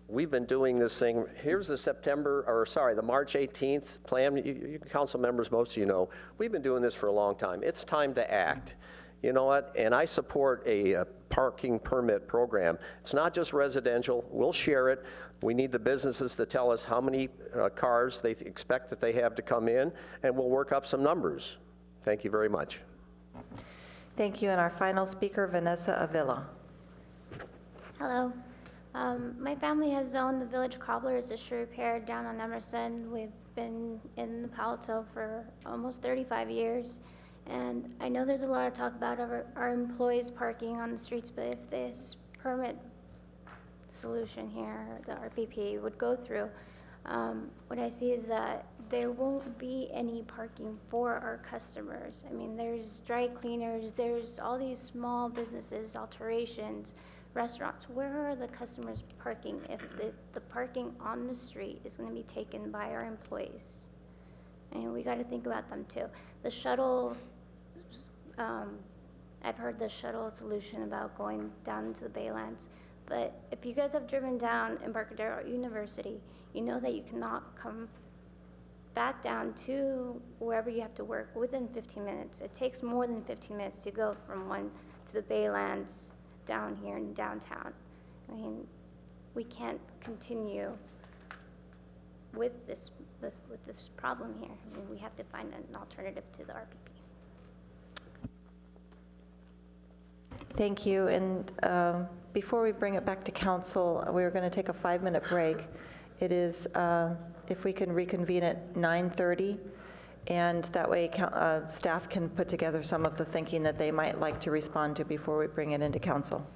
we've been doing this thing. Here's the the March 18th plan. You council members, most of you know, we've been doing this for a long time. It's time to act. You know what? And I support a parking permit program. It's not just residential. We'll share it. We need the businesses to tell us how many cars they expect that they have to come in, and we'll work up some numbers. Thank you very much. Thank you. And our final speaker, Vanessa Avila. Hello. My family has owned the Village Cobblers, a shoe repair down on Emerson. We've been in the Palo for almost 35 years. And I know there's a lot of talk about our employees parking on the streets, but if this permit solution here, the RPP, would go through, what I see is that there won't be any parking for our customers. I mean, there's dry cleaners, there's all these small businesses, alterations, restaurants. Where are the customers parking if the parking on the street is going to be taken by our employees? And we got to think about them too. The shuttle, I've heard the shuttle solution about going down into the Baylands, but if you guys have driven down Embarcadero University, you know that you cannot come back down to wherever you have to work within 15 minutes. It takes more than 15 minutes to go from one to the Baylands down here in downtown. I mean, we can't continue with this problem here. I mean, we have to find an alternative to the RPP. Thank you. And before we bring it back to council, we're going to take a 5-minute break. It is, if we can reconvene at 9:30, and that way staff can put together some of the thinking that they might like to respond to before we bring it into council.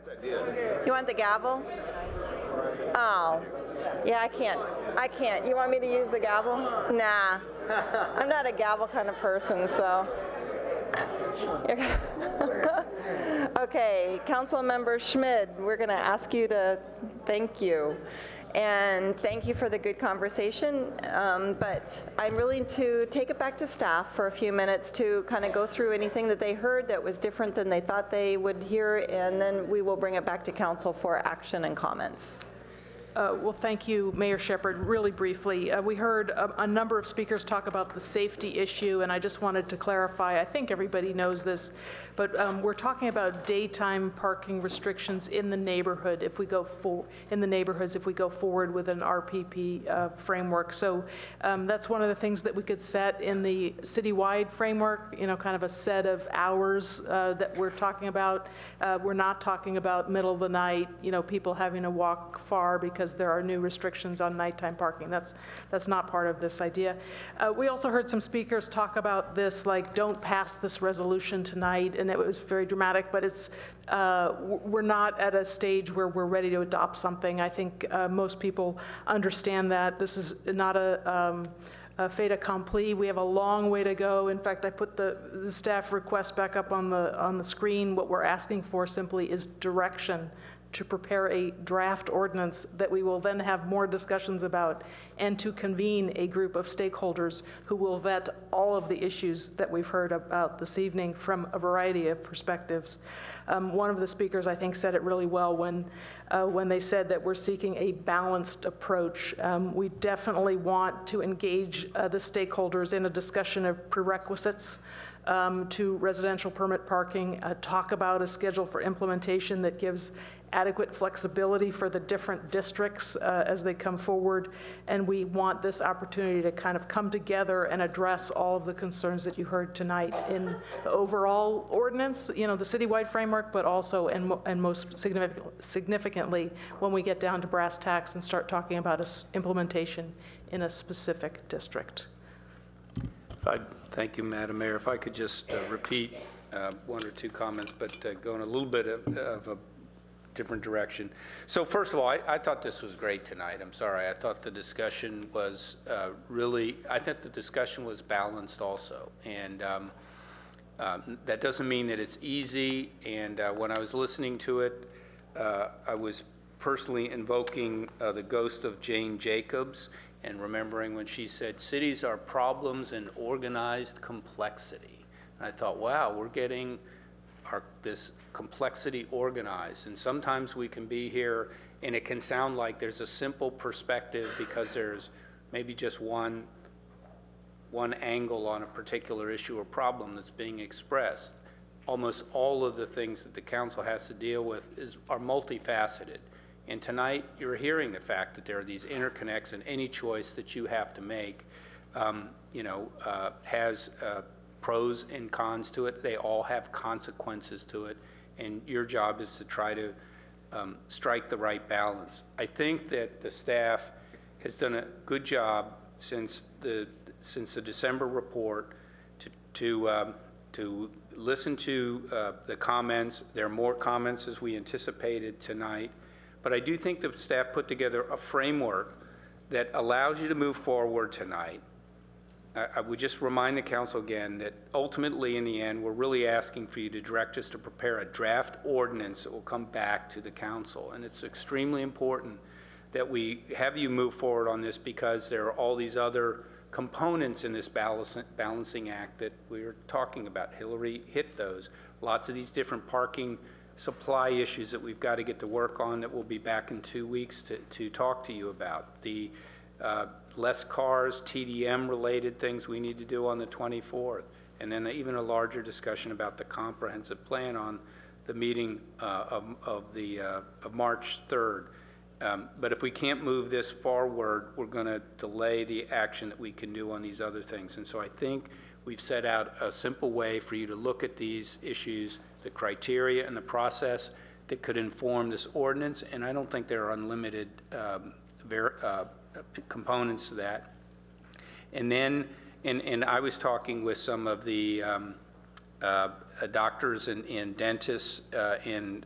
I did. You want the gavel? Oh, yeah, I can't. You want me to use the gavel? Nah, I'm not a gavel kind of person, so. Okay, Councilmember Schmid, we're going to ask you to thank you. And thank you for the good conversation, but I'm willing to take it back to staff for a few minutes to kind of go through anything that they heard that was different than they thought they would hear, and then we will bring it back to council for action and comments. Well, thank you, Mayor Shepherd. Really briefly, we heard a number of speakers talk about the safety issue, and I just wanted to clarify. I think everybody knows this, but we're talking about daytime parking restrictions in the neighborhood if we go neighborhoods if we go forward with an RPP framework. So that's one of the things that we could set in the citywide framework. You know, kind of a set of hours that we're talking about. We're not talking about middle of the night. You know, people having to walk far because there are new restrictions on nighttime parking. That's not part of this idea. We also heard some speakers talk about this, like, don't pass this resolution tonight, and it was very dramatic, but it's we're not at a stage where we're ready to adopt something. I think most people understand that. This is not a fait accompli. We have a long way to go. In fact, I put the staff request back up on the screen. What we're asking for simply is direction to prepare a draft ordinance that we will then have more discussions about, and to convene a group of stakeholders who will vet all of the issues that we've heard about this evening from a variety of perspectives. One of the speakers, I think, said it really well when they said that we're seeking a balanced approach. We definitely want to engage the stakeholders in a discussion of prerequisites to residential permit parking, talk about a schedule for implementation that gives adequate flexibility for the different districts as they come forward, and we want this opportunity to kind of come together and address all of the concerns that you heard tonight in the overall ordinance, you know, the citywide framework, but also and most significantly when we get down to brass tacks and start talking about implementation in a specific district. Thank you, Madam Mayor. If I could just repeat one or two comments, but go in a little bit of a different direction. So first of all, I thought this was great tonight. I'm sorry. I thought the discussion was I think the discussion was balanced also. And that doesn't mean that it's easy. And when I was listening to it, I was personally invoking the ghost of Jane Jacobs and remembering when she said, cities are problems in organized complexity. And I thought, wow, we're getting this complexity organized. And sometimes we can be here and it can sound like there's a simple perspective because there's maybe just one angle on a particular issue or problem that's being expressed. Almost all of the things that the council has to deal with are multifaceted. And tonight, you're hearing the fact that there are these interconnects, and any choice that you have to make, has pros and cons to it. They all have consequences to it, and your job is to try to strike the right balance. I think that the staff has done a good job since the December report to listen to the comments. There are more comments as we anticipated tonight. But I do think the staff put together a framework that allows you to move forward tonight. I would just remind the council again that ultimately in the end, we're really asking for you to direct us to prepare a draft ordinance that will come back to the council. And it's extremely important that we have you move forward on this because there are all these other components in this balancing act that we were talking about. Hillary hit those. Lots of these different parking supply issues that we've got to get to work on that we'll be back in 2 weeks to talk to you about. The less cars, TDM related things we need to do on the 24th. And then even a larger discussion about the comprehensive plan on the meeting of March 3rd. But if we can't move this forward, we're going to delay the action that we can do on these other things. And so I think we've set out a simple way for you to look at these issues, the criteria and the process that could inform this ordinance, and I don't think there are unlimited components to that. And then, and I was talking with some of the doctors and dentists and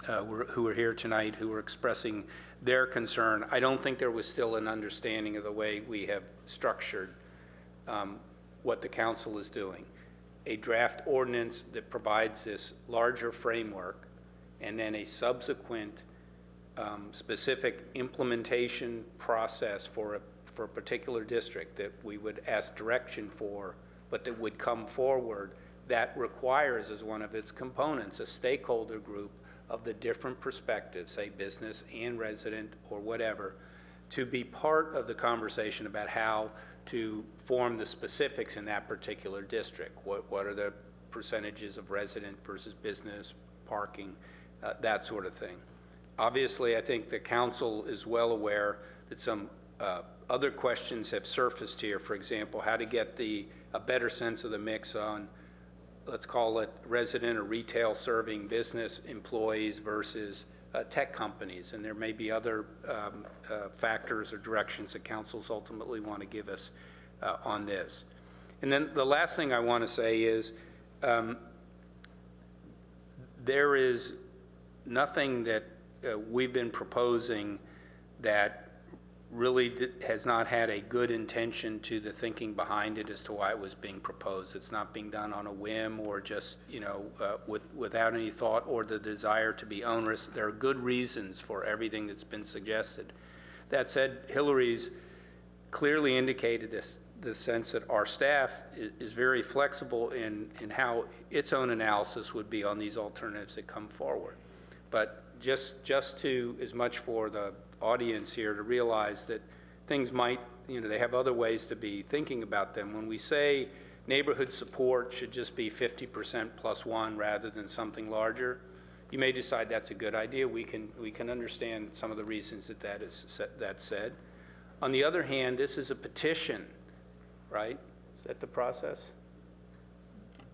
who are here tonight, who are expressing their concern. I don't think there was still an understanding of the way we have structured what the council is doing. A draft ordinance that provides this larger framework, and then a subsequent specific implementation process for a particular district that we would ask direction for, but that would come forward, that requires as one of its components a stakeholder group of the different perspectives, say business and resident or whatever, to be part of the conversation about how to form the specifics in that particular district. What are the percentages of resident versus business, parking, that sort of thing. Obviously, I think the council is well aware that some other questions have surfaced here. For example, how to get a better sense of the mix on, let's call it resident or retail serving business employees versus tech companies. And there may be other factors or directions that councils ultimately want to give us on this. And then the last thing I want to say is there is nothing that we've been proposing that really has not had a good intention to the thinking behind it as to why it was being proposed. It's not being done on a whim or just, without any thought or the desire to be onerous. There are good reasons for everything that's been suggested. That said, Hillary's clearly indicated the sense that our staff is very flexible in how its own analysis would be on these alternatives that come forward. But just to, as much for the audience here to realize that things might, they have other ways to be thinking about them. When we say neighborhood support should just be 50% plus one rather than something larger, you may decide that's a good idea. We can understand some of the reasons that's said. On the other hand, this is a petition, right? Is that the process?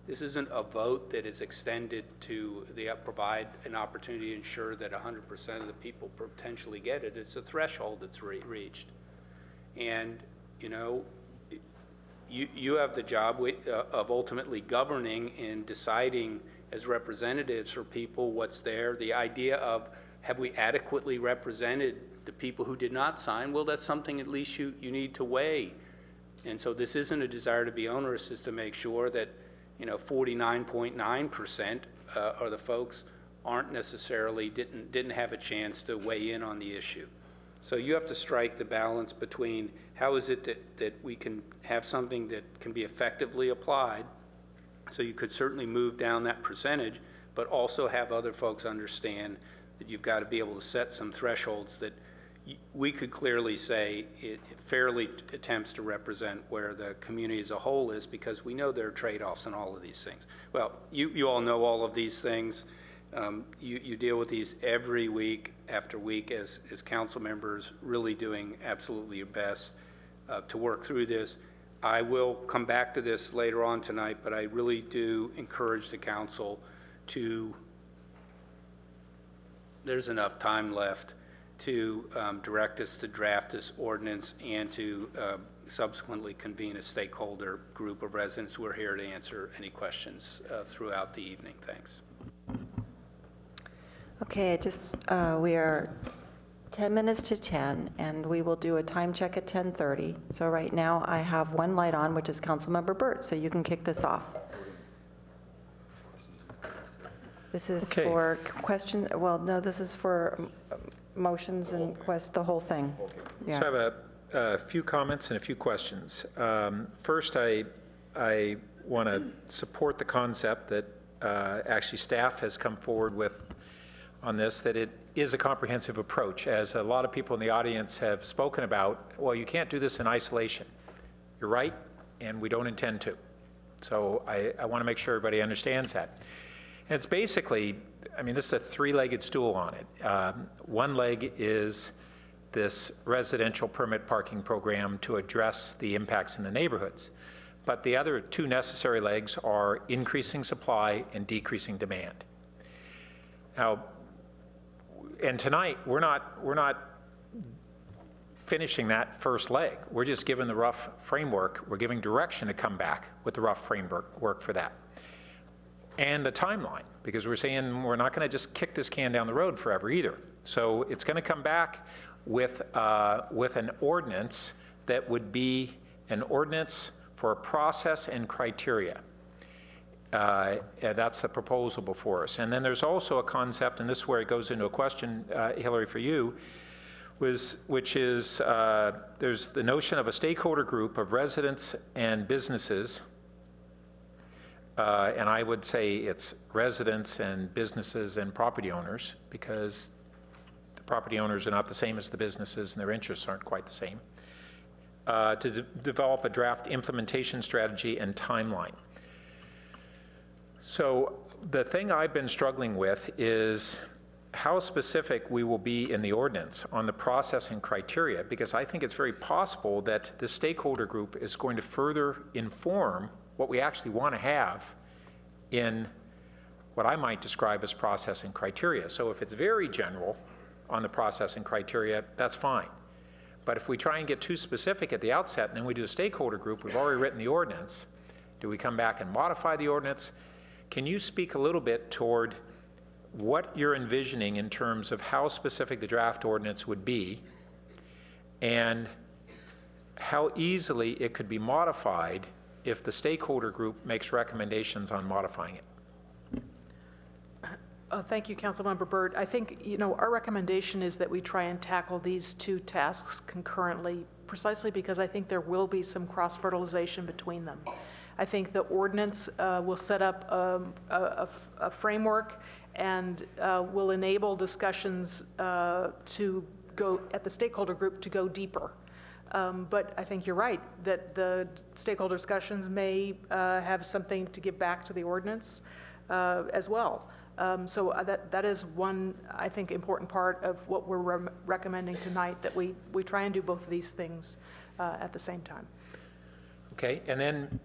This isn't a vote that is extended to provide an opportunity to ensure that 100% of the people potentially get it. It's a threshold that's reached. And, you have the job of ultimately governing and deciding as representatives for people what's there. The idea of, have we adequately represented the people who did not sign? Well, that's something at least you need to weigh. And so this isn't a desire to be onerous, is to make sure that 49.9% of the folks aren't necessarily, didn't have a chance to weigh in on the issue. So you have to strike the balance between how is it that we can have something that can be effectively applied, so you could certainly move down that percentage, but also have other folks understand that you've got to be able to set some thresholds that we could clearly say it fairly attempts to represent where the community as a whole is, because we know there are trade-offs in all of these things. Well, you all know all of these things. You deal with these every week after week as council members, really doing absolutely your best to work through this. I will come back to this later on tonight, but I really do encourage the council to, there's enough time left to direct us to draft this ordinance and to subsequently convene a stakeholder group of residents who are here to answer any questions throughout the evening. Thanks. Okay, we are 10 minutes to 10, and we will do a time check at 10:30. So right now I have one light on, which is Councilmember Burt, so you can kick this off. This is for questions, well, no, this is for motions and the whole thing. Yeah. So I have a few comments and a few questions. First, I want to support the concept that actually staff has come forward with on this, that it is a comprehensive approach. As a lot of people in the audience have spoken about, well, you can't do this in isolation. You're right, and we don't intend to. So I want to make sure everybody understands that. And it's basically, this is a three-legged stool on it. One leg is this residential permit parking program to address the impacts in the neighborhoods. But the other two necessary legs are increasing supply and decreasing demand. Now, and tonight, we're not finishing that first leg. We're just given the rough framework. We're giving direction to come back with the rough framework for that. and the timeline, because we're saying we're not going to just kick this can down the road forever either. So it's going to come back with an ordinance that would be an ordinance for a process and criteria. That's the proposal before us. And then there's also a concept, and this is where it goes into a question, Hillary, for you, which is there's the notion of a stakeholder group of residents and businesses. And I would say it's residents and businesses and property owners, because the property owners are not the same as the businesses and their interests aren't quite the same, to develop a draft implementation strategy and timeline. So the thing I've been struggling with is how specific we will be in the ordinance on the process and criteria, because I think it's very possible that the stakeholder group is going to further inform what we actually want to have in what I might describe as process and criteria. So if it's very general on the process and criteria, that's fine. But if we try and get too specific at the outset and then we do a stakeholder group, we've already written the ordinance, do we come back and modify the ordinance? Can you speak a little bit toward what you're envisioning in terms of how specific the draft ordinance would be and how easily it could be modified if the stakeholder group makes recommendations on modifying it? Thank you, Councilmember Byrd. I think, our recommendation is that we try and tackle these two tasks concurrently, precisely because I think there will be some cross-fertilization between them. I think the ordinance will set up a framework and will enable discussions to go at the stakeholder group to go deeper. But I think you're right that the stakeholder discussions may have something to give back to the ordinance as well. So that is one, I think, important part of what we're recommending tonight, that we try and do both of these things at the same time. Okay, and then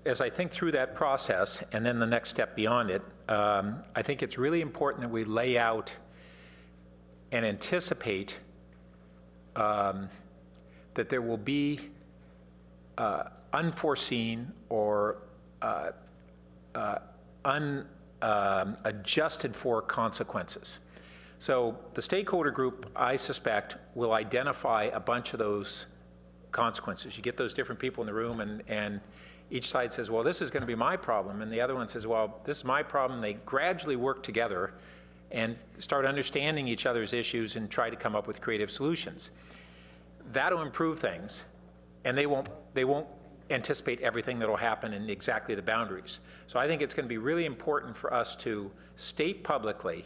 as I think through that process and then the next step beyond it, I think it's really important that we lay out and anticipate that there will be unforeseen or adjusted for consequences. So the stakeholder group, I suspect, will identify a bunch of those consequences. You get those different people in the room, and each side says, well, this is going to be my problem, and the other one says, well, this is my problem. They gradually work together and start understanding each other's issues and try to come up with creative solutions. That'll improve things, and they won't anticipate everything that'll happen in exactly the boundaries. So I think it's going to be really important for us to state publicly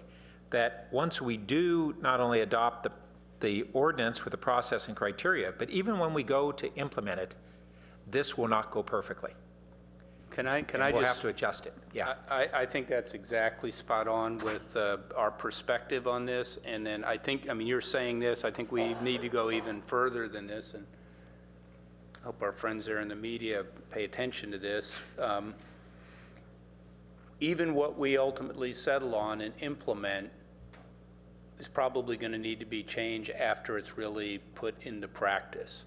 that once we do not only adopt the ordinance with the process and criteria, but even when we go to implement it, this will not go perfectly. Can I we'll just have to adjust it. Yeah. I think that's exactly spot on with our perspective on this. And then I mean, you're saying this, I think we need to go even further than this, and I hope our friends there in the media pay attention to this. Even what we ultimately settle on and implement is probably going to need to be changed after it's really put into practice.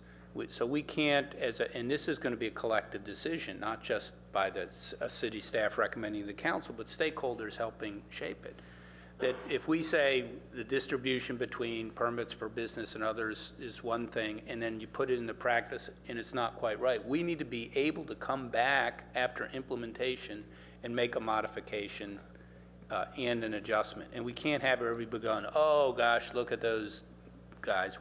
So we can't, and this is going to be a collective decision, not just by the city staff recommending the council, but stakeholders helping shape it. That if we say the distribution between permits for business and others is one thing, and then you put it into practice and it's not quite right, we need to be able to come back after implementation and make a modification and an adjustment. And we can't have everybody going, oh gosh, look at those guys,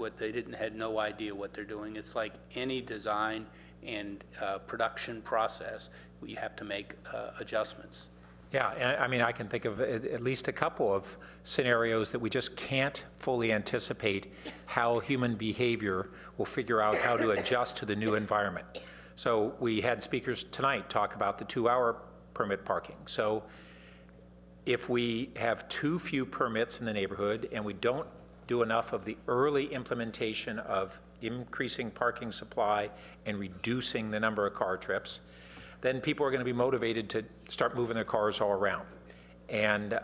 had no idea what they're doing. It's like any design and production process, you have to make adjustments. Yeah, I mean, I can think of at least a couple of scenarios that we just can't fully anticipate how human behavior will figure out how to adjust to the new environment. So we had speakers tonight talk about the 2-hour permit parking. So if we have too few permits in the neighborhood and we don't do enough of the early implementation of increasing parking supply and reducing the number of car trips, then people are going to be motivated to start moving their cars all around. And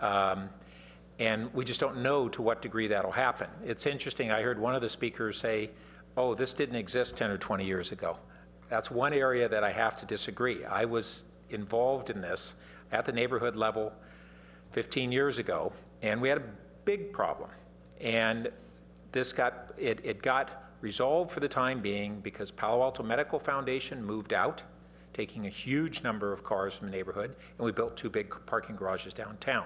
we just don't know to what degree that'll happen. It's interesting, I heard one of the speakers say, oh, this didn't exist 10 or 20 years ago. That's one area that I have to disagree. I was involved in this at the neighborhood level 15 years ago, and we had a big problem. And this got resolved for the time being because Palo Alto Medical Foundation moved out, taking a huge number of cars from the neighborhood, and we built 2 big parking garages downtown.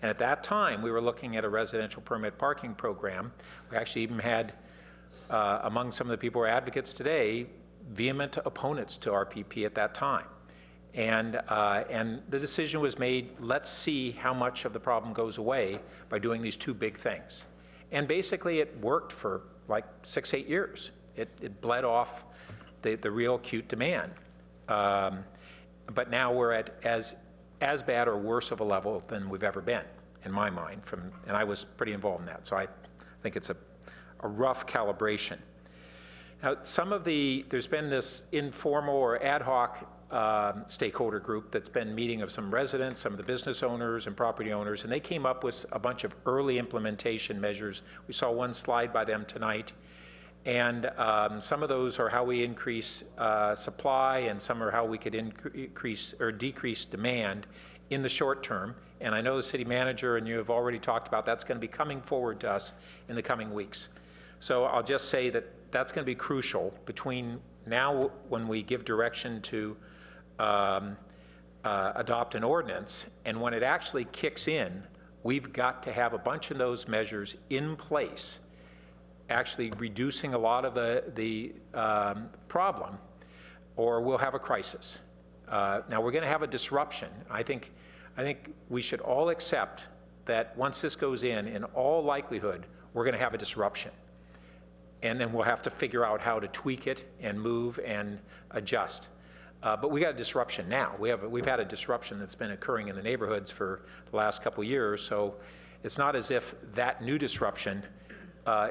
And at that time, we were looking at a residential permit parking program. We actually even had, among some of the people who are advocates today, vehement opponents to RPP at that time. And the decision was made, let's see how much of the problem goes away by doing these 2 big things. And basically it worked for like 6-8 years. It bled off the real acute demand. But now we're at as bad or worse of a level than we've ever been, in my mind, and I was pretty involved in that. So I think it's a rough calibration. Now, there's been this informal or ad hoc stakeholder group that's been meeting of some residents, some of the business owners and property owners, and they came up with a bunch of early implementation measures. We saw one slide by them tonight, and some of those are how we increase supply, and some are how we could increase or decrease demand in the short term. And I know the city manager and you have already talked about that's going to be coming forward to us in the coming weeks. So I'll just say that that's going to be crucial between now when we give direction to adopt an ordinance, and when it actually kicks in, we've got to have a bunch of those measures in place, actually reducing a lot of the problem, or we'll have a crisis. Now we're going to have a disruption. I think we should all accept that once this goes in all likelihood, we're going to have a disruption. And then we'll have to figure out how to tweak it and move and adjust. But we got a disruption now. We've had a disruption that's been occurring in the neighborhoods for the last couple of years. So it's not as if that new disruption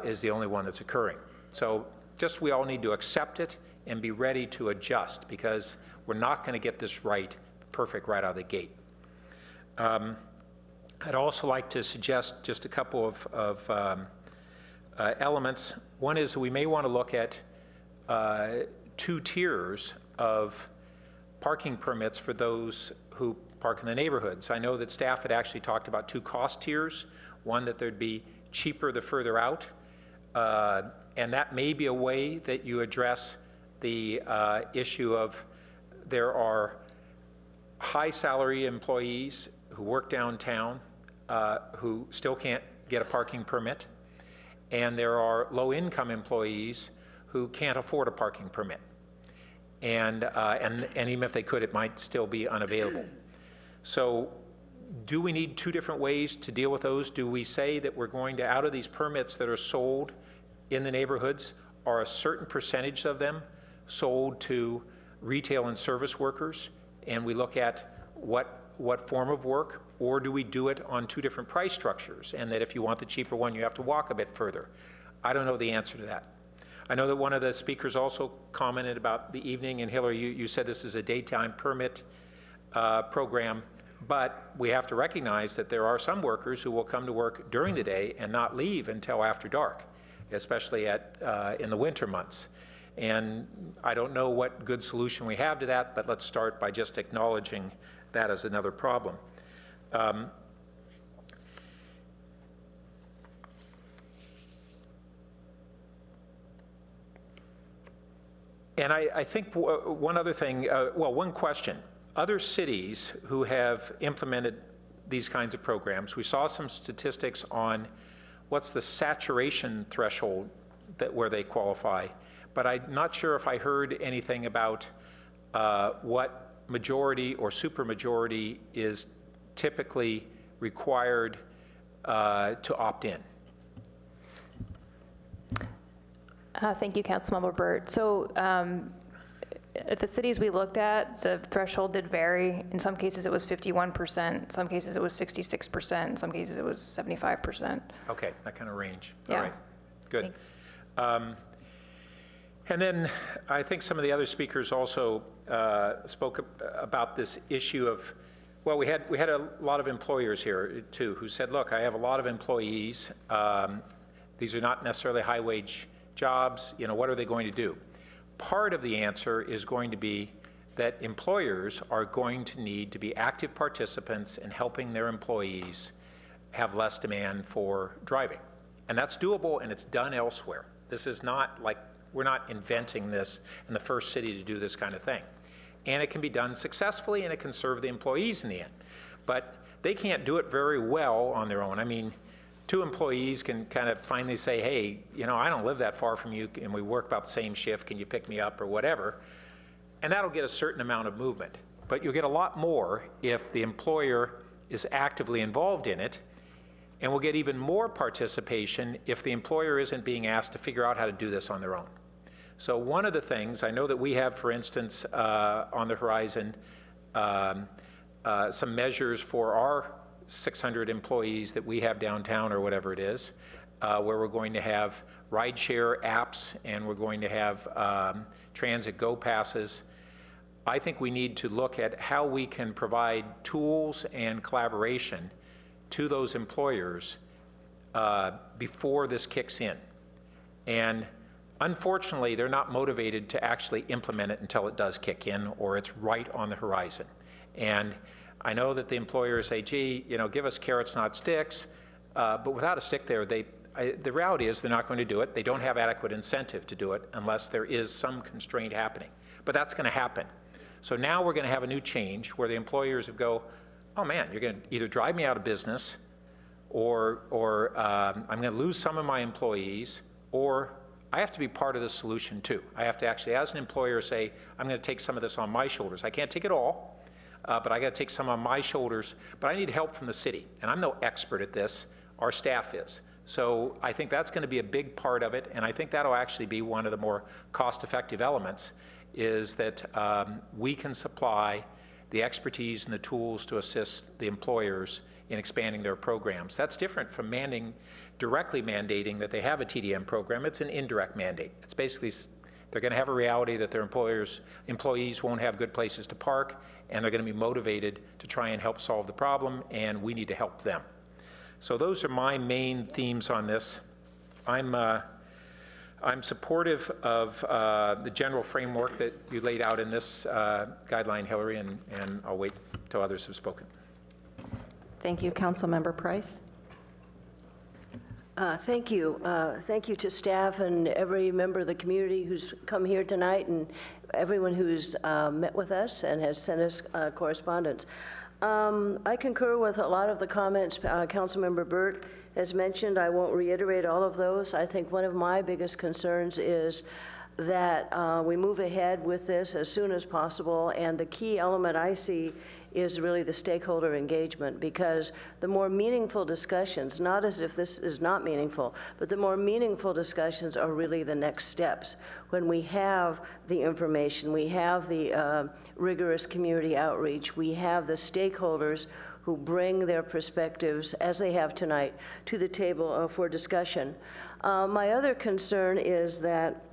is the only one that's occurring. So just we all need to accept it and be ready to adjust, because we're not going to get this perfect right out of the gate. I'd also like to suggest just a couple of elements. One is we may want to look at 2 tiers of parking permits for those who park in the neighborhoods. I know that staff had actually talked about 2 cost tiers, one that there'd be cheaper the further out, and that may be a way that you address the issue of there are high salary employees who work downtown who still can't get a parking permit, and there are low-income employees who can't afford a parking permit. And even if they could, it might still be unavailable. So do we need 2 different ways to deal with those? Do we say that we're going to, out of these permits that are sold in the neighborhoods, are a certain percentage of them sold to retail and service workers, and we look at what form of work, or do we do it on 2 different price structures, and that if you want the cheaper one, you have to walk a bit further? I don't know the answer to that. I know that one of the speakers also commented about the evening, and Hillary, you said this is a daytime permit program, but we have to recognize that there are some workers who will come to work during the day and not leave until after dark, especially in the winter months. And I don't know what good solution we have to that, but let's start by just acknowledging that as another problem. And I think one other thing, one question. Other cities who have implemented these kinds of programs, we saw some statistics on what's the saturation threshold where they qualify, but I'm not sure if I heard anything about what majority or supermajority is typically required to opt in. Thank you, Councilmember Burt. So at the cities we looked at, the threshold did vary. In some cases it was 51%, in some cases it was 66%, in some cases it was 75%. Okay, that kind of range. Yeah. All right, good. And then I think some of the other speakers also spoke about this issue of, well, we had a lot of employers here too who said, look, I have a lot of employees. These are not necessarily high-wage jobs. You know, what are they going to do? Part of the answer is going to be that employers are going to need to be active participants in helping their employees have less demand for driving. And that's doable, and it's done elsewhere. This is not like, we're not inventing this in the first city to do this kind of thing. And it can be done successfully, and it can serve the employees in the end. But they can't do it very well on their own. I mean, two employees can kind of finally say, hey, you know, I don't live that far from you, and we work about the same shift, can you pick me up or whatever? And that'll get a certain amount of movement. But you'll get a lot more if the employer is actively involved in it, and we'll get even more participation if the employer isn't being asked to figure out how to do this on their own. So one of the things, I know that we have, for instance, on the horizon, some measures for our 600 employees that we have downtown or whatever it is, where we're going to have rideshare apps and we're going to have transit go passes. I think we need to look at how we can provide tools and collaboration to those employers before this kicks in. And unfortunately, they're not motivated to actually implement it until it does kick in or it's right on the horizon. And I know that the employers say, gee, you know, give us carrots, not sticks, but without a stick there, the reality is they're not going to do it. They don't have adequate incentive to do it unless there is some constraint happening. But that's going to happen. So now we're going to have a new change where the employers would go, oh man, you're going to either drive me out of business or I'm going to lose some of my employees, or I have to be part of the solution too. I have to actually, as an employer, say, I'm going to take some of this on my shoulders. I can't take it all, but I got to take some on my shoulders, but I need help from the city. And I'm no expert at this. Our staff is. So I think that's going to be a big part of it, and I think that'll actually be one of the more cost-effective elements, is that we can supply the expertise and the tools to assist the employers in expanding their programs. That's different from directly mandating that they have a TDM program. It's an indirect mandate. It's basically, they're going to have a reality that their employees won't have good places to park, and they're going to be motivated to try and help solve the problem, and we need to help them. So those are my main themes on this. I'm supportive of the general framework that you laid out in this guideline, Hillary, and I'll wait till others have spoken. Thank you. Councilmember Price. Thank you. Thank you to staff and every member of the community who's come here tonight, and everyone who's met with us and has sent us correspondence. I concur with a lot of the comments Councilmember Burt has mentioned. I won't reiterate all of those. I think one of my biggest concerns is that we move ahead with this as soon as possible, and the key element I see is really the stakeholder engagement, because the more meaningful discussions, not as if this is not meaningful, but the more meaningful discussions are really the next steps. When we have the information, we have the rigorous community outreach, we have the stakeholders who bring their perspectives, as they have tonight, to the table for discussion. My other concern is that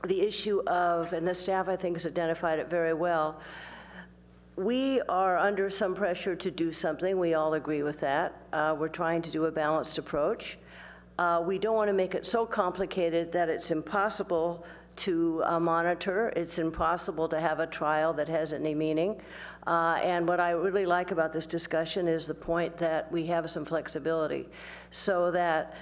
the issue of, and the staff I think has identified it very well, we are under some pressure to do something. We all agree with that. We're trying to do a balanced approach. We don't want to make it so complicated that it's impossible to monitor. It's impossible to have a trial that has any meaning. And what I really like about this discussion is the point that we have some flexibility, so that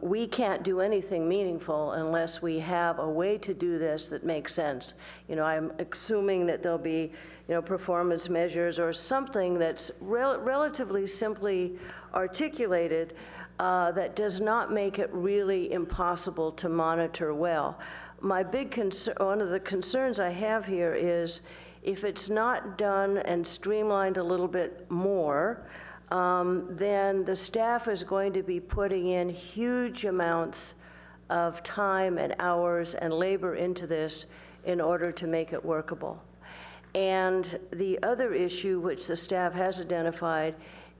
we can't do anything meaningful unless we have a way to do this that makes sense. You know, I'm assuming that there'll be, you know, performance measures or something that's relatively simply articulated that does not make it really impossible to monitor well. My big concern, one of the concerns I have here is, if it's not done and streamlined a little bit more, then the staff is going to be putting in huge amounts of time and hours and labor into this in order to make it workable. And the other issue, which the staff has identified,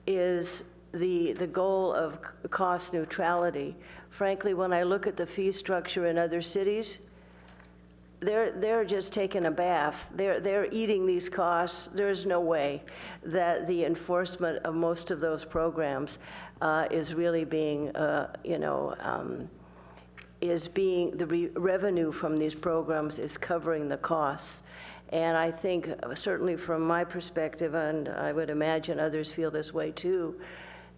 is the goal of cost neutrality. Frankly, when I look at the fee structure in other cities, they're just taking a bath. They're eating these costs. There's no way that the enforcement of most of those programs is really being, the revenue from these programs is covering the costs. And I think, certainly from my perspective, and I would imagine others feel this way too,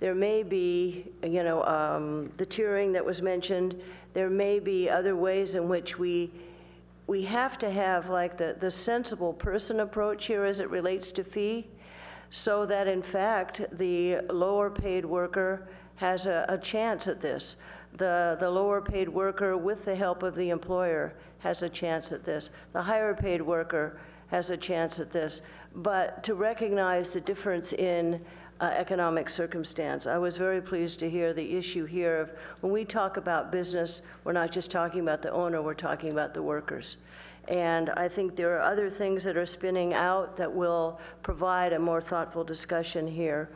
there may be, you know, the tiering that was mentioned, there may be other ways in which we have to have like the sensible person approach here as it relates to fee, so that in fact the lower paid worker has a chance at this. The lower paid worker, with the help of the employer, has a chance at this. The higher paid worker has a chance at this. But to recognize the difference in economic circumstance. I was very pleased to hear the issue here of when we talk about business, we're not just talking about the owner, we're talking about the workers. And I think there are other things that are spinning out that will provide a more thoughtful discussion here.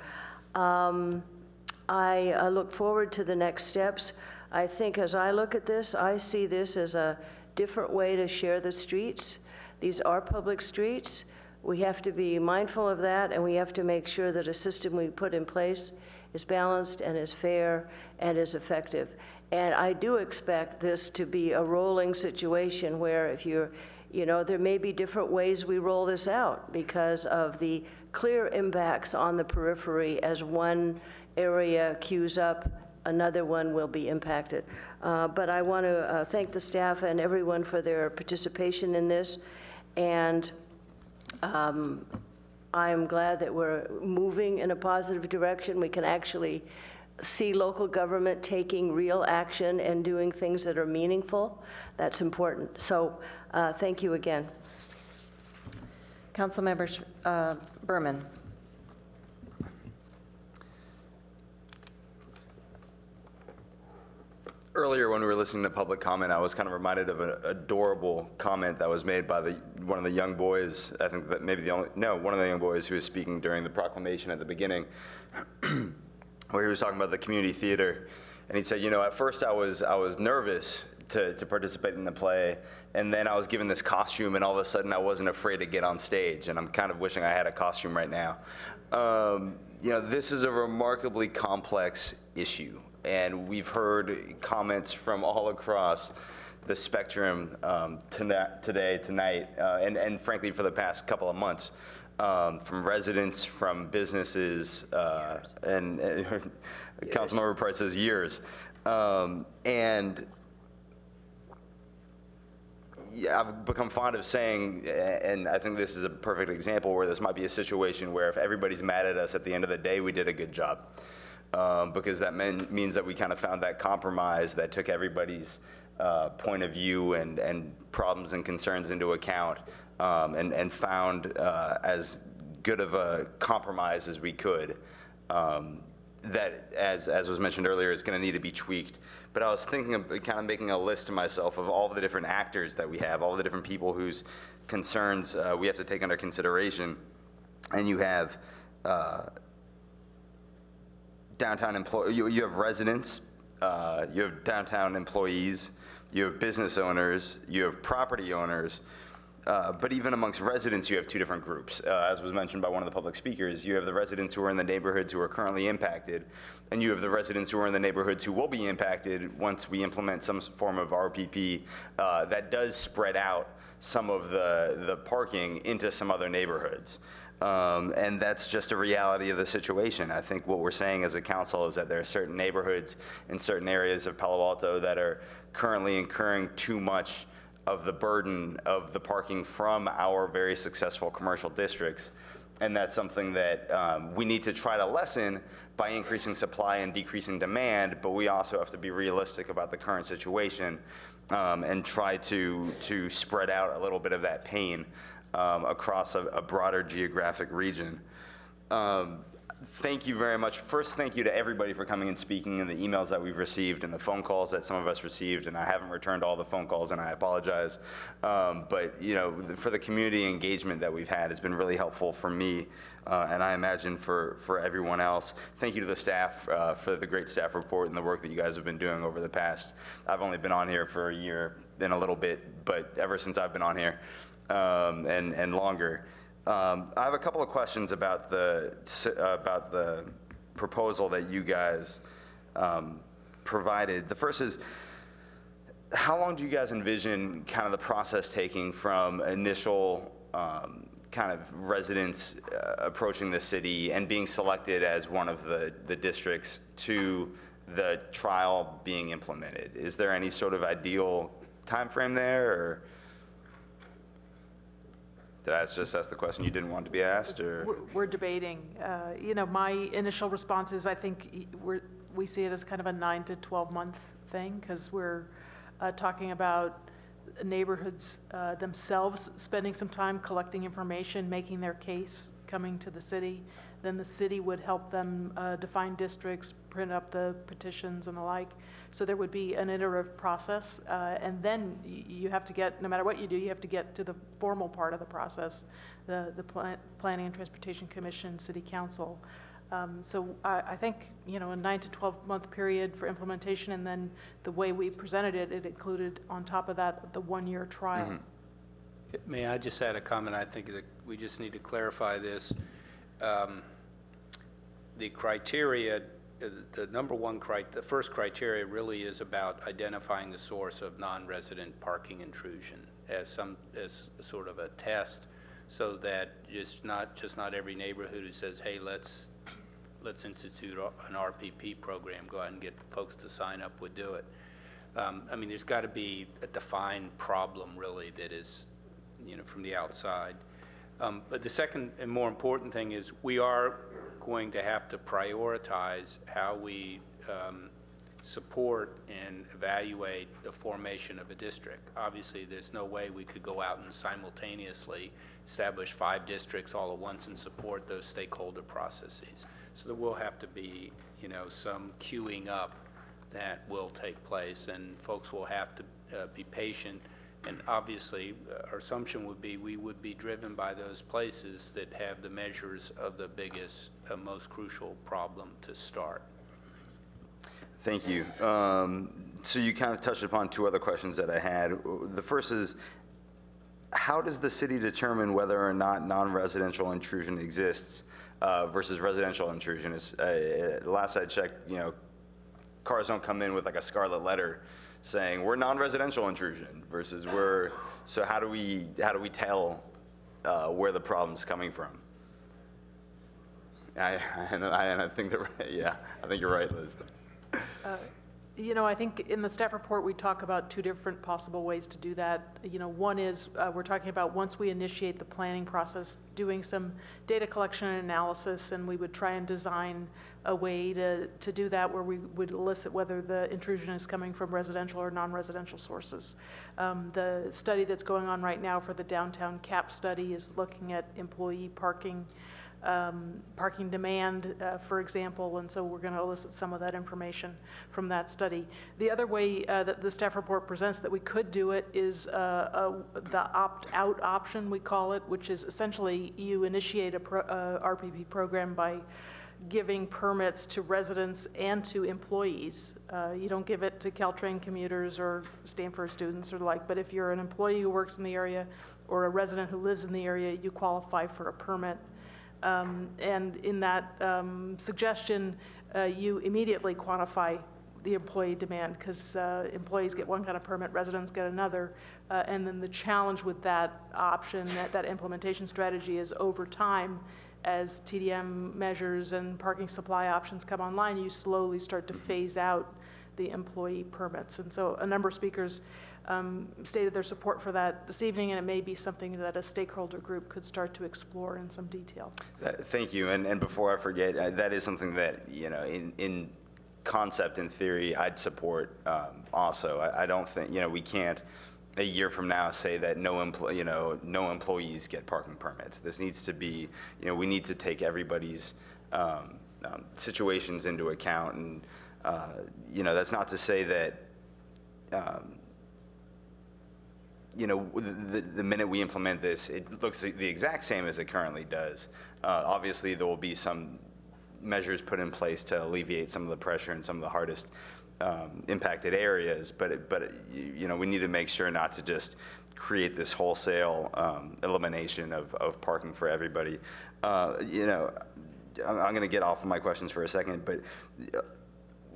I look forward to the next steps. I think as I look at this, I see this as a different way to share the streets. These are public streets. We have to be mindful of that, and we have to make sure that a system we put in place is balanced and is fair and is effective. And I do expect this to be a rolling situation where if you're, you know, there may be different ways we roll this out because of the clear impacts on the periphery. As one area queues up, another one will be impacted. But I want to thank the staff and everyone for their participation in this. And I'm glad that we're moving in a positive direction. We can actually see local government taking real action and doing things that are meaningful. That's important. So thank you again. Councilmember Berman. Earlier, when we were listening to public comment, I was kind of reminded of an adorable comment that was made by one of the young boys. I think that maybe one of the young boys who was speaking during the proclamation at the beginning, where he was talking about the community theater, and he said, you know, at first I was nervous to participate in the play, and then I was given this costume, and all of a sudden I wasn't afraid to get on stage, and I'm kind of wishing I had a costume right now. You know, this is a remarkably complex issue. And we've heard comments from all across the spectrum tonight, and frankly for the past couple of months, from residents, from businesses, and Councilmember Price says years. And yeah, I've become fond of saying, and I think this is a perfect example where this might be a situation where if everybody's mad at us at the end of the day, we did a good job. Because that means that we kind of found that compromise that took everybody's point of view and problems and concerns into account, and found as good of a compromise as we could. That, as was mentioned earlier, is going to need to be tweaked. But I was thinking of kind of making a list to myself of all the different actors that we have, all the different people whose concerns we have to take under consideration. And you have downtown you have residents, you have downtown employees, you have business owners, you have property owners, but even amongst residents you have two different groups. As was mentioned by one of the public speakers, you have the residents who are in the neighborhoods who are currently impacted, and you have the residents who are in the neighborhoods who will be impacted once we implement some form of RPP that does spread out some of the parking into some other neighborhoods. And that's just a reality of the situation. I think what we're saying as a council is that there are certain neighborhoods in certain areas of Palo Alto that are currently incurring too much of the burden of the parking from our very successful commercial districts. And that's something that we need to try to lessen by increasing supply and decreasing demand, but we also have to be realistic about the current situation and try to spread out a little bit of that pain across a broader geographic region. Thank you very much. First, thank you to everybody for coming and speaking, and the emails that we've received and the phone calls that some of us received, and I haven't returned all the phone calls, and I apologize. But you know, for the community engagement that we've had, it's been really helpful for me, and I imagine for everyone else. Thank you to the staff for the great staff report and the work that you guys have been doing over the past. I've only been on here for a year and a little bit, but ever since I've been on here, and longer. I have a couple of questions about the proposal that you guys provided. The first is, how long do you guys envision kind of the process taking from initial kind of residents approaching the city and being selected as one of the districts to the trial being implemented? Is there any sort of ideal time frame there, or did I just ask the question you didn't want to be asked? Or We're debating. My initial response is I think we see it as kind of a 9 to 12 month thing, because we're talking about neighborhoods themselves spending some time collecting information, making their case, coming to the city. Then the city would help them define districts, print up the petitions and the like. So there would be an iterative process. And then you have to get, no matter what you do, you have to get to the formal part of the process, the Planning and Transportation Commission, City Council. So I think, a 9 to 12 month period for implementation, and then the way we presented it, it included on top of that the 1-year trial. Mm-hmm. May I just add a comment? I think that we just need to clarify this. The criteria, the first criteria really is about identifying the source of non-resident parking intrusion as sort of a test, so that not every neighborhood who says, hey, let's institute an RPP program, go out and get folks to sign up, would do it. There's got to be a defined problem, really, that is, from the outside. But the second and more important thing is we are going to have to prioritize how we support and evaluate the formation of a district. Obviously, there's no way we could go out and simultaneously establish 5 districts all at once and support those stakeholder processes. So there will have to be, some queuing up that will take place, and folks will have to be patient. And obviously, our assumption would be we would be driven by those places that have the measures of the biggest, most crucial problem to start. Thank you. So you kind of touched upon 2 other questions that I had. The first is, how does the city determine whether or not non-residential intrusion exists versus residential intrusion? Last I checked, cars don't come in with like a scarlet letter saying we're non-residential intrusion versus so how do we tell where the problem's coming from? I think I think you're right, Liz. I think in the staff report we talk about 2 different possible ways to do that. One is we're talking about, once we initiate the planning process, doing some data collection and analysis, and we would try and design a way to do that where we would elicit whether the intrusion is coming from residential or non-residential sources. The study that's going on right now for the downtown CAP study is looking at employee parking demand, for example, and so we're going to elicit some of that information from that study. The other way that the staff report presents that we could do it is the opt-out option, we call it, which is essentially you initiate a RPP program by giving permits to residents and to employees. You don't give it to Caltrain commuters or Stanford students or the like, but if you're an employee who works in the area or a resident who lives in the area, you qualify for a permit. And in that suggestion, you immediately quantify the employee demand, because employees get one kind of permit, residents get another. And then the challenge with that option, that implementation strategy, is over time, as TDM measures and parking supply options come online, you slowly start to phase out the employee permits. And so a number of speakers stated their support for that this evening, and it may be something that a stakeholder group could start to explore in some detail. Thank you. And before I forget, that is something that, in concept, in theory, I'd support also. I don't think, we can't a year from now say that no employees get parking permits. This needs to be, we need to take everybody's situations into account. And, that's not to say that, the minute we implement this, it looks the exact same as it currently does. Obviously, there will be some measures put in place to alleviate some of the pressure in some of the hardest impacted areas, but we need to make sure not to just create this wholesale elimination of parking for everybody. I'm going to get off of my questions for a second, but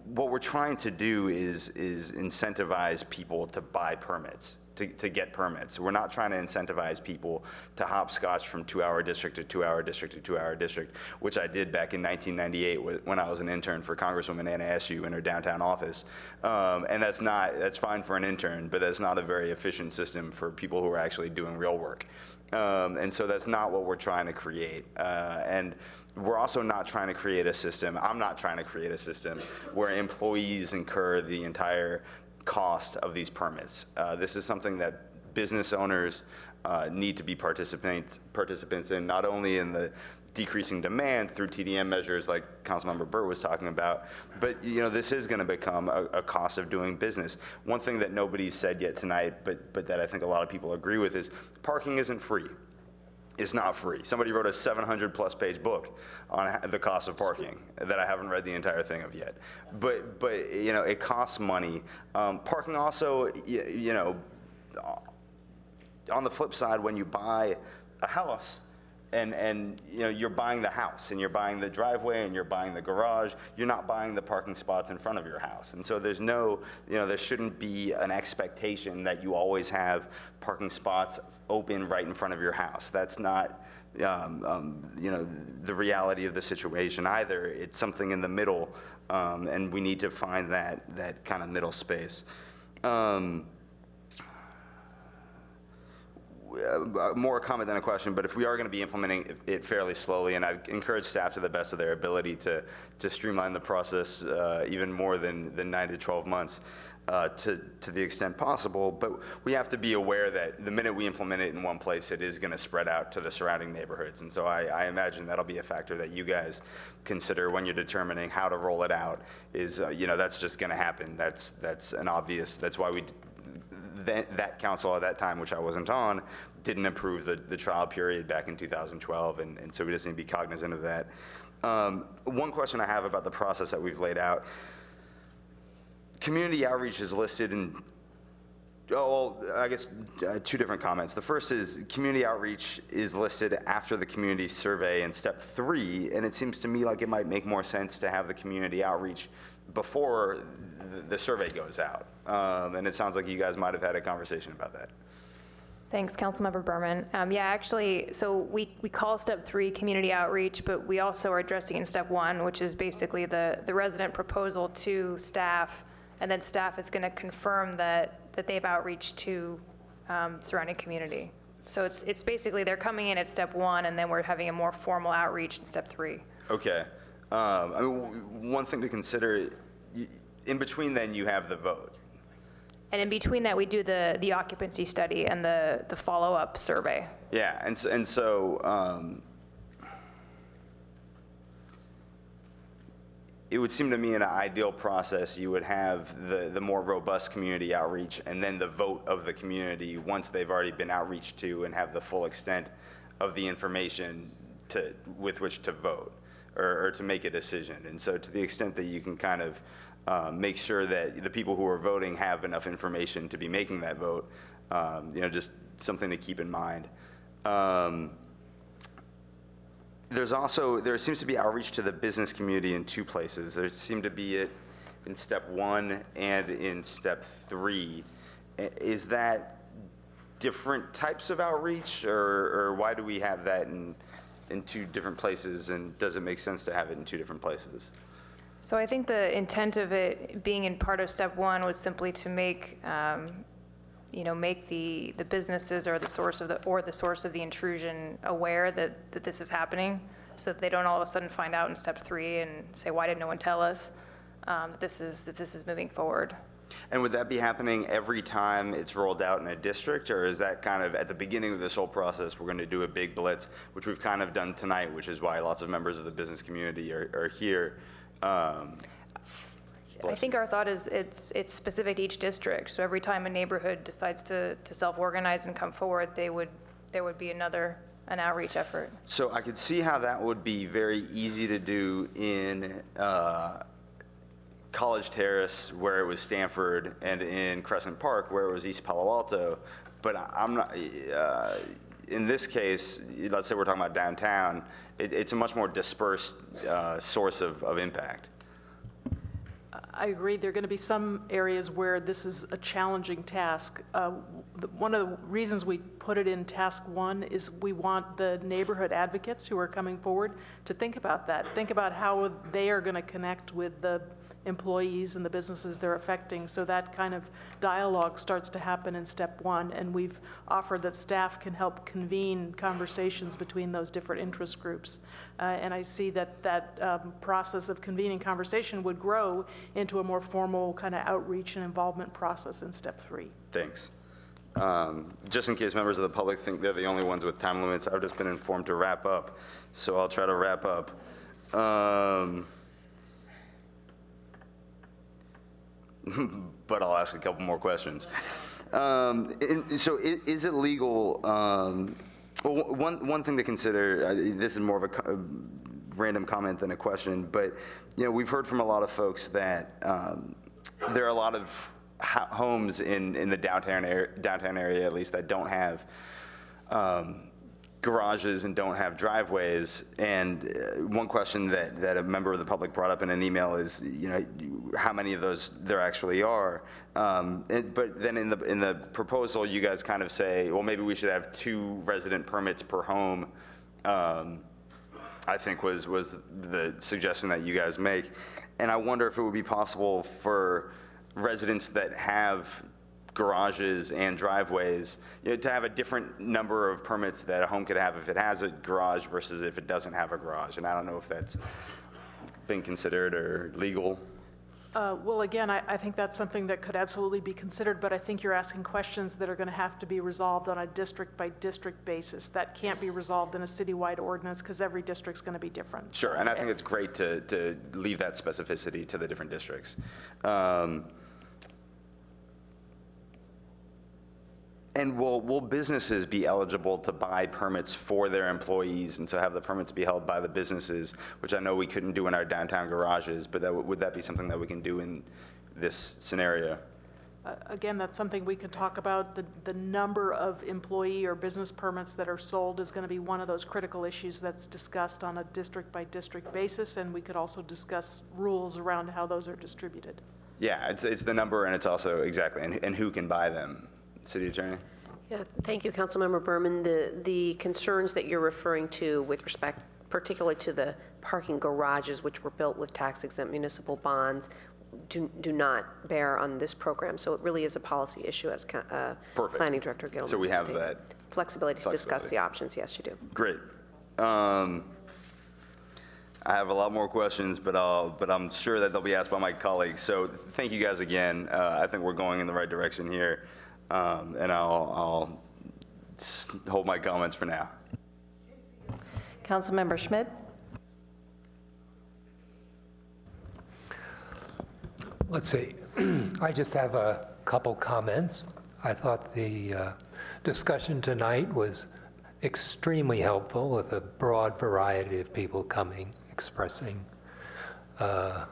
what we're trying to do is incentivize people to buy permits. to get permits. We're not trying to incentivize people to hopscotch from 2-hour district to 2-hour district to 2-hour district, which I did back in 1998 when I was an intern for Congresswoman Anna Eshoo in her downtown office. And that's fine for an intern, but that's not a very efficient system for people who are actually doing real work. And so that's not what we're trying to create. And we're also not trying to create a system, I'm not trying to create a system where employees incur the entire cost of these permits. This is something that business owners need to be participants in, not only in the decreasing demand through TDM measures like Councilmember Burt was talking about, but this is going to become a cost of doing business. One thing that nobody's said yet tonight, but that I think a lot of people agree with, is parking isn't free. It's not free. Somebody wrote a 700-plus page book on the cost of parking that I haven't read the entire thing of yet. But it costs money. Parking also, on the flip side, when you buy a house, and you're buying the house, and you're buying the driveway, and you're buying the garage, you're not buying the parking spots in front of your house. And so there's no, there shouldn't be an expectation that you always have parking spots open right in front of your house. That's not, the reality of the situation either. It's something in the middle, and we need to find that kind of middle space. More a comment than a question, but if we are going to be implementing it fairly slowly, and I'd encourage staff to the best of their ability to streamline the process even more than 9 to 12 months to the extent possible, but we have to be aware that the minute we implement it in one place, it is going to spread out to the surrounding neighborhoods. And so I imagine that'll be a factor that you guys consider when you're determining how to roll it out, is, that's just going to happen. That's an obvious, that's why that council at that time, which I wasn't on, didn't approve the trial period back in 2012, and so we just need to be cognizant of that. One question I have about the process that we've laid out: community outreach is listed in, I guess two different comments. The first is community outreach is listed after the community survey in step 3, and it seems to me like it might make more sense to have the community outreach before the survey goes out. And it sounds like you guys might have had a conversation about that. Thanks, Councilmember Berman. Yeah, actually, so we call step 3 community outreach, but we also are addressing in step 1, which is basically the resident proposal to staff, and then staff is going to confirm that they've outreached to surrounding community. So it's basically they're coming in at step 1, and then we're having a more formal outreach in step 3. Okay. I mean, one thing to consider, in between then you have the vote. And in between that, we do the occupancy study and the follow-up survey. Yeah, and so it would seem to me in an ideal process, you would have the more robust community outreach and then the vote of the community once they've already been outreached to and have the full extent of the information with which to vote or to make a decision. And so to the extent that you can kind of make sure that the people who are voting have enough information to be making that vote, just something to keep in mind. There seems to be outreach to the business community in 2 places. There seemed to be it in step 1 and in step 3. Is that different types of outreach, or why do we have that in 2 different places, and does it make sense to have it in 2 different places? So I think the intent of it being in part of step 1 was simply to make, make the businesses or the source of the intrusion aware that this is happening, so that they don't all of a sudden find out in step 3 and say, why didn't no one tell us that this is moving forward. And would that be happening every time it's rolled out in a district, or is that kind of at the beginning of this whole process, we're going to do a big blitz, which we've kind of done tonight, which is why lots of members of the business community are here? I think our thought is it's specific to each district. So every time a neighborhood decides to self-organize and come forward, there would be an outreach effort. So I could see how that would be very easy to do in College Terrace, where it was Stanford, and in Crescent Park, where it was East Palo Alto. But I'm not, in this case, let's say we're talking about downtown, it's a much more dispersed source of impact. I agree. There are going to be some areas where this is a challenging task. One of the reasons we put it in task 1 is we want the neighborhood advocates who are coming forward to think about that. Think about how they are going to connect with the employees and the businesses they're affecting. So that kind of dialogue starts to happen in step 1. And we've offered that staff can help convene conversations between those different interest groups. And I see that process of convening conversation would grow into a more formal kind of outreach and involvement process in step 3. Thanks. Just in case members of the public think they're the only ones with time limits, I've just been informed to wrap up. So I'll try to wrap up. But I'll ask a couple more questions. So is it legal? Well, one thing to consider. This is more of a random comment than a question, but we've heard from a lot of folks that there are a lot of homes in the downtown area, at least, that don't have garages and don't have driveways. And one question that a member of the public brought up in an email is, how many of those there actually are. But then in the proposal, you guys kind of say, well, maybe we should have 2 resident permits per home. I think was the suggestion that you guys make. And I wonder if it would be possible for residents that have garages and driveways, to have a different number of permits that a home could have if it has a garage versus if it doesn't have a garage. And I don't know if that's been considered or legal. Well, again, I think that's something that could absolutely be considered, but I think you're asking questions that are going to have to be resolved on a district-by-district basis. That can't be resolved in a citywide ordinance because every district's going to be different. Sure, and I think it's great to leave that specificity to the different districts. And will businesses be eligible to buy permits for their employees, and so have the permits be held by the businesses, which I know we couldn't do in our downtown garages, but would that be something that we can do in this scenario? Again, that's something we can talk about. The number of employee or business permits that are sold is going to be one of those critical issues that's discussed on a district-by-district basis, and we could also discuss rules around how those are distributed. Yeah, it's the number, and it's also, exactly, and who can buy them. City Attorney? Yeah, thank you, Councilmember Berman. The concerns that you're referring to with respect particularly to the parking garages, which were built with tax-exempt municipal bonds, do not bear on this program. So it really is a policy issue, as Planning Director Gilman So we have stated. that flexibility to discuss the options. Yes, you do. Great. I have a lot more questions, but I'm sure that they'll be asked by my colleagues. So thank you guys again. I think we're going in the right direction here. And I'll hold my comments for now. Councilmember Schmidt. Let's see. I just have a couple comments. I thought the discussion tonight was extremely helpful, with a broad variety of people coming, expressing the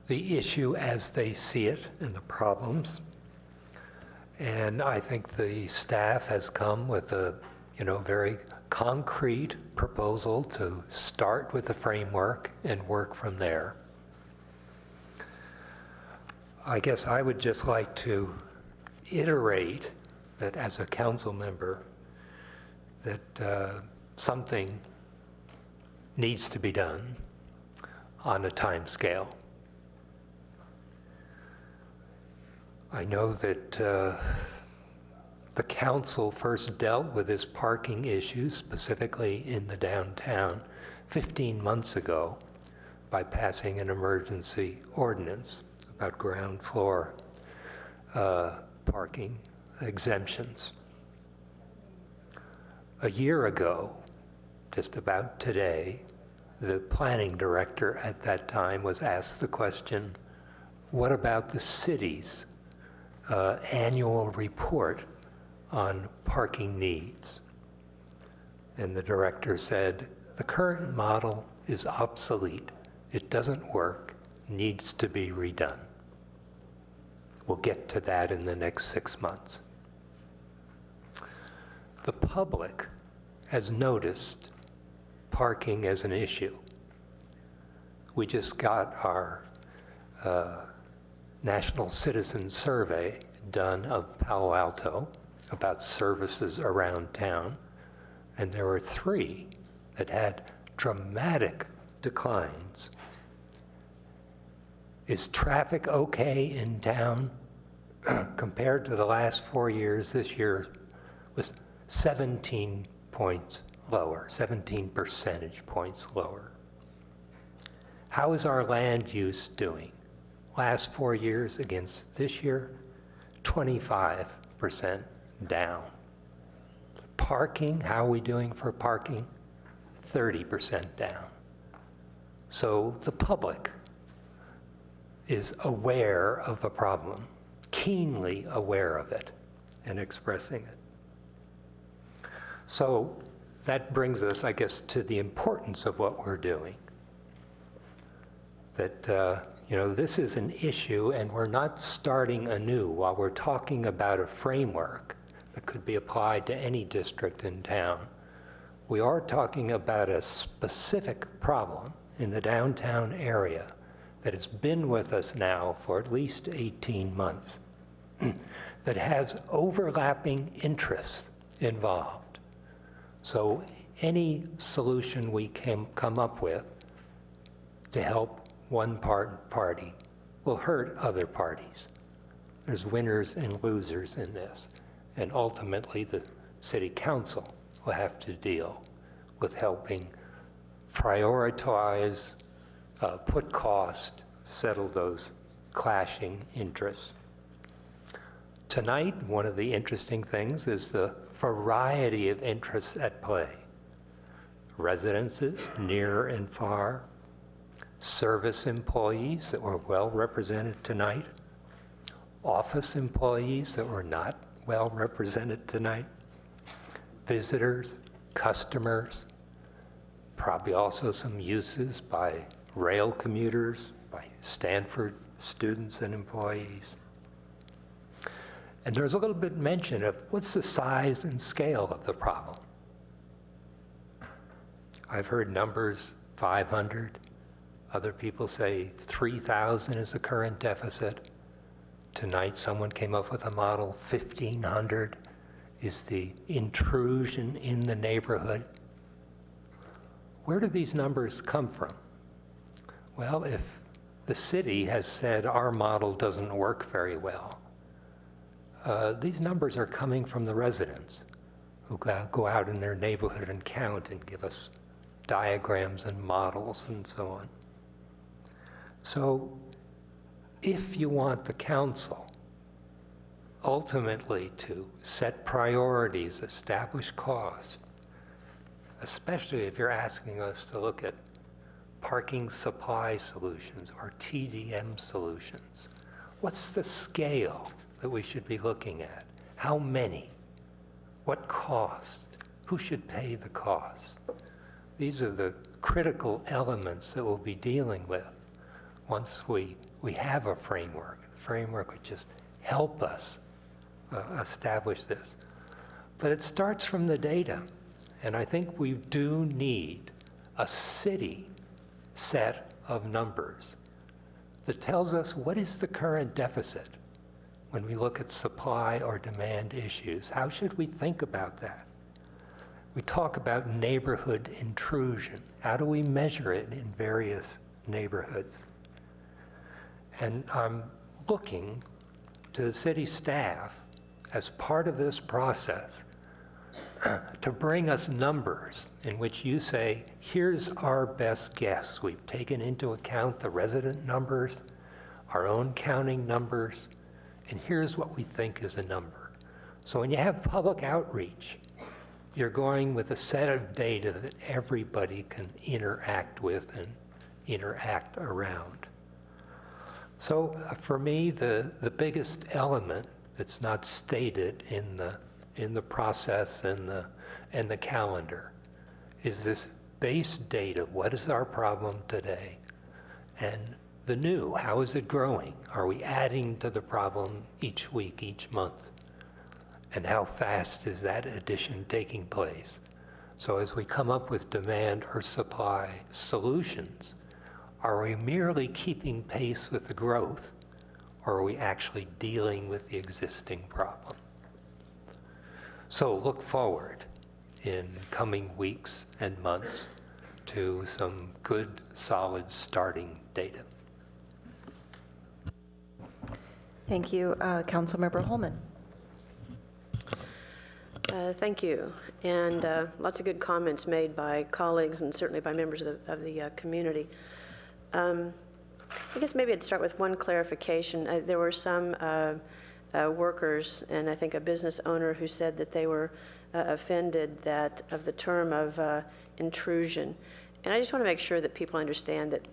issue as they see it and the problems. And I think the staff has come with a, very concrete proposal to start with the framework and work from there. I guess I would just like to iterate that as a council member, that something needs to be done on a time scale. I know that the council first dealt with this parking issue, specifically in the downtown, 15 months ago by passing an emergency ordinance about ground floor parking exemptions. A year ago, just about today, the planning director at that time was asked the question, what about the city's annual report on parking needs? And the director said, the current model is obsolete. It doesn't work, needs to be redone. We'll get to that in the next 6 months. The public has noticed parking as an issue. We just got our national citizen survey done of Palo Alto about services around town, and there were 3 that had dramatic declines. Is traffic okay in town? Compared to the last 4 years, this year was 17 points lower, 17 percentage points lower. How is our land use doing? Last 4 years against this year, 25% down. Parking, how are we doing for parking? 30% down. So the public is aware of the problem, keenly aware of it, and expressing it. So that brings us, I guess, to the importance of what we're doing. That, this is an issue, and we're not starting anew. While we're talking about a framework that could be applied to any district in town, we are talking about a specific problem in the downtown area that has been with us now for at least 18 months, that has overlapping interests involved. So any solution we can come up with to help one party will hurt other parties. There's winners and losers in this, and ultimately the city council will have to deal with helping prioritize, put cost, settle those clashing interests. Tonight, one of the interesting things is the variety of interests at play. Residences, near and far, service employees that were well represented tonight, office employees that were not well represented tonight, visitors, customers, probably also some uses by rail commuters, by Stanford students and employees. And there's a little bit mention of what's the size and scale of the problem. I've heard numbers 500. Other people say 3,000 is the current deficit. Tonight someone came up with a model, 1,500 is the intrusion in the neighborhood. Where do these numbers come from? Well, if the city has said our model doesn't work very well, these numbers are coming from the residents who go out in their neighborhood and count and give us diagrams and models and so on. So if you want the council ultimately to set priorities, establish costs, especially if you're asking us to look at parking supply solutions or TDM solutions, what's the scale that we should be looking at? How many? What cost? Who should pay the cost? These are the critical elements that we'll be dealing with once we have a framework. The framework would just help us establish this. But it starts from the data. And I think we do need a city set of numbers that tells us what is the current deficit when we look at supply or demand issues. How should we think about that? We talk about neighborhood intrusion. How do we measure it in various neighborhoods? And I'm looking to the city staff as part of this process to bring us numbers in which you say, here's our best guess. We've taken into account the resident numbers, our own counting numbers, and here's what we think is a number. So when you have public outreach, you're going with a set of data that everybody can interact with and interact around. So for me, the biggest element that's not stated in the process and the calendar is this base data. What is our problem today? And the new, how is it growing? Are we adding to the problem each week, each month? And how fast is that addition taking place? So as we come up with demand or supply solutions, are we merely keeping pace with the growth, or are we actually dealing with the existing problem? So look forward in coming weeks and months to some good, solid starting data. Thank you. Councilmember Holman. Thank you. And lots of good comments made by colleagues and certainly by members of the community. I guess maybe I'd start with one clarification. There were some workers and I think a business owner who said that they were offended that of the term of intrusion. And I just want to make sure that people understand that,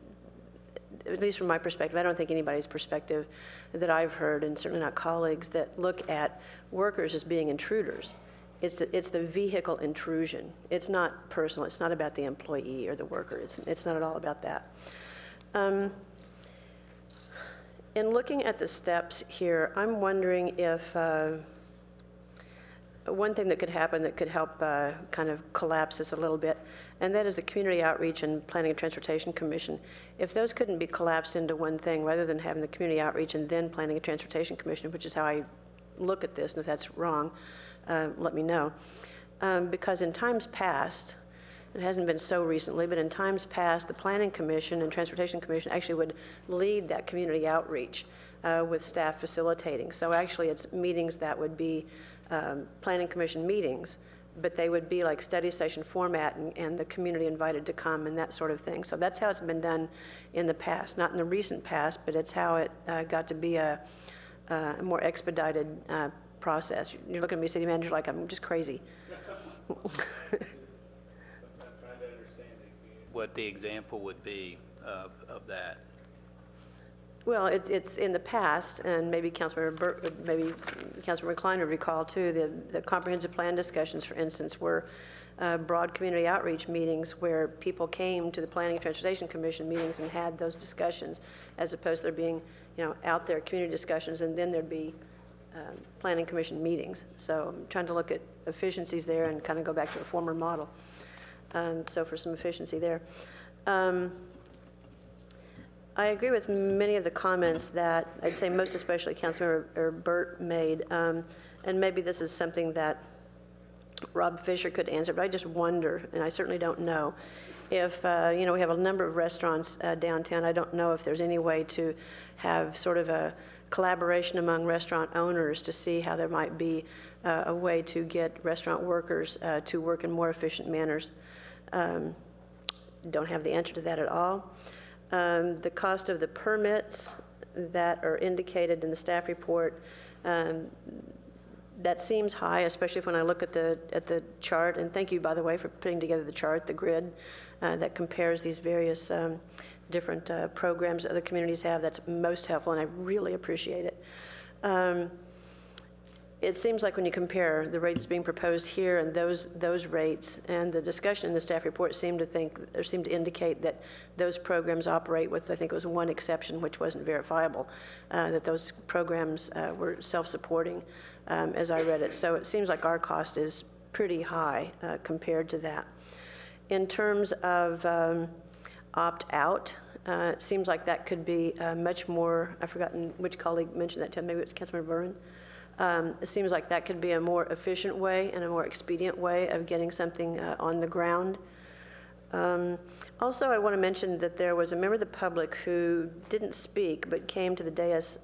at least from my perspective, I don't think anybody's perspective that I've heard, and certainly not colleagues, that look at workers as being intruders. It's the vehicle intrusion. It's not personal. It's not about the employee or the worker. It's not at all about that. In looking at the steps here, I'm wondering if one thing that could happen that could help kind of collapse this a little bit, and that is the Community Outreach and Planning and Transportation Commission. If those couldn't be collapsed into one thing, rather than having the Community Outreach and then Planning and Transportation Commission, which is how I look at this, and if that's wrong, let me know. Because in times past, it hasn't been so recently, but in times past, the Planning Commission and Transportation Commission actually would lead that community outreach with staff facilitating. So actually it's meetings that would be Planning Commission meetings, but they would be like study session format and the community invited to come and that sort of thing. So that's how it's been done in the past, not in the recent past, but it's how it got to be a more expedited process. You're looking at me, city manager, like I'm just crazy. I'm trying to understand what the example would be of that. Well, it's in the past, and maybe Councilmember Klein would recall too, the comprehensive plan discussions, for instance, were broad community outreach meetings where people came to the Planning and Transportation Commission meetings and had those discussions, as opposed to there being, out there community discussions, and then there'd be Planning Commission meetings. So I'm trying to look at efficiencies there and kind of go back to a former model. So for some efficiency there. I agree with many of the comments that I'd say most especially Councilmember Burt made, and maybe this is something that Rob Fisher could answer, but I just wonder, and I certainly don't know, if, we have a number of restaurants downtown. I don't know if there's any way to have sort of a collaboration among restaurant owners to see how there might be a way to get restaurant workers to work in more efficient manners. Don't have the answer to that at all. The cost of the permits that are indicated in the staff report, that seems high, especially when I look at the chart. And thank you, by the way, for putting together the chart, the grid that compares these various different programs other communities have. That's most helpful, and I really appreciate it. It seems like when you compare the rates being proposed here and those rates, and the discussion in the staff report seemed to indicate that those programs operate with, I think it was one exception, which wasn't verifiable, that those programs were self-supporting, as I read it. So it seems like our cost is pretty high compared to that. In terms of opt-out, it seems like that could be much more, I've forgotten which colleague mentioned that to me, maybe it was Councilmember Berman. It seems like that could be a more efficient way and a more expedient way of getting something on the ground. Also, I want to mention that there was a member of the public who didn't speak but came to the dais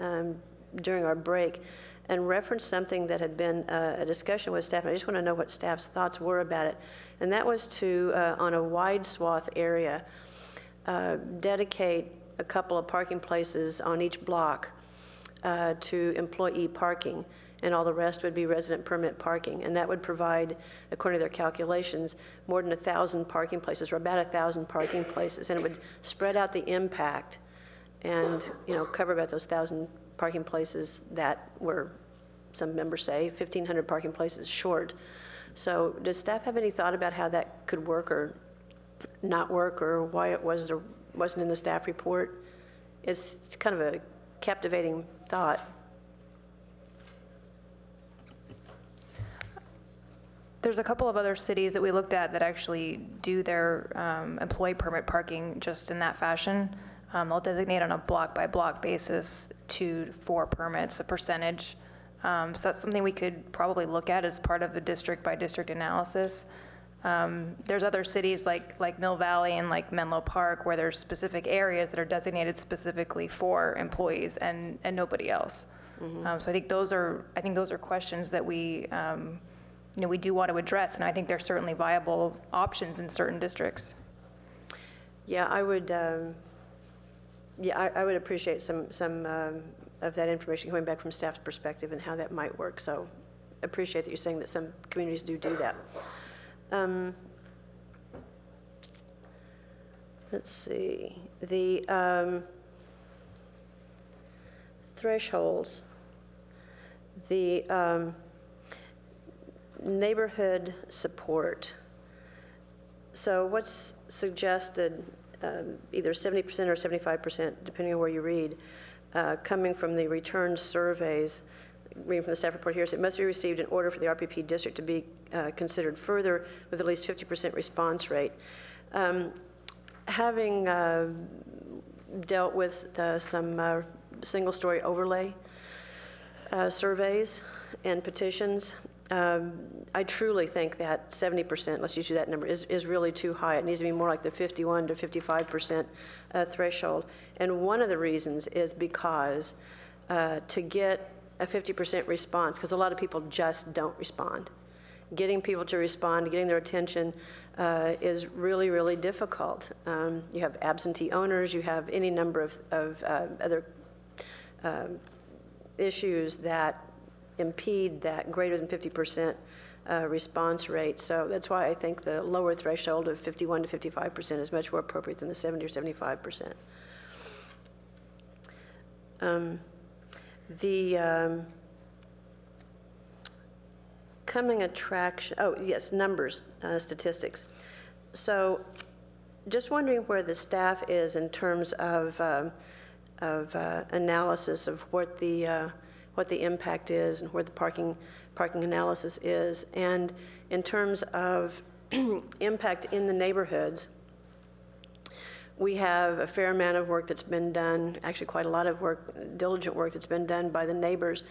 during our break and referenced something that had been a discussion with staff, and I just want to know what staff's thoughts were about it. And that was to, on a wide swath area, dedicate a couple of parking places on each block to employee parking, and all the rest would be resident permit parking. And that would provide, according to their calculations, more than 1,000 parking places, or about 1,000 parking places. And it would spread out the impact and cover about those 1,000 parking places that were, some members say, 1,500 parking places short. So does staff have any thought about how that could work or not work, or why it was or wasn't in the staff report? It's kind of a captivating thought. There's a couple of other cities that we looked at that actually do their employee permit parking just in that fashion. They'll designate on a block-by-block basis 2 to 4 permits, a percentage. So that's something we could probably look at as part of the district-by-district analysis. There's other cities like Mill Valley and like Menlo Park where there's specific areas that are designated specifically for employees and nobody else. So I think those are questions that we we do want to address, and I think there's certainly viable options in certain districts. Yeah, I would. I would appreciate some of that information coming back from staff's perspective and how that might work. So, appreciate that you're saying that some communities do that. Let's see the thresholds, the neighborhood support. So, what's suggested? Either 70% or 75%, depending on where you read, coming from the return surveys. Reading from the staff report here, so it must be received in order for the RPP district to be considered further with at least 50% response rate. Having dealt with some single-story overlay surveys and petitions, I truly think that 70%, let's use that number, is really too high. It needs to be more like the 51 to 55% threshold. And one of the reasons is because to get a 50% response, because a lot of people just don't respond. Getting people to respond, getting their attention is really, really difficult. You have absentee owners, you have any number of other issues that impede that greater than 50% response rate. So that's why I think the lower threshold of 51 to 55% is much more appropriate than the 70 or 75%. The coming attraction, numbers, statistics. So just wondering where the staff is in terms of analysis of what the impact is and where the parking analysis is, and in terms of impact in the neighborhoods. We have a fair amount of work that's been done, actually quite a lot of work, diligent work that's been done by the neighbors.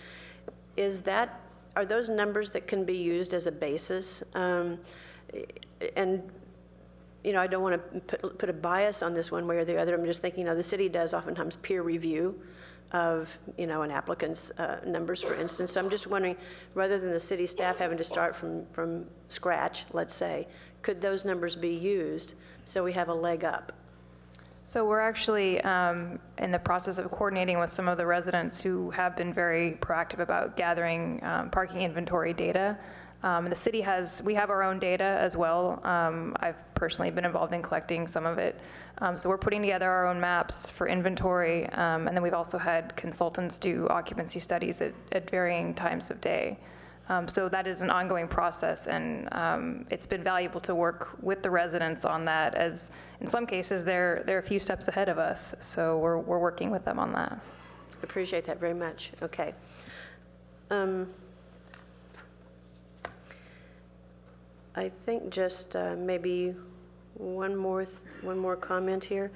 Are those numbers that can be used as a basis? And I don't want to put a bias on this one way or the other. I'm just thinking, the city does oftentimes peer review of, an applicant's numbers, for instance. So I'm just wondering, rather than the city staff having to start from scratch, let's say, could those numbers be used so we have a leg up? So we're actually in the process of coordinating with some of the residents who have been very proactive about gathering parking inventory data. The city we have our own data as well. I've personally been involved in collecting some of it. So we're putting together our own maps for inventory, and then we've also had consultants do occupancy studies at varying times of day. So that is an ongoing process, and it's been valuable to work with the residents on that, as in some cases they're a few steps ahead of us. So we're working with them on that. Appreciate that very much. Okay. I think just maybe one more comment here,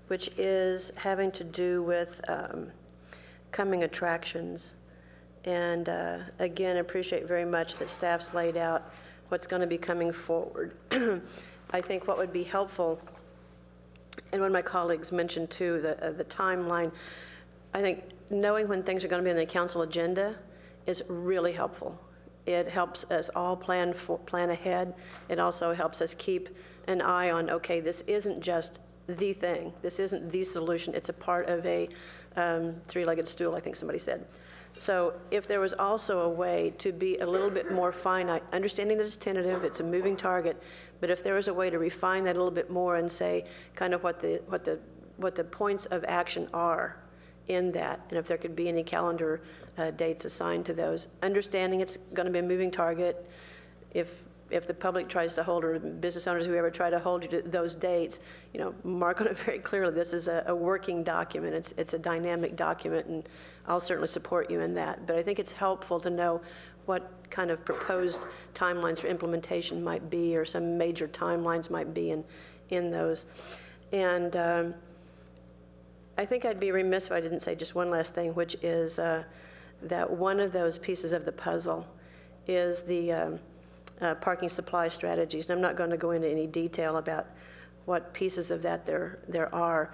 which is having to do with coming attractions. And again, appreciate very much that staff's laid out what's going to be coming forward. I think what would be helpful, and one of my colleagues mentioned too, the timeline, I think knowing when things are going to be on the council agenda is really helpful. It helps us all plan ahead. It also helps us keep an eye on, okay, this isn't just the thing. This isn't the solution. It's a part of a three-legged stool, I think somebody said. So if there was also a way to be a little bit more finite, understanding that it's tentative, it's a moving target, but if there was a way to refine that a little bit more and say kind of what the points of action are in that, and if there could be any calendar dates assigned to those, understanding it's going to be a moving target. If the public tries to hold, or business owners, whoever try to hold you to those dates, mark on it very clearly. This is a working document. It's a dynamic document, and I'll certainly support you in that. But I think it's helpful to know what kind of proposed timelines for implementation might be, or some major timelines might be in those. And I think I'd be remiss if I didn't say just one last thing, which is that one of those pieces of the puzzle is the parking supply strategies. And I'm not going to go into any detail about what pieces of that there are,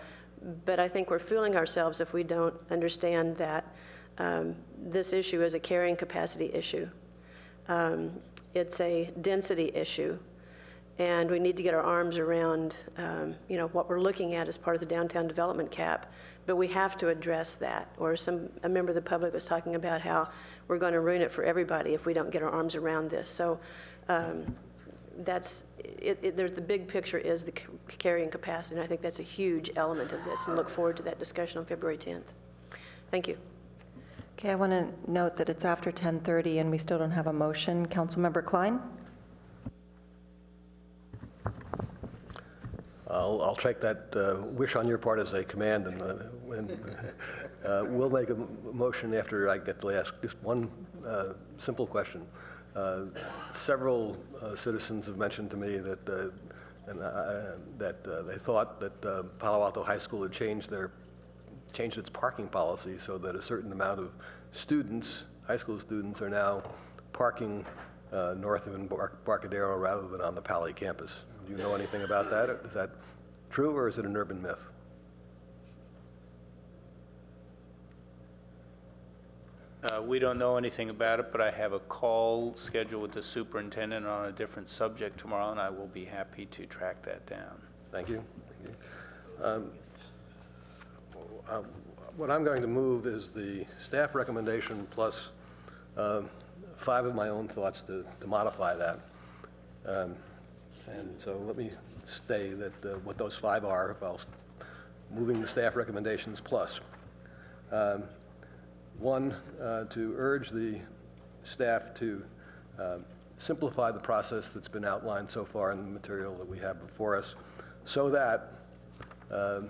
but I think we're fooling ourselves if we don't understand that this issue is a carrying capacity issue. It's a density issue, and we need to get our arms around what we're looking at as part of the downtown development cap, but we have to address that. Or a member of the public was talking about how we're going to ruin it for everybody if we don't get our arms around this. So there's the big picture is the carrying capacity, and I think that's a huge element of this, and look forward to that discussion on February 10th. Thank you. Okay, I want to note that it's after 10:30 and we still don't have a motion. Councilmember Klein? I'll take that wish on your part as a command, and we'll make a motion after I get to ask just one simple question. Several citizens have mentioned to me that they thought that Palo Alto High School had changed its parking policy so that a certain amount of students, high school students, are now parking north of Embarcadero rather than on the Palo campus. Do you know anything about that? Is that true, or is it an urban myth? We don't know anything about it, but I have a call scheduled with the superintendent on a different subject tomorrow, and I will be happy to track that down. Thank you. What I'm going to move is the staff recommendation plus 5 of my own thoughts to modify that. And so let me say that what those 5 are, while moving the staff recommendations plus. 1, to urge the staff to simplify the process that's been outlined so far in the material that we have before us, so that a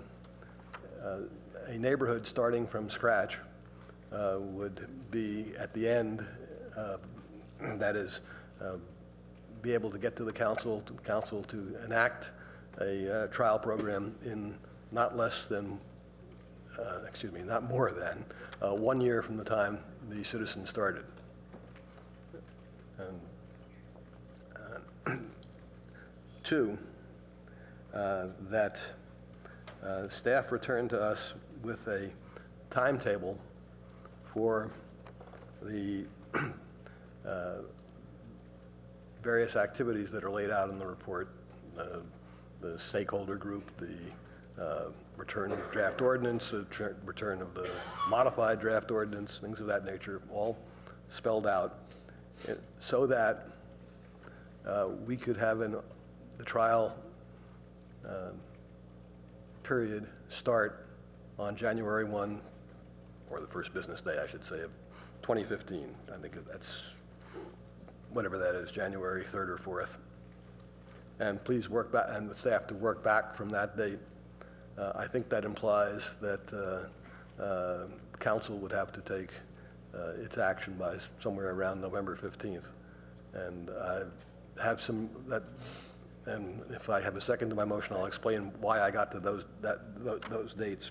neighborhood starting from scratch would be at the end, that is, be able to get to the council to enact a trial program in not less than, not more than 1 year from the time the citizens started. And 2, that staff return to us with a timetable for the various activities that are laid out in the report, the stakeholder group, the return of draft ordinance, return of the modified draft ordinance, things of that nature, all spelled out, so that we could have the trial period start on January 1, or the first business day, I should say, of 2015. I think that's whatever that is, January 3rd or 4th. And please work back, and the staff to work back from that date. I think that implies that council would have to take its action by somewhere around November 15th. And I have and if I have a second to my motion, I'll explain why I got to those dates.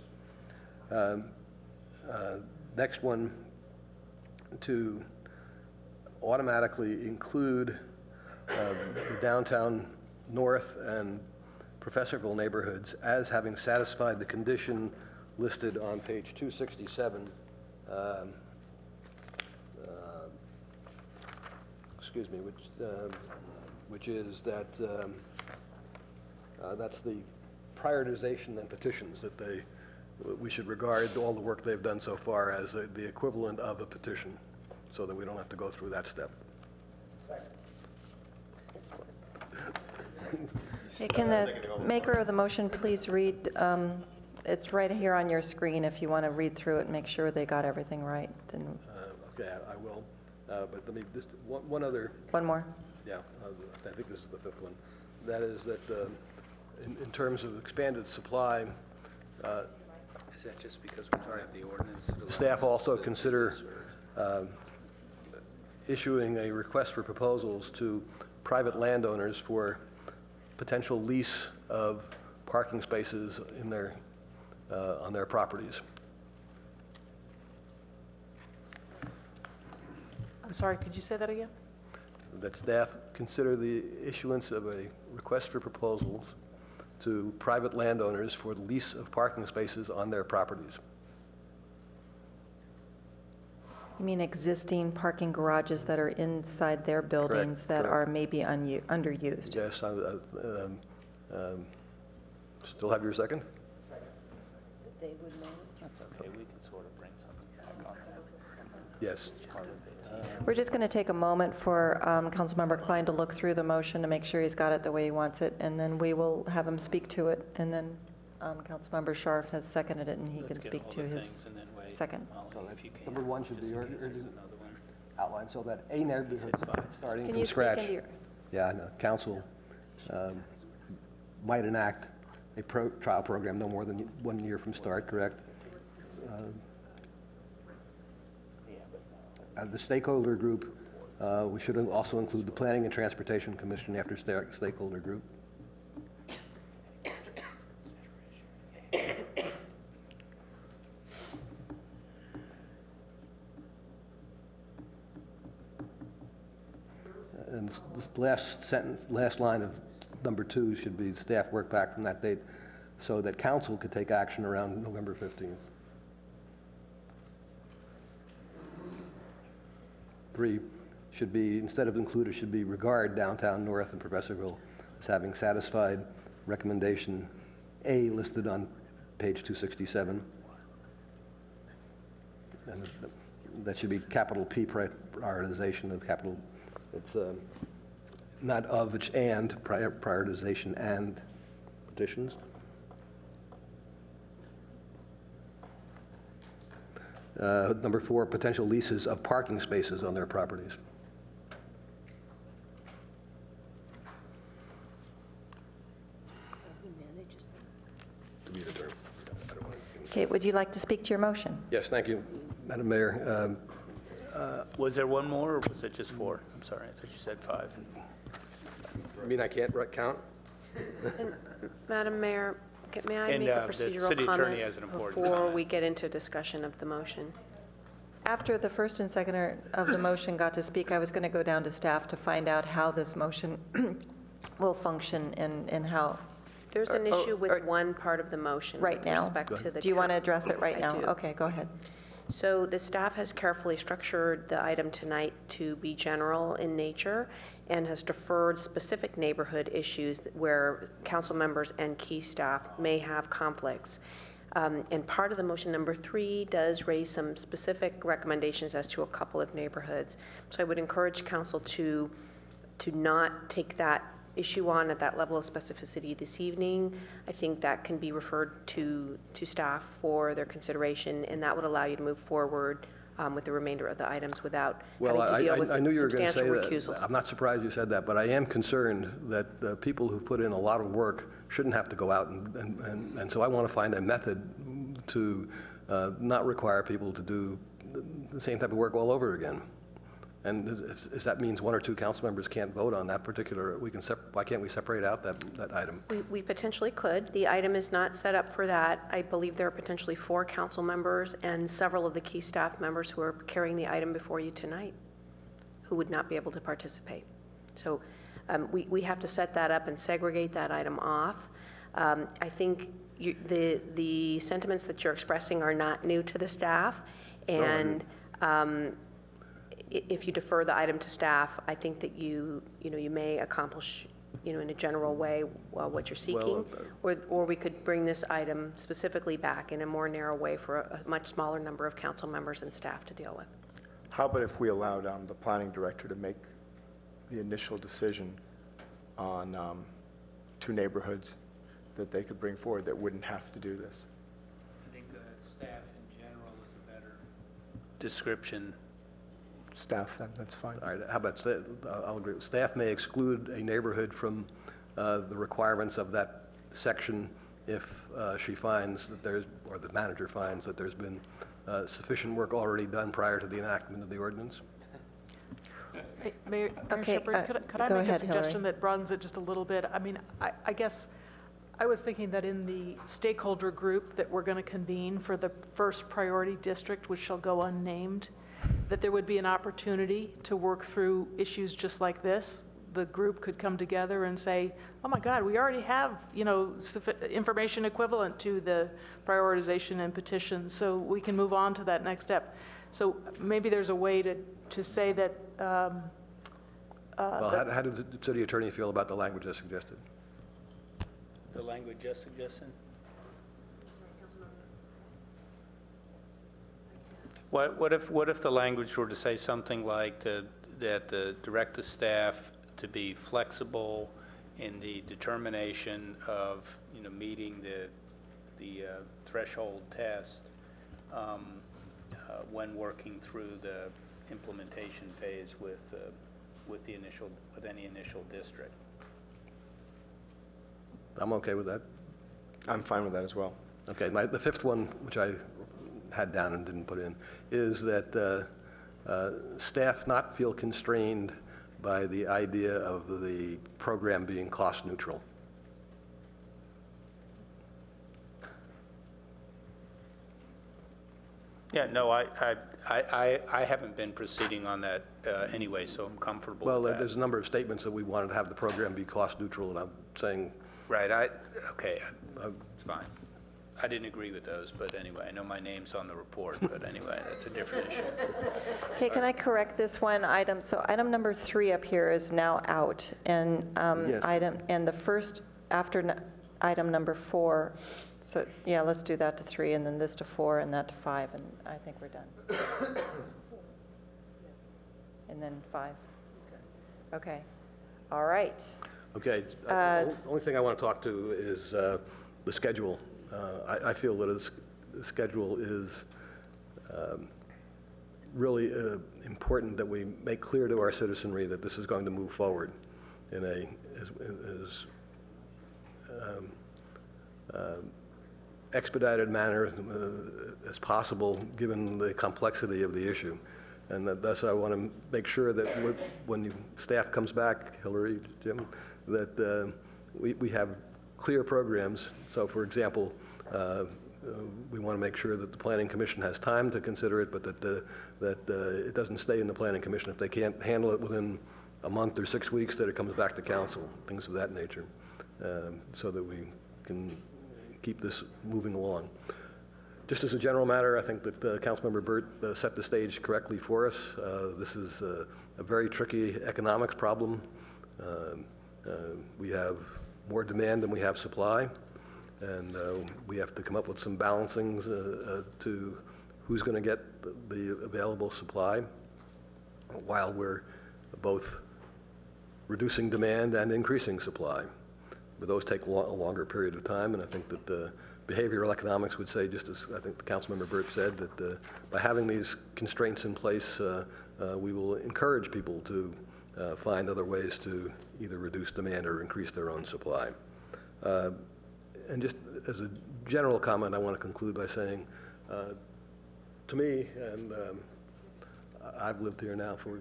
Next one, to automatically include the downtown north and Professorville neighborhoods as having satisfied the condition listed on page 267. Excuse me, which is that that's the prioritization and petitions that we should regard all the work they've done so far as the equivalent of a petition, so that we don't have to go through that step. Okay, can the maker of the motion please read, it's right here on your screen if you want to read through it and make sure they got everything right. Then okay, I will. But let me just, one other. One more. Yeah, I think this is the 5th one. That is that in terms of expanded supply, is that just because we don't have the ordinance? Staff also consider issuing a request for proposals to private landowners for potential lease of parking spaces in their on their properties. I'm sorry, could you say that again? That staff consider the issuance of a request for proposals to private landowners for the lease of parking spaces on their properties. You mean existing parking garages that are inside their buildings that are maybe underused? Yes, still have your second? They would know. That's okay, we can sort of bring something back on that. Yes. We're just going to take a moment for Councilmember Klein to look through the motion to make sure he's got it the way he wants it, and then we will have him speak to it, and then Councilmember Scharf has seconded it, and he can speak to his second. Number one should be outlined so that a neighborhood starting Can from you scratch. speak into your... Yeah, no, council might enact a trial program no more than 1 year from start, correct? The stakeholder group, we should also include the Planning and Transportation Commission after stakeholder group. And this last sentence, last line of number 2 should be staff work back from that date so that council could take action around November 15th. 3 should be, instead of included, should be regard downtown North and Professorville as having satisfied recommendation A listed on page 267. And that should be capital P prioritization of capital. It's not of, it's and prioritization and petitions. Number 4, potential leases of parking spaces on their properties. To be determined. Okay, would you like to speak to your motion? Yes, thank you, Madam Mayor. Was there one more, or was it just 4? I'm sorry, I thought you said 5. You mean I can't count? Madam Mayor, may I And, make a the procedural city attorney comment has an important before comment. we get into discussion of the motion? After the first and seconder of the motion got to speak, I was going to go down to staff to find out how this motion will function and how. There's an issue with one part of the motion right with now. respect to the. Do you want to address it right I now? do. Okay, go ahead. So the staff has carefully structured the item tonight to be general in nature and has deferred specific neighborhood issues where council members and key staff may have conflicts. And part of the motion number 3 does raise some specific recommendations as to a couple of neighborhoods. So I would encourage council to not take that issue on at that level of specificity this evening. I think that can be referred to staff for their consideration, and that would allow you to move forward with the remainder of the items without having to deal with I knew you were going to substantial say recusals. that. I'm not surprised you said that, but I am concerned that people who've put in a lot of work shouldn't have to go out, and so I want to find a method to not require people to do the same type of work all over again. And if that means 1 or 2 council members can't vote on that particular, why can't we separate out that item? We potentially could. The item is not set up for that. I believe there are potentially 4 council members and several of the key staff members who are carrying the item before you tonight who would not be able to participate. So we have to set that up and segregate that item off. I think the sentiments that you're expressing are not new to the staff, and if you defer the item to staff, I think that you may accomplish, in a general way, what you're seeking, or we could bring this item specifically back in a more narrow way for a much smaller number of council members and staff to deal with. How about if we allowed the planning director to make the initial decision on 2 neighborhoods that they could bring forward that wouldn't have to do this? I think staff in general is a better description. Staff, then, that's fine. All right, how about, I'll agree. Staff may exclude a neighborhood from the requirements of that section if she finds that or the manager finds that there's been sufficient work already done prior to the enactment of the ordinance. Mayor Shepherd, could I make a suggestion that broadens it just a little bit? I mean, I guess I was thinking that in the stakeholder group that we're going to convene for the first priority district, which shall go unnamed, that there would be an opportunity to work through issues just like this. The group could come together and say, oh my God, we already have, information equivalent to the prioritization and petitions, so we can move on to that next step. So maybe there's a way to say that. Well, how did the city attorney feel about the language I suggested? The language just suggested? What if the language were to say something like that direct the staff to be flexible in the determination of meeting the threshold test when working through the implementation phase with any initial district? I'm okay with that. I'm fine with that as well. Okay, the fifth one, which I had down and didn't put in, is that staff not feel constrained by the idea of the program being cost neutral. Yeah, no, I haven't been proceeding on that anyway, so I'm comfortable with that. Well, there's a number of statements that we wanted to have the program be cost neutral, and I'm saying... Right, it's fine. I didn't agree with those, but anyway, I know my name's on the report, but anyway, that's a different issue. Okay, can I correct this one item? So item number 3 up here is now out, and Yes. the first after item number 4. So yeah, let's do that to 3, and then this to 4, and that to 5, and I think we're done. And then 5. Okay. All right. Okay, the only thing I want to talk to is the schedule. I feel that the schedule is really important that we make clear to our citizenry that this is going to move forward in as expedited manner as possible, given the complexity of the issue. And thus I want to make sure that when the staff comes back, Hillary, Jim, that we have clear programs. So, for example, we want to make sure that the Planning Commission has time to consider it, but that it doesn't stay in the Planning Commission. If they can't handle it within a month or 6 weeks, that it comes back to council, things of that nature, so that we can keep this moving along. Just as a general matter, I think that Councilmember Burt set the stage correctly for us. This is a very tricky economics problem. We have more demand than we have supply, and we have to come up with some balancings to who's going to get the available supply while we're both reducing demand and increasing supply. But those take a longer period of time, and I think that behavioral economics would say, just as I think the Councilmember Burt said, that by having these constraints in place, we will encourage people to find other ways to either reduce demand or increase their own supply. And just as a general comment, I want to conclude by saying, to me, and I've lived here now for,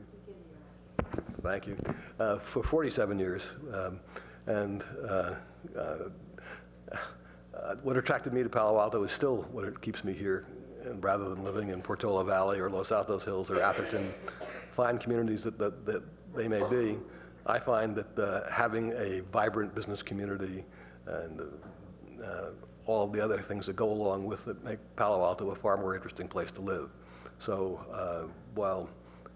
thank you, for 47 years, and what attracted me to Palo Alto is still what keeps me here, and rather than living in Portola Valley or Los Altos Hills or Atherton, fine communities that they may be, I find that having a vibrant business community and all of the other things that go along with it make Palo Alto a far more interesting place to live. So while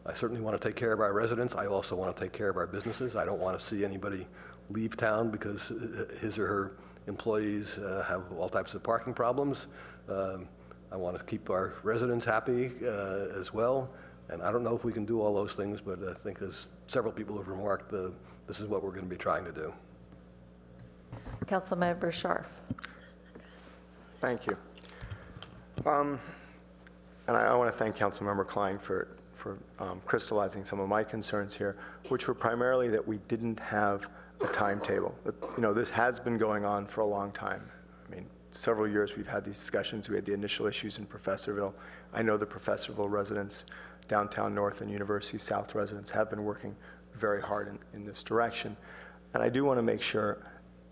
I certainly want to take care of our residents, I also want to take care of our businesses. I don't want to see anybody leave town because his or her employees have all types of parking problems. I want to keep our residents happy as well. And I don't know if we can do all those things, but I think as several people have remarked, this is what we're going to be trying to do. Councilmember Scharf. Thank you. And I want to thank Councilmember Klein for crystallizing some of my concerns here, which were primarily that we didn't have a timetable. This has been going on for a long time. I mean, several years we've had these discussions. We had the initial issues in Professorville. I know the Professorville residents, Downtown North and University South residents have been working very hard in this direction. And I do want to make sure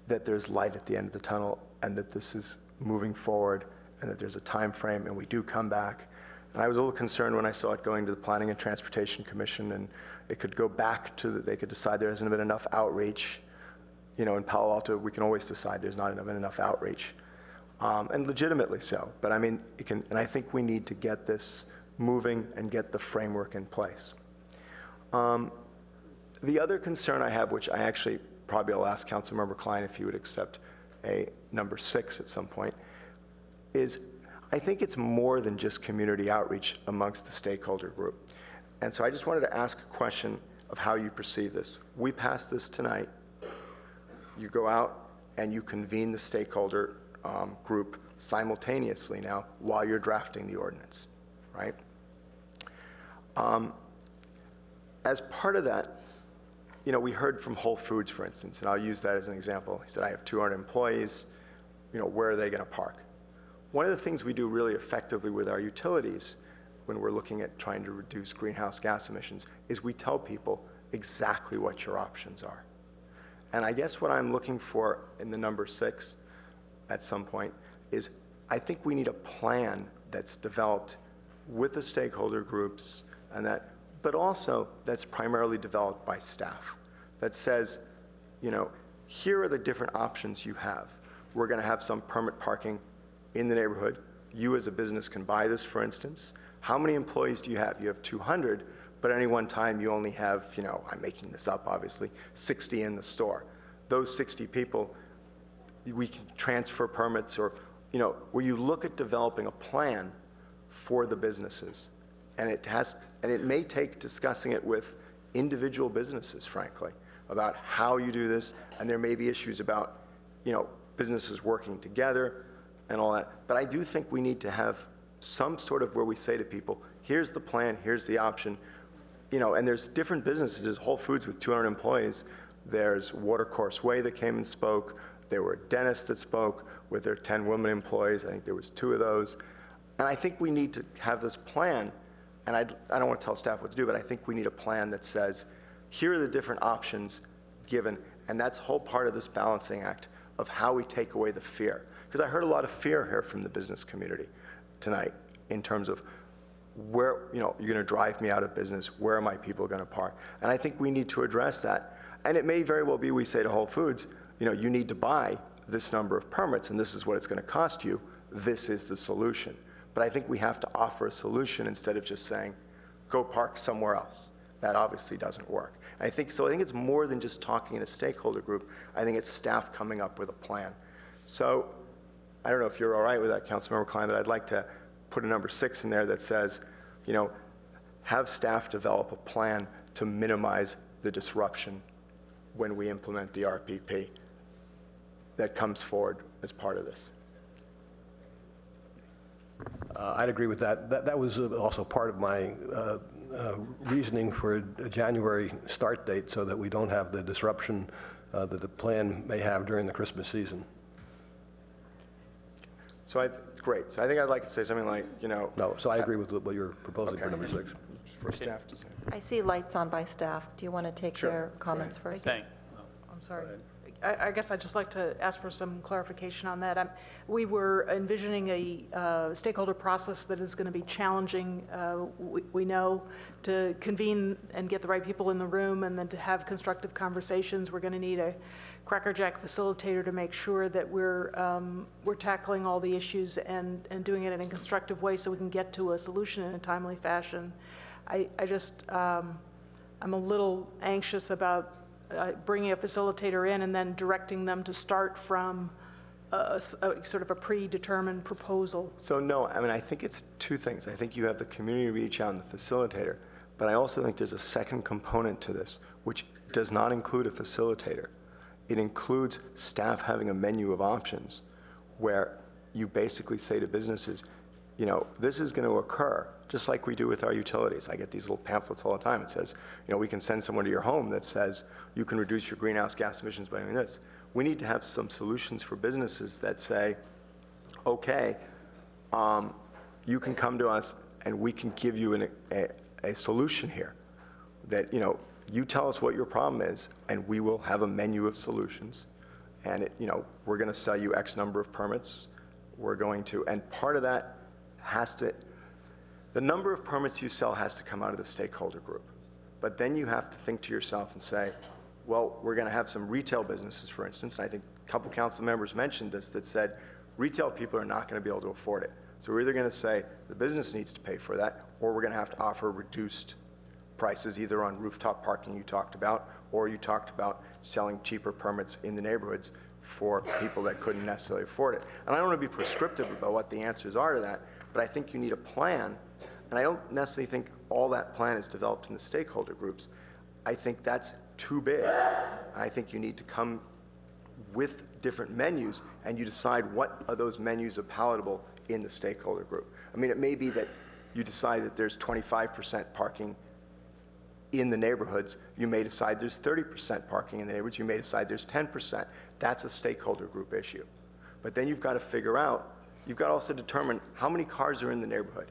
that there's light at the end of the tunnel and that this is moving forward and that there's a time frame and we do come back. And I was a little concerned when I saw it going to the Planning and Transportation Commission, and it could go back to, they could decide there hasn't been enough outreach. You know, in Palo Alto, we can always decide there's not been enough outreach, and legitimately so. But I mean, it can, and I think we need to get this moving and get the framework in place. The other concern I have, which I actually probably will ask Councilmember Klein if he would accept a number 6 at some point, is I think it's more than just community outreach amongst the stakeholder group. And so I just wanted to ask a question of how you perceive this. We passed this tonight. You go out and you convene the stakeholder group simultaneously now while you're drafting the ordinance, right? As part of that, you know, we heard from Whole Foods, for instance, and I'll use that as an example. He said, I have 200 employees, you know, where are they going to park? One of the things we do really effectively with our utilities when we're looking at trying to reduce greenhouse gas emissions is we tell people exactly what your options are. And I guess what I'm looking for in the number 6 at some point is I think we need a plan that's developed with the stakeholder groups and that, but also that's primarily developed by staff that says, you know, here are the different options you have. We're going to have some permit parking in the neighborhood. You as a business can buy this, for instance. How many employees do you have? You have 200, but at any one time you only have, you know, I'm making this up obviously, 60 in the store. Those 60 people, we can transfer permits or, you know, where you look at developing a plan for the businesses. And it may take discussing it with individual businesses, frankly, about how you do this. And there may be issues about, you know, businesses working together and all that. But I do think we need to have some sort of where we say to people, here's the plan, here's the option. You know, and there's different businesses. There's Whole Foods with 200 employees. There's Watercourse Way that came and spoke. There were dentists that spoke with their 10 women employees. I think there was 2 of those. And I think we need to have this plan. And I don't want to tell staff what to do, but I think we need a plan that says, here are the different options given. And that's whole part of this balancing act of how we take away the fear. Because I heard a lot of fear here from the business community tonight in terms of where, you know, you're going to drive me out of business, where are my people going to park? And I think we need to address that. And it may very well be we say to Whole Foods, you know, you need to buy this number of permits and this is what it's going to cost you. This is the solution. But I think we have to offer a solution instead of just saying, go park somewhere else. That obviously doesn't work. I think it's more than just talking in a stakeholder group. I think it's staff coming up with a plan. So I don't know if you're all right with that, Councilmember Klein, but I'd like to put a number 6 in there that says, you know, have staff develop a plan to minimize the disruption when we implement the RPP that comes forward as part of this. I'd agree with that. That was also part of my reasoning for a January start date so that we don't have the disruption that the plan may have during the Christmas season. So great. So I think I'd like to say something like, you know. No, so I agree with what you're proposing for number 6. For staff to say. I see lights on by staff. Do you want to take their comments first? I'm sorry. I guess I'd just like to ask for some clarification on that. We were envisioning a stakeholder process that is going to be challenging, we know, to convene and get the right people in the room and then to have constructive conversations. We're going to need a crackerjack facilitator to make sure that we're tackling all the issues and doing it in a constructive way so we can get to a solution in a timely fashion. I'm a little anxious about bringing a facilitator in and then directing them to start from a sort of a predetermined proposal. So no, I mean, I think it's 2 things. I think you have the community reach out and the facilitator, but I also think there's a second component to this, which does not include a facilitator. It includes staff having a menu of options where you basically say to businesses, you know, this is going to occur, just like we do with our utilities. I get these little pamphlets all the time. It says, you know, we can send someone to your home that says you can reduce your greenhouse gas emissions by doing this. We need to have some solutions for businesses that say, okay, you can come to us and we can give you a solution here. That, you know, you tell us what your problem is and we will have a menu of solutions and we're going to sell you X number of permits. We're going to, and part of that the number of permits you sell has to come out of the stakeholder group. But then you have to think to yourself and say, well, we're going to have some retail businesses, for instance, and I think a couple council members mentioned this, that said retail people are not going to be able to afford it. So we're either going to say the business needs to pay for that, or we're going to have to offer reduced prices either on rooftop parking you talked about, or you talked about selling cheaper permits in the neighborhoods for people that couldn't necessarily afford it. And I don't want to be prescriptive about what the answers are to that, but I think you need a plan. And I don't necessarily think all that plan is developed in the stakeholder groups. I think that's too big. I think you need to come with different menus, and you decide what of those menus are palatable in the stakeholder group. I mean, it may be that you decide that there's 25% parking in the neighborhoods. You may decide there's 30% parking in the neighborhoods. You may decide there's 10%. That's a stakeholder group issue. But then you've got to figure out, you've got to also determine how many cars are in the neighborhood.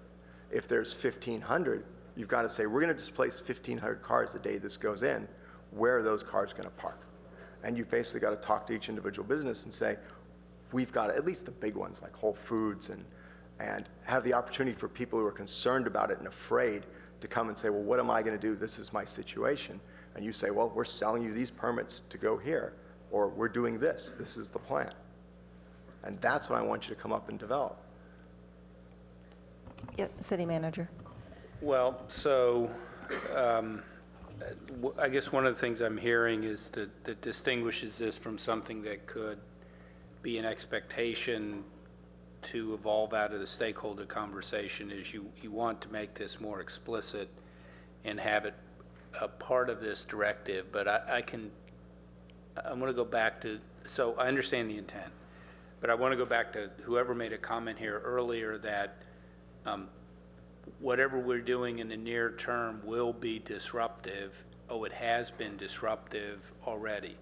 If there's 1,500, you've got to say, we're going to displace 1,500 cars the day this goes in. Where are those cars going to park? And you've basically got to talk to each individual business and say, we've got at least the big ones like Whole Foods and have the opportunity for people who are concerned about it and afraid to come and say, well, what am I going to do? This is my situation. And you say, well, we're selling you these permits to go here, or we're doing this. This is the plan. And that's what I want you to come up and develop. Yeah, City Manager. Well, so I guess one of the things I'm hearing is that distinguishes this from something that could be an expectation to evolve out of the stakeholder conversation is you want to make this more explicit and have it a part of this directive. But I'm going to go back to, so I understand the intent, but I want to go back to whoever made a comment here earlier that whatever we're doing in the near term will be disruptive. Oh, it has been disruptive already.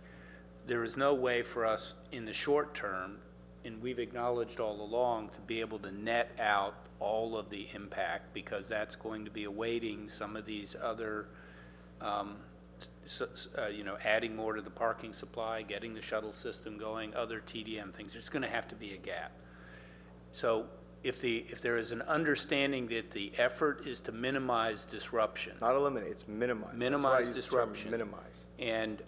There is no way for us in the short term, and we've acknowledged all along, to be able to net out all of the impact, because that's going to be awaiting some of these other, adding more to the parking supply, getting the shuttle system going, other TDM things. There's going to have to be a gap. So if there is an understanding that the effort is to minimize disruption. Not eliminate, it's minimize. Minimize disruption. Minimize. And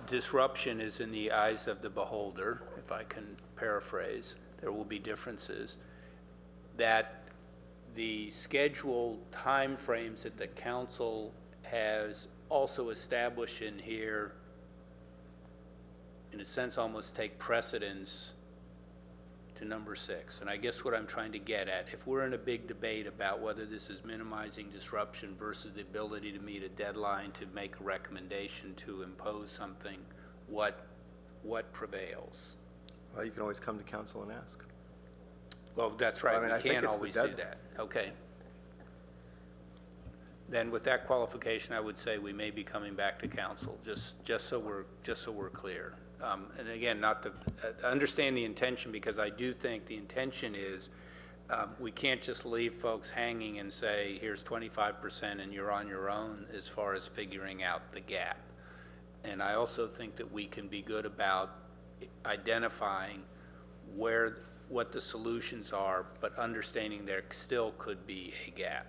disruption is in the eyes of the beholder, if I can paraphrase. There will be differences. That the scheduled timeframes that the council has also established in here, in a sense, almost take precedence to number 6. And I guess what I'm trying to get at, if we're in a big debate about whether this is minimizing disruption versus the ability to meet a deadline to make a recommendation to impose something, what prevails? Well, you can always come to council and ask. Well, that's right. Well, I mean, we can't it's always do that. Okay. Then with that qualification, I would say we may be coming back to council, just so we're clear. And again, not to understand the intention, because I do think the intention is we can't just leave folks hanging and say, here's 25% and you're on your own as far as figuring out the gap. And I also think that we can be good about identifying what the solutions are, but understanding there still could be a gap.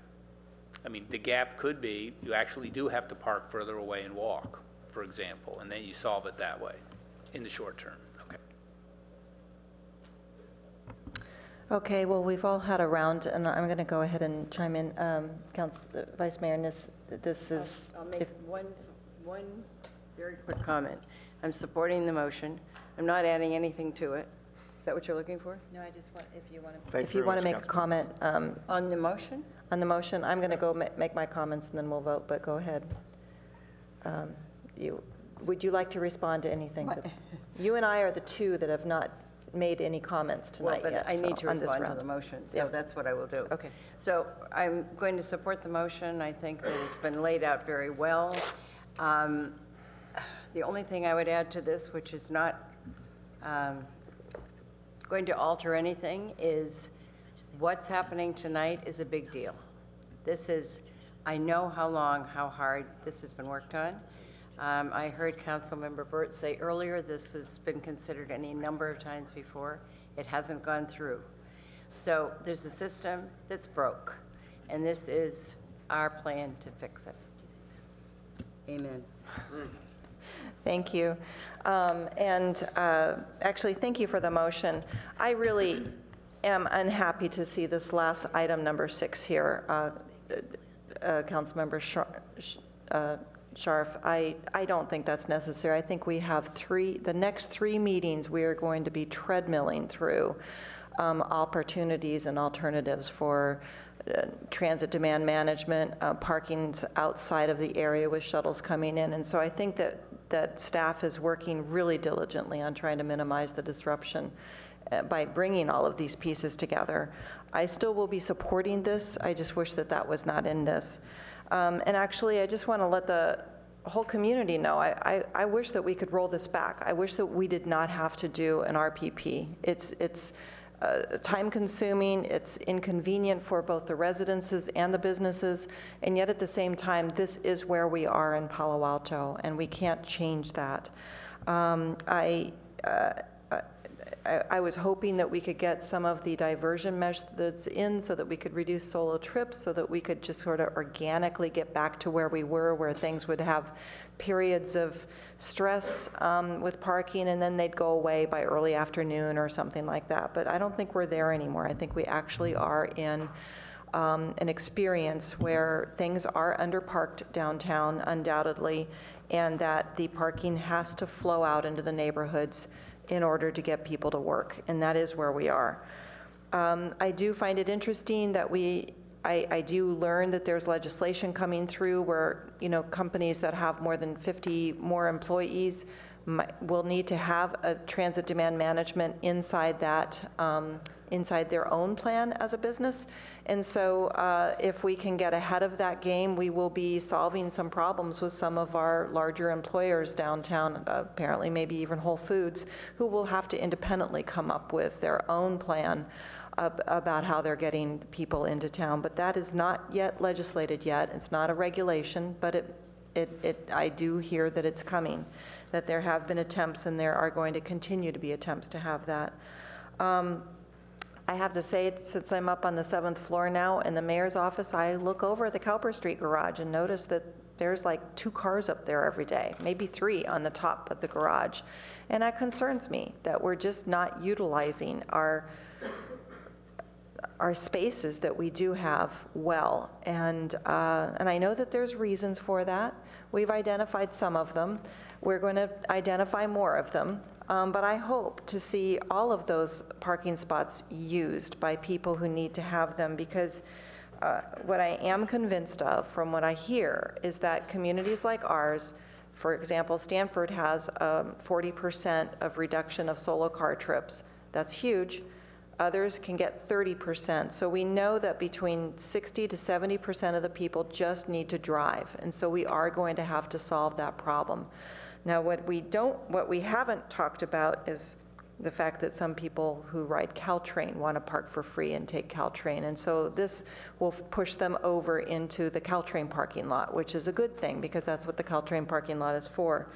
I mean, the gap could be you actually do have to park further away and walk, for example, and then you solve it that way in the short term. Okay. Okay, well, we've all had a round, and I'm going to go ahead and chime in. Vice Mayor, and this is... I'll make one very quick comment. I'm supporting the motion. I'm not adding anything to it. Is that what you're looking for? No, I just want, if you want to make a comment. On the motion? On the motion, I'm going to go make my comments, and then we'll vote, but go ahead. Would you like to respond to anything? You and I are the two that have not made any comments tonight yet. I need to on this respond to round. the motion, so that's what I will do. Okay. So I'm going to support the motion. I think that it's been laid out very well. The only thing I would add to this, which is not going to alter anything, is what's happening tonight is a big deal. This is, I know how long, how hard this has been worked on. I heard Councilmember Burt say earlier this has been considered any number of times before. It hasn't gone through. So there's a system that's broke, and this is our plan to fix it. Amen. Thank you. Actually, thank you for the motion. I really am unhappy to see this last item, number 6 here, Councilmember Scharf. I don't think that's necessary. I think we have the next 3 meetings we are going to be treadmilling through opportunities and alternatives for transit demand management, parking's outside of the area with shuttles coming in. And so I think that staff is working really diligently on trying to minimize the disruption by bringing all of these pieces together. I still will be supporting this. I just wish that was not in this. And actually, I just want to let the whole community know, I wish that we could roll this back. I wish that we did not have to do an RPP. It's time-consuming, it's inconvenient for both the residences and the businesses, and yet at the same time, this is where we are in Palo Alto, and we can't change that. I was hoping that we could get some of the diversion methods in so that we could reduce solo trips, so that we could just sort of organically get back to where we were, where things would have periods of stress with parking, and then they'd go away by early afternoon or something like that. But I don't think we're there anymore. I think we actually are in an experience where things are underparked downtown, undoubtedly, and that the parking has to flow out into the neighborhoods in order to get people to work, and that is where we are. I do find it interesting that I do learn that there's legislation coming through where, companies that have more than 50 more employees will need to have a transit demand management inside their own plan as a business. And so if we can get ahead of that game, we will be solving some problems with some of our larger employers downtown, apparently maybe even Whole Foods, who will have to independently come up with their own plan about how they're getting people into town. But that is not yet legislated yet. It's not a regulation, but I do hear that it's coming, that there have been attempts and there are going to continue to be attempts to have that. I have to say, since I'm up on the 7th floor now in the mayor's office, I look over at the Cowper Street garage and notice that there's like 2 cars up there every day, maybe 3 on the top of the garage. And that concerns me, that we're just not utilizing our spaces that we do have well. And I know that there's reasons for that. We've identified some of them. We're going to identify more of them. But I hope to see all of those parking spots used by people who need to have them, because what I am convinced of from what I hear is that communities like ours, for example, Stanford has 40% of reduction of solo car trips. That's huge. Others can get 30%. So we know that between 60 to 70% of the people just need to drive. And so we are going to have to solve that problem. Now, what we haven't talked about is the fact that some people who ride Caltrain want to park for free and take Caltrain. And so this will push them over into the Caltrain parking lot, which is a good thing because that's what the Caltrain parking lot is for.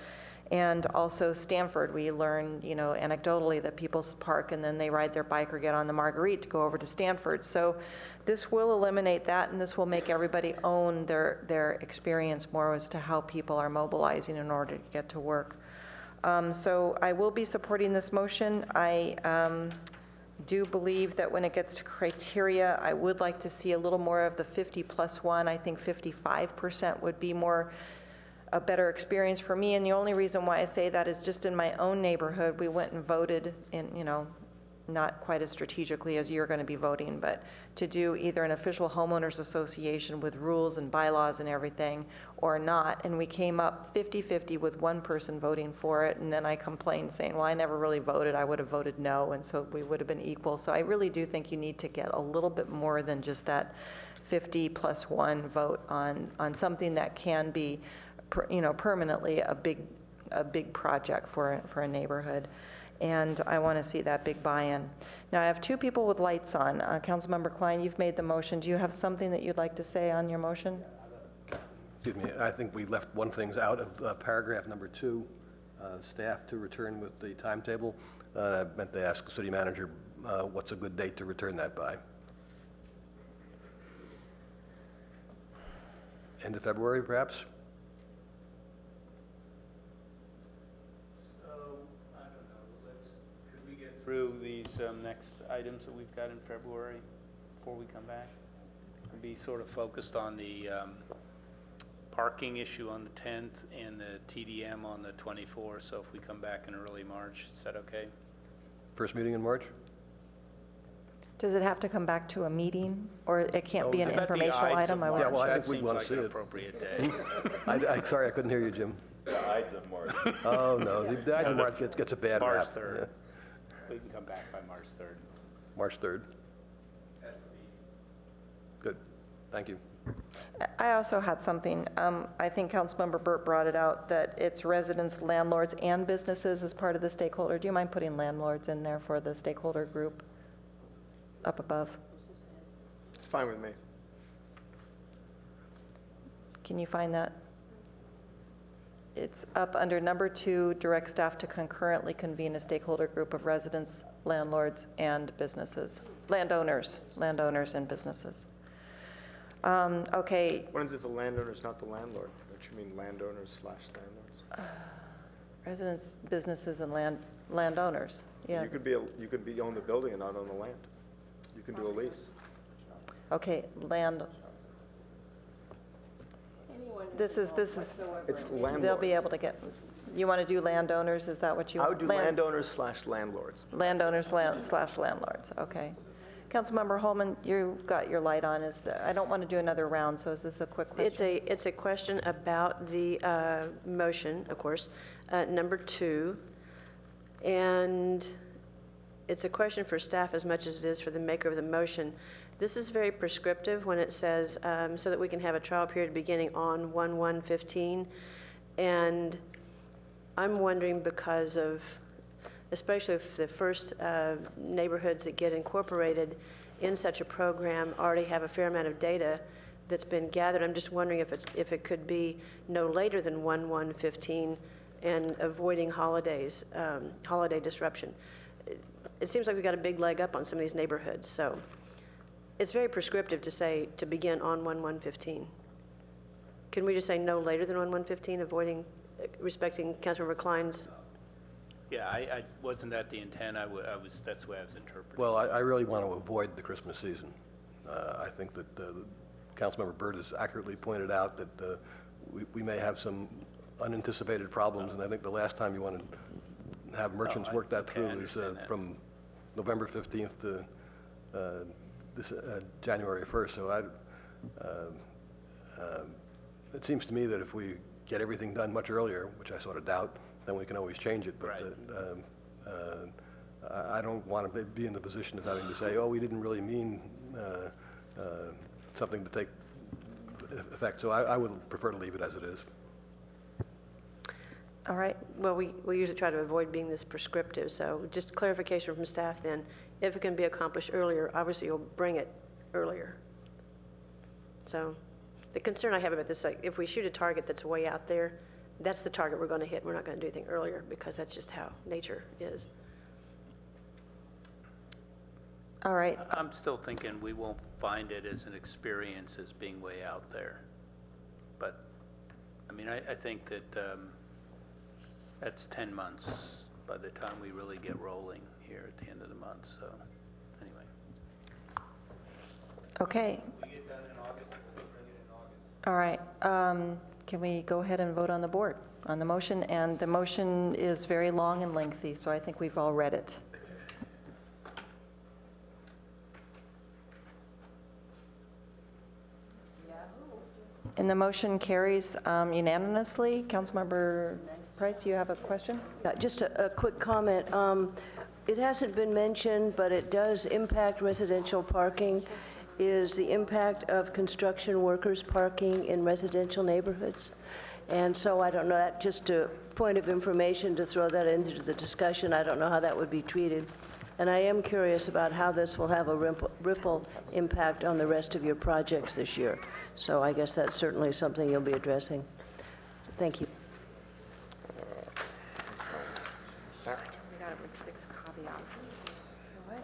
And also Stanford, we learn, anecdotally that people park and then they ride their bike or get on the Marguerite to go over to Stanford. So this will eliminate that, and this will make everybody own their experience more as to how people are mobilizing in order to get to work. So I will be supporting this motion. I do believe that when it gets to criteria, I would like to see a little more of the 50+1. I think 55% would be a better experience for me. And the only reason why I say that is just in my own neighborhood, we went and voted in, not quite as strategically as you're going to be voting, but to do either an official homeowners association with rules and bylaws and everything or not. And we came up 50-50 with one person voting for it. And then I complained saying, well, I never really voted. I would have voted no. And so we would have been equal. So I really do think you need to get a little bit more than just that 50+1 vote on something that can be permanently a big project for a neighborhood. And I want to see that big buy-in. Now, I have 2 people with lights on. Councilmember Klein, you've made the motion. Do you have something that you'd like to say on your motion? Excuse me, I think we left one thing out of paragraph number 2, staff to return with the timetable. I meant to ask the city manager what's a good date to return that by. End of February, perhaps? So, I don't know, could we get through these next items that we've got in February before we come back? And be sort of focused on the parking issue on the 10th and the TDM on the 24th, so if we come back in early March, is that okay? First meeting in March? Does it have to come back to a meeting, or it can't be an informational item? I Yeah, well, I That think we seems want to like see an it. appropriate day. Sorry, I couldn't hear you, Jim. The Ides of March. Oh, no, the Ides of March gets a bad rap. March 3rd. Yeah. We can come back by March 3rd. March 3rd. Good, thank you. I also had something. I think Councilmember Burt brought it out, that it's residents, landlords, and businesses as part of the stakeholder. Do you mind putting landlords in there for the stakeholder group up above? It's fine with me. Can you find that? It's up under number 2, direct staff to concurrently convene a stakeholder group of residents, landlords, and businesses. Landowners and businesses. Okay. When is it the landowners, not the landlord? Don't you mean landowners/landlords? Residents, businesses, and landowners. Yeah. You could be own the building and not own the land. You can do a lease. Okay, This is. It's landlords. They'll be able to get. You want to do landowners? Is that what you? I would do landowners/landlords. Landowners/landlords. Okay. Councilmember Holman, you've got your light on. I don't want to do another round, so is this a quick question? It's a question about the motion, of course, number 2. And it's a question for staff as much as it is for the maker of the motion. This is very prescriptive when it says so that we can have a trial period beginning on 1/1/15. And I'm wondering, because of, especially if the first neighborhoods that get incorporated in such a program already have a fair amount of data that's been gathered, I'm just wondering if it could be no later than 1/1/15 and avoiding holidays, holiday disruption. It seems like we've got a big leg up on some of these neighborhoods, so it's very prescriptive to say to begin on 1/1/15. Can we just say no later than 1/1/15, avoiding, respecting Councilmember Klein's? Yeah, I wasn't that the intent. That's the way I was interpreting. Well, I really want to avoid the Christmas season. I think that Councilmember Burt has accurately pointed out that we may have some unanticipated problems, and I think the last time you wanted to have merchants work that through is from November 15th to this January 1st. So it seems to me that if we get everything done much earlier, which I sort of doubt, then we can always change it. But I don't want to be in the position of having to say, oh, we didn't really mean something to take effect. So I would prefer to leave it as it is. All right. Well, we usually try to avoid being this prescriptive, so just clarification from staff then. If it can be accomplished earlier, obviously you'll bring it earlier. So the concern I have about this, like, if we shoot a target that's way out there, that's the target we're going to hit. We're not going to do anything earlier because that's just how nature is. All right. I'm still thinking we won't find it as an experience as being way out there. But, I mean, I think that that's 10 months by the time we really get rolling here at the end of the month. So, anyway. Okay. We get done in August, we'll bring it in August. All right. Can we go ahead and vote on the board, on the motion? And the motion is very long and lengthy, so I think we've all read it. And the motion carries unanimously. Councilmember Price, you have a question? Just a quick comment. It hasn't been mentioned, but it does impact residential parking, is the impact of construction workers parking in residential neighborhoods. And so I don't know, that just a point of information to throw that into the discussion. I don't know how that would be treated. And I am curious about how this will have a ripple impact on the rest of your projects this year. So I guess that's certainly something you'll be addressing. Thank you. We got it with 6 caveats. What?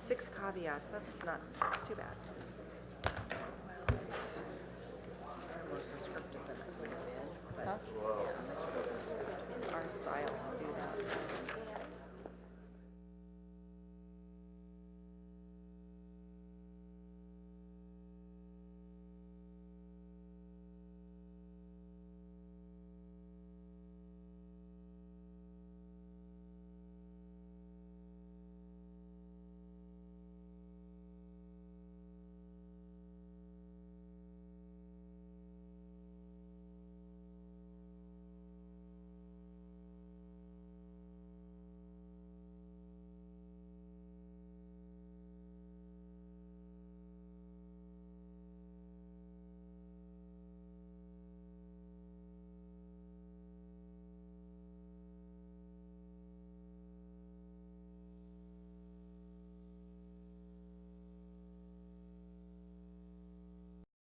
6 caveats, that's not too bad.